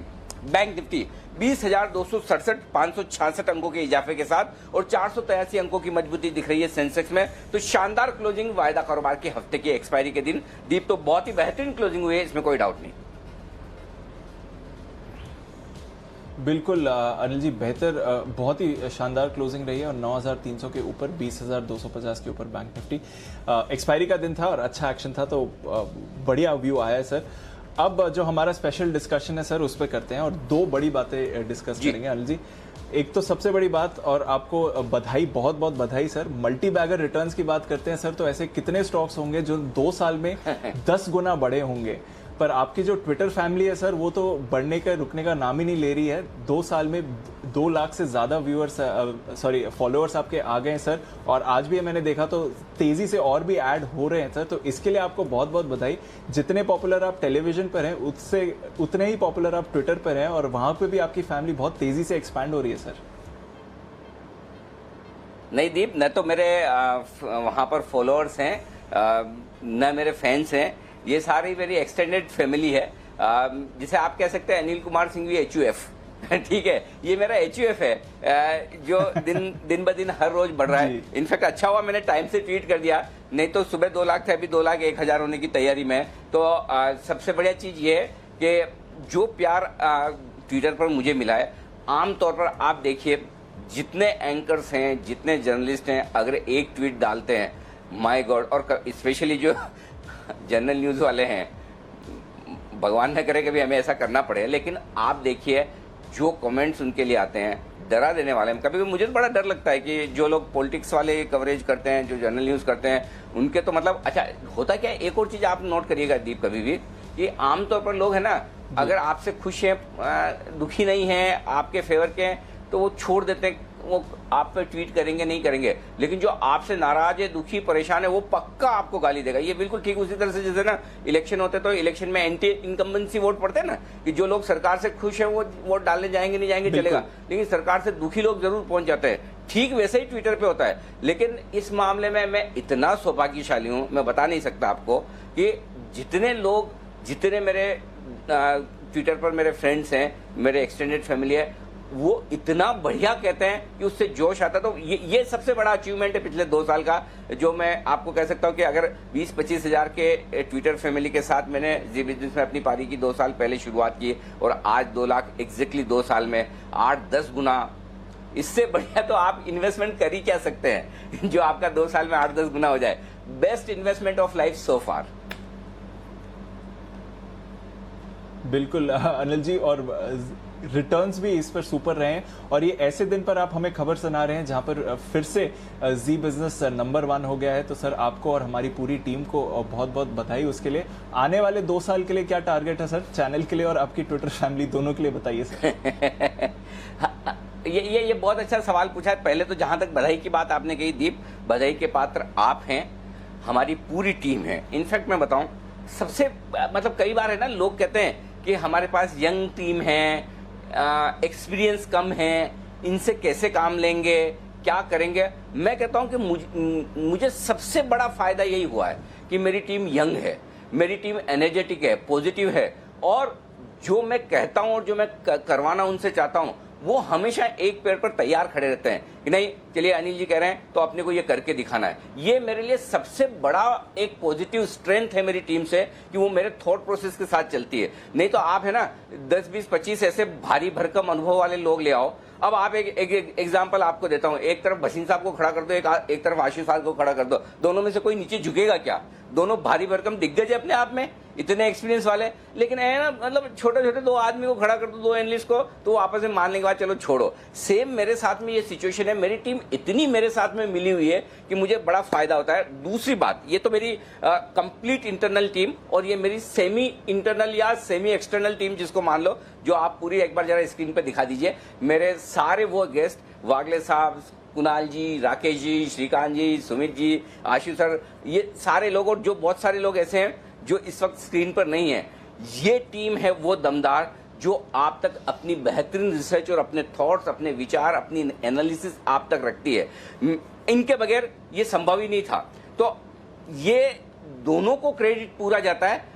बैंक निफ्टी 20,267 566 अंकों के इजाफे के साथ और 483 अंकों की मजबूती दिख रही है सेंसेक्स में। तो शानदार क्लोजिंग वायदा कारोबार के हफ्ते की एक्सपायरी के दिन दीप, तो बहुत ही बेहतरीन क्लोजिंग हुई है, इसमें कोई डाउट नहीं। बिल्कुल अनिल जी, बेहतर बहुत ही शानदार क्लोजिंग रही है और 9,300 के ऊपर, 20,250 के ऊपर बैंक निफ्टी। एक्सपायरी का दिन था और अच्छा एक्शन था, तो बढ़िया व्यू आया है सर। अब जो हमारा स्पेशल डिस्कशन है सर, उस पर करते हैं और दो बड़ी बातें डिस्कस करेंगे अनिल जी। एक तो सबसे बड़ी बात, और आपको बधाई, बहुत बहुत बधाई सर, मल्टी बैगर रिटर्न्स की बात करते हैं सर, तो ऐसे कितने स्टॉक्स होंगे जो 2 साल में 10 गुना बढ़े होंगे, पर आपकी जो ट्विटर फैमिली है सर, वो तो बढ़ने का, रुकने का नाम ही नहीं ले रही है। 2 साल में 2 लाख से ज्यादा फॉलोअर्स आपके आ गए हैं सर, और आज भी मैंने देखा तो तेजी से और भी ऐड हो रहे हैं सर, तो इसके लिए आपको बहुत बहुत बधाई। जितने पॉपुलर आप टेलीविजन पर हैं, उससे उतने ही पॉपुलर आप ट्विटर पर हैं, और वहां पे भी आपकी फैमिली बहुत तेजी से एक्सपैंड हो रही है सर। नहीं दीप, न तो मेरे वहां पर फॉलोअर्स हैं, न मेरे फैंस हैं, ये सारी मेरी एक्सटेंडेड फैमिली है। जिसे आप कह सकते हैं अनिल कुमार सिंह भी HUF ठीक है, ये मेरा HUF है जो दिन ब दिन हर रोज बढ़ रहा है। इनफैक्ट अच्छा हुआ मैंने टाइम से ट्वीट कर दिया, नहीं तो सुबह 2 लाख थे, अभी 2,01,000 होने की तैयारी में। तो सबसे बढ़िया चीज ये है कि जो प्यार ट्विटर पर मुझे मिला है, आमतौर पर आप देखिए जितने एंकर्स हैं, जितने जर्नलिस्ट हैं, अगर एक ट्वीट डालते हैं, माय गॉड, और स्पेशली जो जनरल न्यूज वाले हैं, भगवान न करे कभी हमें ऐसा करना पड़े, लेकिन आप देखिए जो कमेंट्स उनके लिए आते हैं, डरा देने वाले हैं। कभी कभी मुझे तो बड़ा डर लगता है कि जो लोग पॉलिटिक्स वाले कवरेज करते हैं, जो जनरल न्यूज करते हैं, उनके तो मतलब अच्छा होता क्या है। एक और चीज आप नोट करिएगा दीप, कभी भी कि आमतौर पर लोग है ना, अगर आपसे खुश हैं, दुखी नहीं है, आपके फेवर के हैं, तो वो छोड़ देते हैं, वो आप पे ट्वीट करेंगे नहीं करेंगे, लेकिन जो आपसे नाराज है, दुखी, परेशान है, वो पक्का आपको गाली देगा। ये बिल्कुल ठीक उसी तरह से जैसे ना इलेक्शन होते तो इलेक्शन में एंटी इनकम्बेंसी वोट पड़ते हैं ना, कि जो लोग सरकार से खुश है वो वोट डालने जाएंगे नहीं जाएंगे चलेगा, लेकिन सरकार से दुखी लोग जरूर पहुंच जाते हैं। ठीक वैसे ही ट्विटर पे होता है, लेकिन इस मामले में मैं इतना सौभाग्यशाली हूं, मैं बता नहीं सकता आपको कि जितने लोग, जितने मेरे ट्विटर पर मेरे फ्रेंड्स हैं, मेरे एक्सटेंडेड फैमिली है, वो इतना बढ़िया कहते हैं कि उससे जोश आता। तो ये सबसे बड़ा अचीवमेंट है पिछले 2 साल का, जो मैं आपको कह सकता हूं कि अगर 20-25 हजार के ट्विटर फैमिली के साथ मैंने जी बिजनेस में अपनी पारी की 2 साल पहले शुरुआत की, और आज 2 लाख एग्जैक्टली 2 साल में 8-10 गुना, इससे बढ़िया तो आप इन्वेस्टमेंट कर ही क्या सकते हैं जो आपका 2 साल में 8-10 गुना हो जाए। Best investment of life so far. बिल्कुल अनिल जी, और रिटर्न्स भी इस पर सुपर रहे हैं, और ये ऐसे दिन पर आप हमें खबर सुना रहे हैं जहां पर फिर से जी बिजनेस नंबर 1 हो गया है। तो सर आपको और हमारी पूरी टीम को बहुत बहुत बधाई उसके लिए। आने वाले 2 साल के लिए क्या टारगेट है सर, चैनल के लिए और आपकी ट्विटर फैमिली दोनों के लिए बताइए सर। ये बहुत अच्छा सवाल पूछा है। पहले तो जहां तक बधाई की बात आपने कही दीप, बधाई के पात्र आप हैं, हमारी पूरी टीम है। इनफैक्ट मैं बताऊं, सबसे मतलब कई बार है ना, लोग कहते हैं कि हमारे पास यंग टीम है, एक्सपीरियंस कम है, इनसे कैसे काम लेंगे, क्या करेंगे। मैं कहता हूं कि मुझे सबसे बड़ा फायदा यही हुआ है कि मेरी टीम यंग है, मेरी टीम एनर्जेटिक है, पॉजिटिव है, और जो मैं कहता हूं और जो मैं करवाना उनसे चाहता हूं, वो हमेशा एक पैर पर तैयार खड़े रहते हैं कि नहीं चलिए अनिल जी कह रहे हैं तो अपने को ये करके दिखाना है। ये मेरे लिए सबसे बड़ा एक पॉजिटिव स्ट्रेंथ है मेरी टीम से, कि वो मेरे थॉट प्रोसेस के साथ चलती है। नहीं तो आप है ना 10-20-25 ऐसे भारी भरकम अनुभव वाले लोग ले आओ। अब आप एक एग्जांपल आपको देता हूं, एक तरफ भसीन साहब को खड़ा कर दो, एक तरफ आशीष साहब को खड़ा कर दो, दोनों में से कोई नीचे झुकेगा क्या? दोनों भारी भरकम दिग्गज है अपने आप में, इतने एक्सपीरियंस वाले, लेकिन है ना मतलब छोटे छोटे 2 आदमी को खड़ा कर दो, 2 एनालिस्ट को, तो वो आपस में मान लेंगे बाद चलो छोड़ो। सेम मेरे साथ में ये सिचुएशन है। मेरी टीम इतनी मेरे साथ में मिली हुई है कि मुझे बड़ा फायदा होता है। दूसरी बात, ये तो मेरी कंप्लीट इंटरनल टीम, और ये मेरी सेमी इंटरनल या सेमी एक्सटर्नल टीम जिसको मान लो, जो आप पूरी एक बार जरा स्क्रीन पे दिखा दीजिए। मेरे सारे वो गेस्ट, वागले साहब, कुणाल जी, राकेश जी, श्रीकांत जी, सुमित जी, आशीष सर, ये सारे लोग, और जो बहुत सारे लोग ऐसे हैं जो इस वक्त स्क्रीन पर नहीं है, ये टीम है वो दमदार जो आप तक अपनी बेहतरीन रिसर्च और अपने थॉट्स, अपने विचार, अपनी एनालिसिस आप तक रखती है। इनके बगैर ये संभव ही नहीं था। तो ये दोनों को क्रेडिट पूरा जाता है।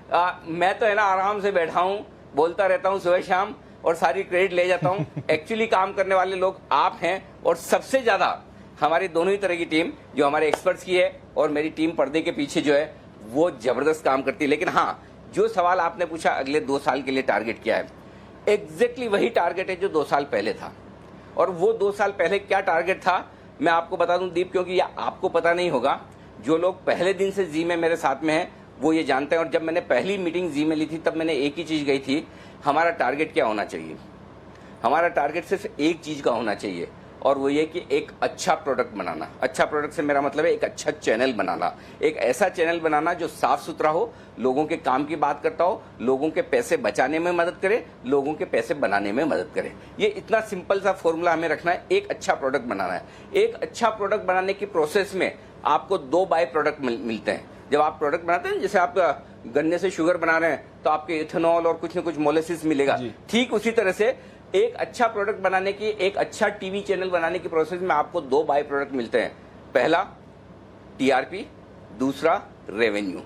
मैं तो है ना आराम से बैठा हूँ, बोलता रहता हूँ सुबह शाम और सारी क्रेडिट ले जाता हूँ। एक्चुअली काम करने वाले लोग आप हैं, और सबसे ज्यादा हमारी दोनों ही तरह की टीम, जो हमारे एक्सपर्ट्स की है और मेरी टीम पर्दे के पीछे जो है वो जबरदस्त काम करती है। लेकिन हाँ, जो सवाल आपने पूछा अगले 2 साल के लिए टारगेट क्या है, एग्जैक्टली वही टारगेट है जो 2 साल पहले था। और वो 2 साल पहले क्या टारगेट था मैं आपको बता दूं दीप, क्योंकि ये आपको पता नहीं होगा। जो लोग पहले दिन से जी में मेरे साथ में हैं वो ये जानते हैं। और जब मैंने पहली मीटिंग जी में ली थी तब मैंने एक ही चीज गई थी, हमारा टारगेट क्या होना चाहिए। हमारा टारगेट सिर्फ एक चीज का होना चाहिए, और वो ये कि एक अच्छा प्रोडक्ट बनाना। अच्छा प्रोडक्ट से मेरा मतलब है एक अच्छा चैनल बनाना, एक ऐसा चैनल बनाना जो साफ सुथरा हो, लोगों के काम की बात करता हो, लोगों के पैसे बचाने में मदद करे, लोगों के पैसे बनाने में मदद करे। ये इतना सिंपल सा फॉर्मूला हमें रखना है, एक अच्छा प्रोडक्ट बनाना है। एक अच्छा प्रोडक्ट बनाने की प्रोसेस में आपको 2 बाय प्रोडक्ट मिलते हैं। जब आप प्रोडक्ट बनाते हैं, जैसे आप गन्ने से शुगर बना रहे हैं तो आपके इथेनॉल और कुछ न कुछ मोलेसिस मिलेगा, ठीक उसी तरह से एक अच्छा प्रोडक्ट बनाने की, एक अच्छा टीवी चैनल बनाने की प्रोसेस में आपको 2 बाय प्रोडक्ट मिलते हैं। पहला टीआरपी, दूसरा रेवेन्यू।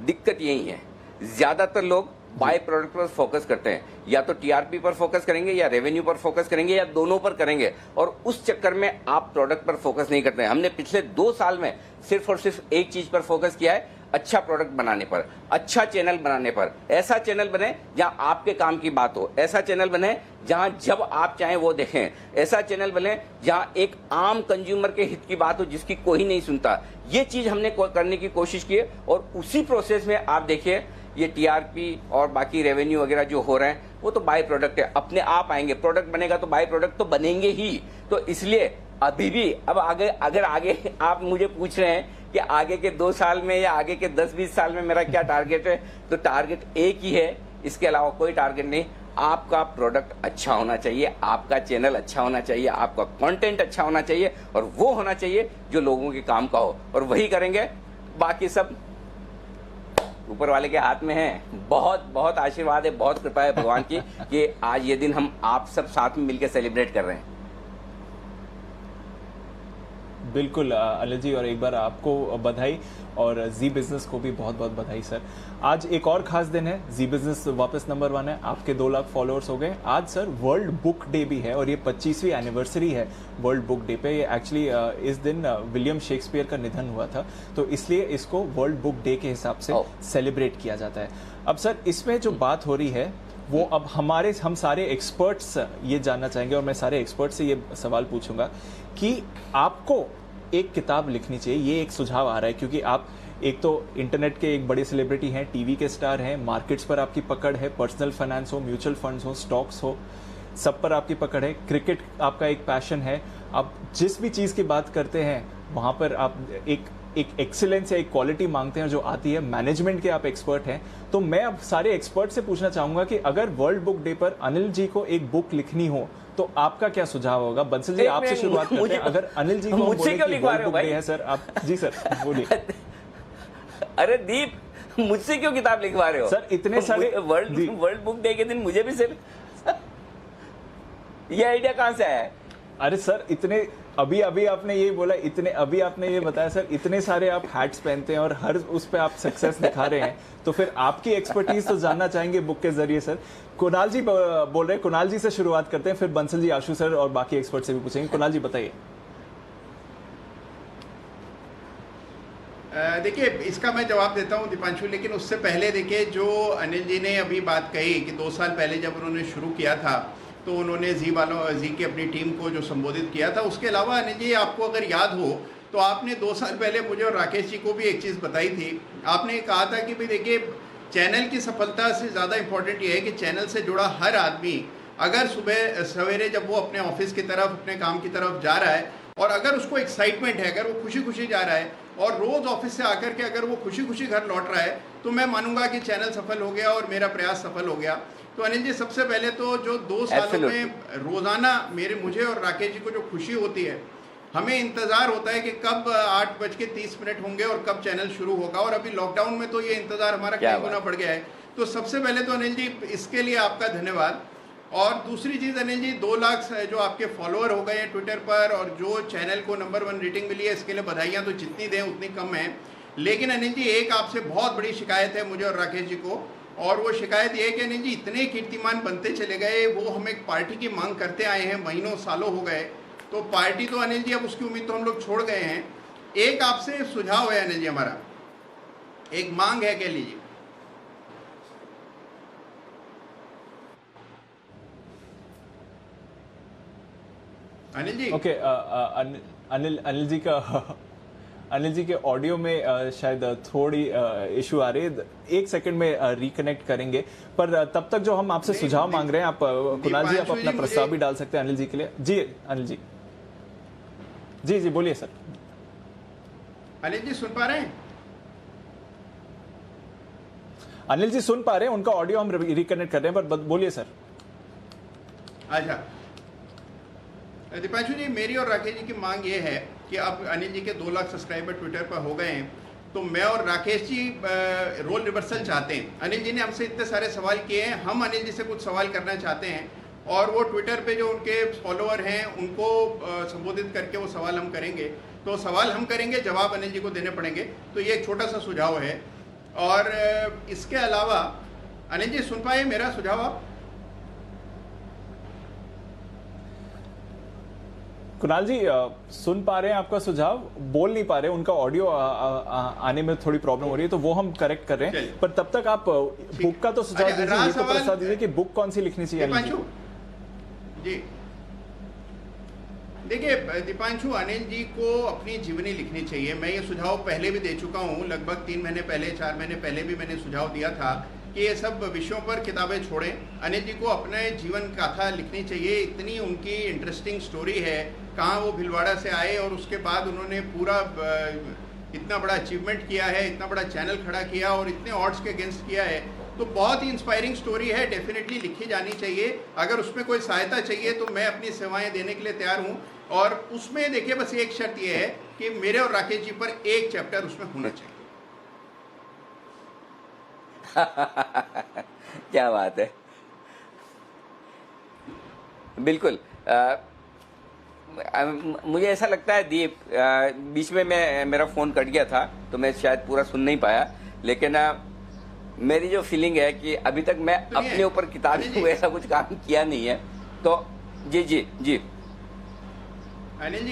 दिक्कत यही है, ज्यादातर लोग बाय प्रोडक्ट पर फोकस करते हैं, या तो टीआरपी पर फोकस करेंगे या रेवेन्यू पर फोकस करेंगे या दोनों पर करेंगे, और उस चक्कर में आप प्रोडक्ट पर फोकस नहीं करते हैं। हमने पिछले 2 साल में सिर्फ और सिर्फ एक चीज पर फोकस किया है, अच्छा प्रोडक्ट बनाने पर, अच्छा चैनल बनाने पर। ऐसा चैनल बने जहां आपके काम की बात हो, ऐसा चैनल बने जहां जब आप चाहें वो देखें, ऐसा चैनल बने जहां एक आम कंज्यूमर के हित की बात हो जिसकी कोई नहीं सुनता। ये चीज हमने करने की कोशिश की है, और उसी प्रोसेस में आप देखिए ये टीआरपी और बाकी रेवेन्यू वगैरह जो हो रहे हैं वो तो बाय प्रोडक्ट है, अपने आप आएंगे। प्रोडक्ट बनेगा तो बाय प्रोडक्ट तो बनेंगे ही। तो इसलिए अभी भी अब आगे, अगर आगे आप मुझे पूछ रहे हैं कि आगे के 2 साल में या आगे के 10-20 साल में मेरा क्या टारगेट है, तो टारगेट एक ही है, इसके अलावा कोई टारगेट नहीं। आपका प्रोडक्ट अच्छा होना चाहिए, आपका चैनल अच्छा होना चाहिए, आपका कंटेंट अच्छा होना चाहिए, और वो होना चाहिए जो लोगों के काम का हो, और वही करेंगे। बाकी सब ऊपर वाले के हाथ में है। बहुत बहुत आशीर्वाद है, बहुत कृपा है भगवान की कि आज ये दिन हम आप सब साथ में मिलकर सेलिब्रेट कर रहे हैं। बिल्कुल अनिल जी, और एक बार आपको बधाई, और जी बिजनेस को भी बहुत बहुत बधाई सर। आज एक और खास दिन है, जी बिजनेस वापस नंबर 1 है, आपके 2 लाख फॉलोअर्स हो गए। आज सर वर्ल्ड बुक डे भी है, और ये 25वीं एनिवर्सरी है वर्ल्ड बुक डे पे। ये एक्चुअली इस दिन विलियम शेक्सपियर का निधन हुआ था, तो इसलिए इसको वर्ल्ड बुक डे के हिसाब से सेलिब्रेट किया जाता है। अब सर इसमें जो बात हो रही है वो अब हम सारे एक्सपर्ट्स ये जानना चाहेंगे, और मैं सारे एक्सपर्ट से ये सवाल पूछूंगा कि आपको एक किताब लिखनी चाहिए, ये एक सुझाव आ रहा है, क्योंकि आप एक तो इंटरनेट के एक बड़े सेलिब्रिटी हैं, टीवी के स्टार हैं, मार्केट्स पर आपकी पकड़ है, पर्सनल फाइनेंस हो, म्यूचुअल फंड्स हो, स्टॉक्स हो, सब पर आपकी पकड़ है, क्रिकेट आपका एक पैशन है। आप जिस भी चीज़ की बात करते हैं वहाँ पर आप एक एक्सीलेंस या एक क्वालिटी मांगते हैं जो आती है, मैनेजमेंट के आप एक्सपर्ट हैं। तो मैं अब सारे एक्सपर्ट से पूछना चाहूंगा कि अगर वर्ल्ड बुक डे पर अनिल जी को एक बुक लिखनी हो तो आपका क्या सुझाव होगा? बंसल जी आपसे शुरुआत करते हैं। अगर अनिल जी को बोले कि वर्ल्ड बुक डे है सर, आप जी सर बोलिए। अरे दीप, मुझसे क्यों किताब लिखवा रहे हो सर? इतने सारे वर्ल्ड बुक डे के दिन मुझे भी सिर्फ ये आइडिया कहां से आया है? अरे सर इतने अभी आपने ये बोला, इतने अभी आपने ये बताया सर, इतने सारे आप हैट्स पहनते हैं और हर उस पे आप सक्सेस दिखा रहे हैं, तो फिर आपकी एक्सपर्टीज तो जानना चाहेंगे बुक के जरिए सर। कुणाल जी बोल रहे हैं, कुणाल जी से शुरुआत करते हैं, फिर बंसल जी, आशु सर और बाकी एक्सपर्ट से भी पूछेंगे। कुणाल जी बताइए। देखिए इसका मैं जवाब देता हूं दीपांशु, लेकिन उससे पहले देखिए जो अनिल जी ने अभी बात कही कि 2 साल पहले जब उन्होंने शुरू किया था तो उन्होंने जी की अपनी टीम को जो संबोधित किया था, उसके अलावा अनिल जी आपको अगर याद हो तो आपने 2 साल पहले मुझे और राकेश जी को भी एक चीज़ बताई थी। आपने कहा था कि भाई देखिए चैनल की सफलता से ज़्यादा इम्पोर्टेंट ये है कि चैनल से जुड़ा हर आदमी अगर सुबह सवेरे जब वो अपने ऑफिस की तरफ, अपने काम की तरफ जा रहा है और अगर उसको एक्साइटमेंट है, अगर वो खुशी खुशी जा रहा है और रोज़ ऑफिस से आकर के अगर वो खुशी खुशी घर लौट रहा है, तो मैं मानूंगा कि चैनल सफल हो गया और मेरा प्रयास सफल हो गया। तो अनिल जी सबसे पहले तो जो 2 सालों में रोज़ाना मुझे और राकेश जी को जो खुशी होती है, हमें इंतज़ार होता है कि कब 8:30 होंगे और कब चैनल शुरू होगा, और अभी लॉकडाउन में तो ये इंतज़ार हमारा कई गुना बढ़ गया है। तो सबसे पहले तो अनिल जी इसके लिए आपका धन्यवाद। और दूसरी चीज़ अनिल जी, 2 लाख जो आपके फॉलोअर हो गए हैं ट्विटर पर और जो चैनल को नंबर 1 रेटिंग मिली है, इसके लिए बधाइयाँ तो जितनी दें उतनी कम है। लेकिन अनिल जी एक आपसे बहुत बड़ी शिकायत है मुझे और राकेश जी को, और वो शिकायत ये है कि अनिल जी इतने कीर्तिमान बनते चले गए, वो हम एक पार्टी की मांग करते आए हैं, महीनों सालों हो गए, तो पार्टी तो अनिल जी अब उसकी उम्मीद तो हम लोग छोड़ गए हैं। एक आपसे सुझाव है अनिल जी, हमारा एक मांग है कह लीजिए। अनिल जी ओके, अनिल जी का अनिल जी के ऑडियो में शायद थोड़ी इशू आ रही है, 1 सेकंड में रिकनेक्ट करेंगे। पर तब तक जो हम आपसे सुझाव मांग रहे हैं, आप कुणाल जी आप अपना प्रस्ताव भी डाल सकते हैं अनिल जी के लिए। जी अनिल जी, जी बोलिए सर। अनिल जी सुन पा रहे हैं? अनिल जी सुन पा रहे हैं, उनका ऑडियो हम रिकनेक्ट कर रहे हैं, पर बोलिए सर। अच्छा दीपांशु जी, मेरी और राकेश जी की मांग ये है कि अब अनिल जी के 2 लाख सब्सक्राइबर ट्विटर पर हो गए हैं, तो मैं और राकेश जी रोल रिवर्सल चाहते हैं। अनिल जी ने हमसे इतने सारे सवाल किए हैं, हम अनिल जी से कुछ सवाल करना चाहते हैं, और वो ट्विटर पे जो उनके फॉलोअर हैं उनको संबोधित करके वो सवाल हम करेंगे। तो सवाल हम करेंगे, जवाब अनिल जी को देने पड़ेंगे। तो ये एक छोटा सा सुझाव है। और इसके अलावा अनिल जी सुन पाए मेरा सुझाव आप? कुणाल जी सुन पा रहे हैं आपका सुझाव, बोल नहीं पा रहे, उनका ऑडियो आने में थोड़ी प्रॉब्लम हो रही है, तो वो हम करेक्ट कर रहे हैं। पर तब तक आप बुक का तो सुझाव दीजिए, ये तो प्रस्ताव दीजिए कि बुक कौन सी लिखनी चाहिए अनिल जी। देखिए दीपांशु, अनिल जी को अपनी जीवनी लिखनी चाहिए। मैं ये सुझाव पहले भी दे चुका हूँ, लगभग 3 महीने पहले, 4 महीने पहले भी मैंने सुझाव दिया था कि ये सब विषयों पर किताबें छोड़ें। अनिल जी को अपने जीवन गाथा लिखनी चाहिए। इतनी उनकी इंटरेस्टिंग स्टोरी है, कहाँ वो भिलवाड़ा से आए और उसके बाद उन्होंने पूरा इतना बड़ा अचीवमेंट किया है, इतना बड़ा चैनल खड़ा किया और इतने ऑड्स के अगेंस्ट किया है। तो बहुत ही इंस्पायरिंग स्टोरी है, डेफिनेटली लिखी जानी चाहिए। अगर उसमें कोई सहायता चाहिए तो मैं अपनी सेवाएं देने के लिए तैयार हूँ। और उसमें देखिए बस एक शर्त यह है कि मेरे और राकेश जी पर एक चैप्टर उसमें होना चाहिए। क्या बात है, बिल्कुल। मुझे ऐसा लगता है दीप, बीच में मेरा फोन कट गया था तो मैं शायद पूरा सुन नहीं पाया, लेकिन मेरी जो फीलिंग है कि अभी तक मैं अपने ऊपर किताब में ऐसा कुछ काम किया नहीं है। तो जी अनिल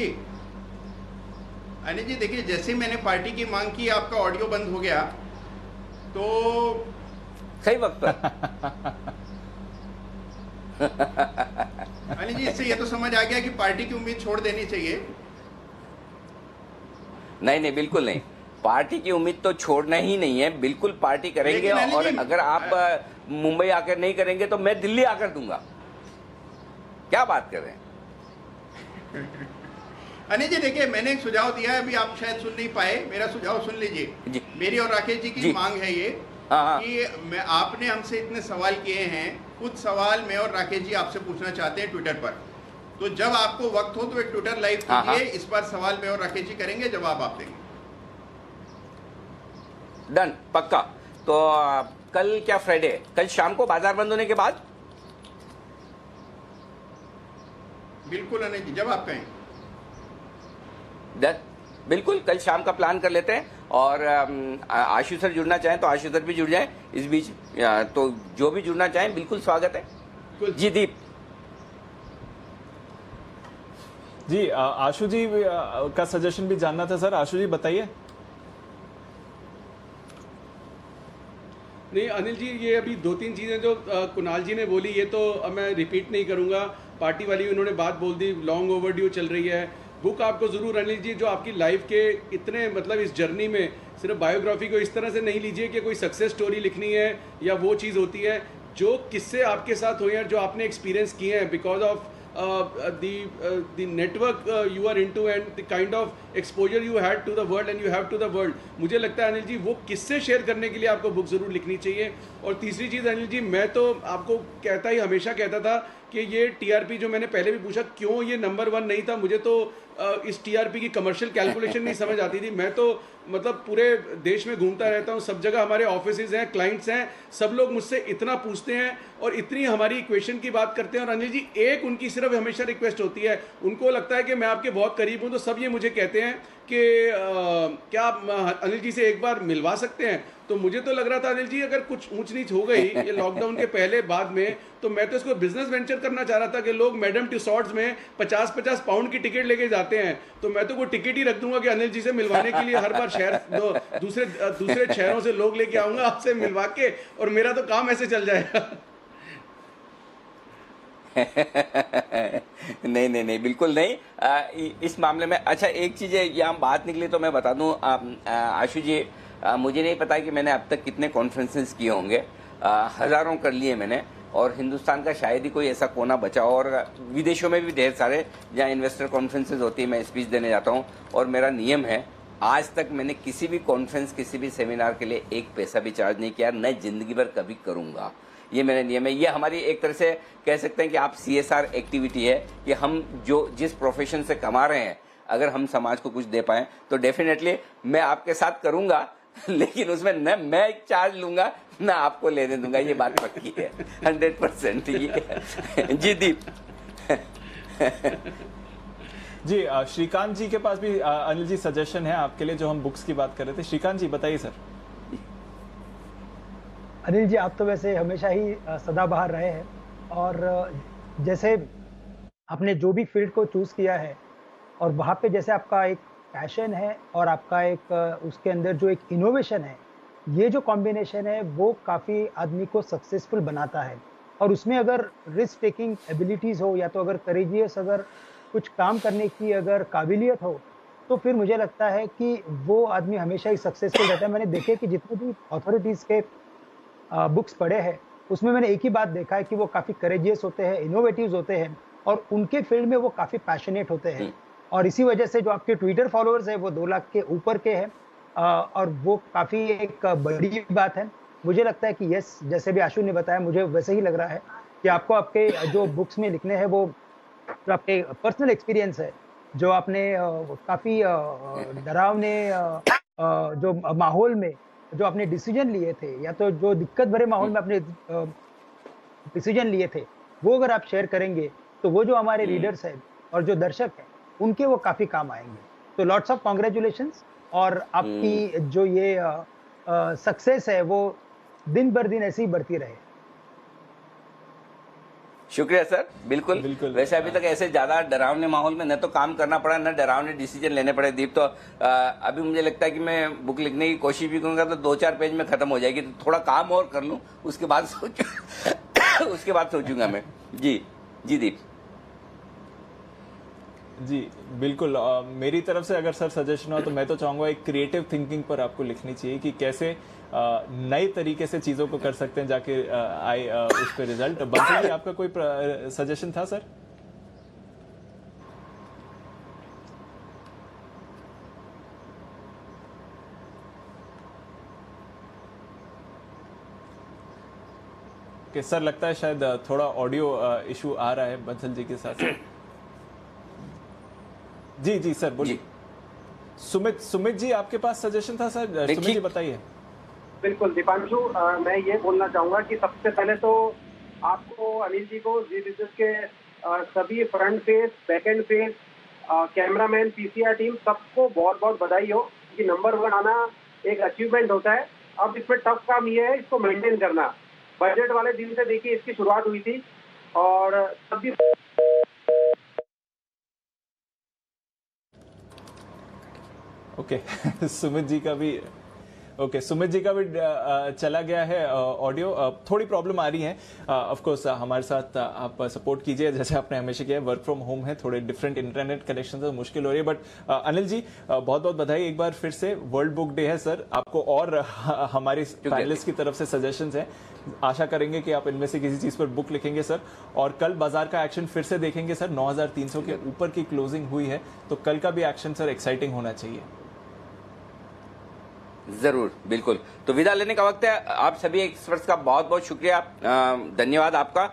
जी देखिए, जैसे मैंने पार्टी की मांग की आपका ऑडियो बंद हो गया, तो सही वक्त पर अनिल जी इससे ये तो समझ आ गया कि पार्टी की उम्मीद छोड़ देनी चाहिए। नहीं, बिल्कुल नहीं, पार्टी की उम्मीद तो छोड़ना ही नहीं है, बिल्कुल पार्टी करेंगे। और अगर आप मुंबई आकर नहीं करेंगे तो मैं दिल्ली आकर दूंगा। क्या बात कर रहे हैं अनिल जी? देखिए मैंने एक सुझाव दिया है, अभी आप शायद सुन नहीं पाए, मेरा सुझाव सुन लीजिए। मेरी और राकेश जी की मांग है ये कि आपने हमसे इतने सवाल किए हैं, कुछ सवाल मैं और राकेश जी आपसे पूछना चाहते हैं ट्विटर पर। तो जब आपको वक्त हो तो एक ट्विटर लाइव कीजिए, इस बार सवाल मैं और राकेश जी करेंगे, जवाब आप देंगे। डन, पक्का। तो कल क्या फ्राइडे है? कल शाम को बाजार बंद होने के बाद? बिल्कुल अनिल जी, जब आप कहें। डन, बिल्कुल, कल शाम का प्लान कर लेते हैं। और आशु सर जुड़ना चाहें तो आशु सर भी जुड़ जाएं इस बीच, तो जो भी जुड़ना चाहें बिल्कुल स्वागत है। जी दीप। जी आशु जी का सजेशन भी जानना था सर, आशु जी बताइए। नहीं अनिल जी, ये अभी 2-3 चीज़ें जो कुणाल जी ने बोली, ये तो अब मैं रिपीट नहीं करूँगा। पार्टी वाली उन्होंने बात बोल दी, लॉन्ग ओवरड्यू चल रही है। बुक आपको ज़रूर अनिल जी, जो आपकी लाइफ के इतने मतलब इस जर्नी में सिर्फ बायोग्राफी को इस तरह से नहीं लीजिए कि कोई सक्सेस स्टोरी लिखनी है या वो चीज़ होती है, जो किस्से आपके साथ हुए हैं, जो आपने एक्सपीरियंस किए हैं because of the network you are into and the kind of exposure you had to the world and you have to the world. मुझे लगता है अनिल जी वो किससे शेयर करने के लिए आपको बुक ज़रूर लिखनी चाहिए। और तीसरी चीज़ अनिल जी, मैं तो आपको हमेशा कहता था कि ये टीआरपी जो मैंने पहले भी पूछा क्यों ये नंबर 1 नहीं था, मुझे तो इस टीआरपी की कमर्शियल कैलकुलेशन नहीं समझ आती थी। मैं तो मतलब पूरे देश में घूमता रहता हूँ, सब जगह हमारे ऑफिसेज हैं, क्लाइंट्स हैं, सब लोग मुझसे इतना पूछते हैं और इतनी हमारी इक्वेशन की बात करते हैं। और अनिल जी एक उनकी सिर्फ हमेशा रिक्वेस्ट होती है, उनको लगता है कि मैं आपके बहुत करीब हूँ, तो सब ये मुझे कहते हैं हैं कि क्या आप अनिल जी से एक बार मिलवा सकते हैं। तो मुझे तो लग रहा था अनिल जी अगर कुछ ऊंच नीच हो गई ये लॉकडाउन के पहले बाद में, तो मैं तो इसको बिजनेस वेंचर करना चाह रहा था कि लोग मैडम टिसॉट्स में 50-50 पाउंड की टिकट लेके जाते हैं, तो मैं तो कोई टिकट ही रख दूंगा कि अनिल जी से मिलवाने के लिए हर बार शहर दूसरे शहरों से लोग लेके आऊंगा आपसे मिलवा के, और मेरा तो काम ऐसे चल जाएगा। नहीं बिल्कुल नहीं। इस मामले में अच्छा एक चीज है, यहाँ बात निकली तो मैं बता दूं आशु जी, मुझे नहीं पता कि मैंने अब तक कितने कॉन्फ्रेंसेस किए होंगे, हजारों कर लिए मैंने, और हिंदुस्तान का शायद ही कोई ऐसा कोना बचा हो, और विदेशों में भी ढेर सारे जहाँ इन्वेस्टर कॉन्फ्रेंसेस होती है मैं स्पीच देने जाता हूँ, और मेरा नियम है आज तक मैंने किसी भी कॉन्फ्रेंस किसी भी सेमिनार के लिए एक पैसा भी चार्ज नहीं किया, न जिंदगी भर कभी करूंगा। ये मेरा नियम है। ये हमारी एक तरह से कह सकते हैं कि आप CSR एक्टिविटी है कि हम जिस प्रोफेशन से कमा रहे हैं अगर हम समाज को कुछ दे पाए तो डेफिनेटली मैं आपके साथ करूंगा, लेकिन उसमें न मैं चार्ज लूंगा न आपको लेने दूंगा, ये बात पक्की है 100%। ये जी दीप जी श्रीकांत जी के पास भी अनिल जी सजेशन है आपके लिए, जो हम बुक्स की बात कर रहे थे। श्रीकांत जी बताइए सर। अनिल जी, आप तो वैसे हमेशा ही सदाबहार रहे हैं, और जैसे आपने जो भी फील्ड को चूज किया है और वहाँ पे जैसे आपका एक पैशन है और आपका एक उसके अंदर जो एक इनोवेशन है, ये जो कॉम्बिनेशन है वो काफ़ी आदमी को सक्सेसफुल बनाता है। और उसमें अगर रिस्क टेकिंग एबिलिटीज़ हो या तो अगर करेजियस अगर कुछ काम करने की अगर काबिलियत हो, तो फिर मुझे लगता है कि वो आदमी हमेशा ही सक्सेसफुल रहता है। मैंने देखे कि जितने भी अथॉरिटीज़ के बुक्स पढ़े हैं उसमें मैंने एक ही बात देखा है कि वो काफ़ी करेजियस होते हैं, इनोवेटिव होते हैं, और उनके फील्ड में वो काफ़ी पैशनेट होते हैं। और इसी वजह से जो आपके ट्विटर फॉलोअर्स है वो 2 लाख के ऊपर के हैं, और वो काफ़ी एक बड़ी बात है। मुझे लगता है कि यस, जैसे भी आशु ने बताया, मुझे वैसे ही लग रहा है कि आपको आपके जो बुक्स में लिखने हैं वो जो आपके पर्सनल एक्सपीरियंस है, जो आपने काफ़ी डरावने जो माहौल में जो आपने डिसीजन लिए थे, या तो जो दिक्कत भरे माहौल में आपने डिसीजन लिए थे, वो अगर आप शेयर करेंगे तो वो जो हमारे रीडर्स हैं और जो दर्शक हैं उनके वो काफ़ी काम आएंगे। तो लॉट्स ऑफ कॉन्ग्रेचुलेशंस, और आपकी जो ये सक्सेस है वो दिन भर दिन ऐसे ही बढ़ती रहे। शुक्रिया सर। बिल्कुल वैसे अभी तक ऐसे ज्यादा डरावने माहौल में न तो काम करना पड़ा न डरावने डिसीजन लेने पड़े दीप। तो अभी मुझे लगता है कि मैं बुक लिखने की कोशिश भी करूंगा तो 2-4 पेज में खत्म हो जाएगी, तो थोड़ा काम और कर लूं उसके बाद सोचूंगा मैं। जी दीप जी बिल्कुल। मेरी तरफ से अगर सर सजेशन हो तो मैं तो चाहूँगा एक क्रिएटिव थिंकिंग पर आपको लिखनी चाहिए कि कैसे नए तरीके से चीज़ों को कर सकते हैं जाके आए उस पर रिजल्ट। बंसल जी, आपका कोई सजेशन था सर? कि सर लगता है शायद थोड़ा ऑडियो इशू आ रहा है बंसल जी के साथ। जी सर बोलिए। सुमित जी, आपके पास सजेशन था सर? सुमित जी बताइए। बिल्कुल दीपांशु, मैं ये बोलना चाहूंगा कि सबसे पहले तो आपको अनिल जी को जी बिजनेस के सभी front face, back and face, cameraman, PCR team, सबको बहुत बहुत बधाई हो कि नंबर 1 आना एक अचीवमेंट होता है। अब इसमें टफ काम ये है इसको मेंटेन करना। बजट वाले दिन से देखिए इसकी शुरुआत हुई थी और सभी ओके सुमित जी का भी चला गया है ऑडियो। थोड़ी प्रॉब्लम आ रही है। ऑफ कोर्स हमारे साथ आप सपोर्ट कीजिए जैसे आपने हमेशा किया। वर्क फ्रॉम होम है, थोड़े डिफरेंट इंटरनेट कनेक्शन से मुश्किल हो रही है। बट अनिल जी बहुत बहुत बधाई एक बार फिर से। वर्ल्ड बुक डे है सर, आपको और हमारे पैनलिस्ट की तरफ से सजेशंस हैं। आशा करेंगे कि आप इनमें से किसी चीज पर बुक लिखेंगे सर। और कल बाजार का एक्शन फिर से देखेंगे सर। 9300 के ऊपर की क्लोजिंग हुई है, तो कल का भी एक्शन सर एक्साइटिंग होना चाहिए। जरूर, बिल्कुल। तो विदा लेने का वक्त है। आप सभी एक्सपर्ट्स का बहुत बहुत शुक्रिया, धन्यवाद आपका।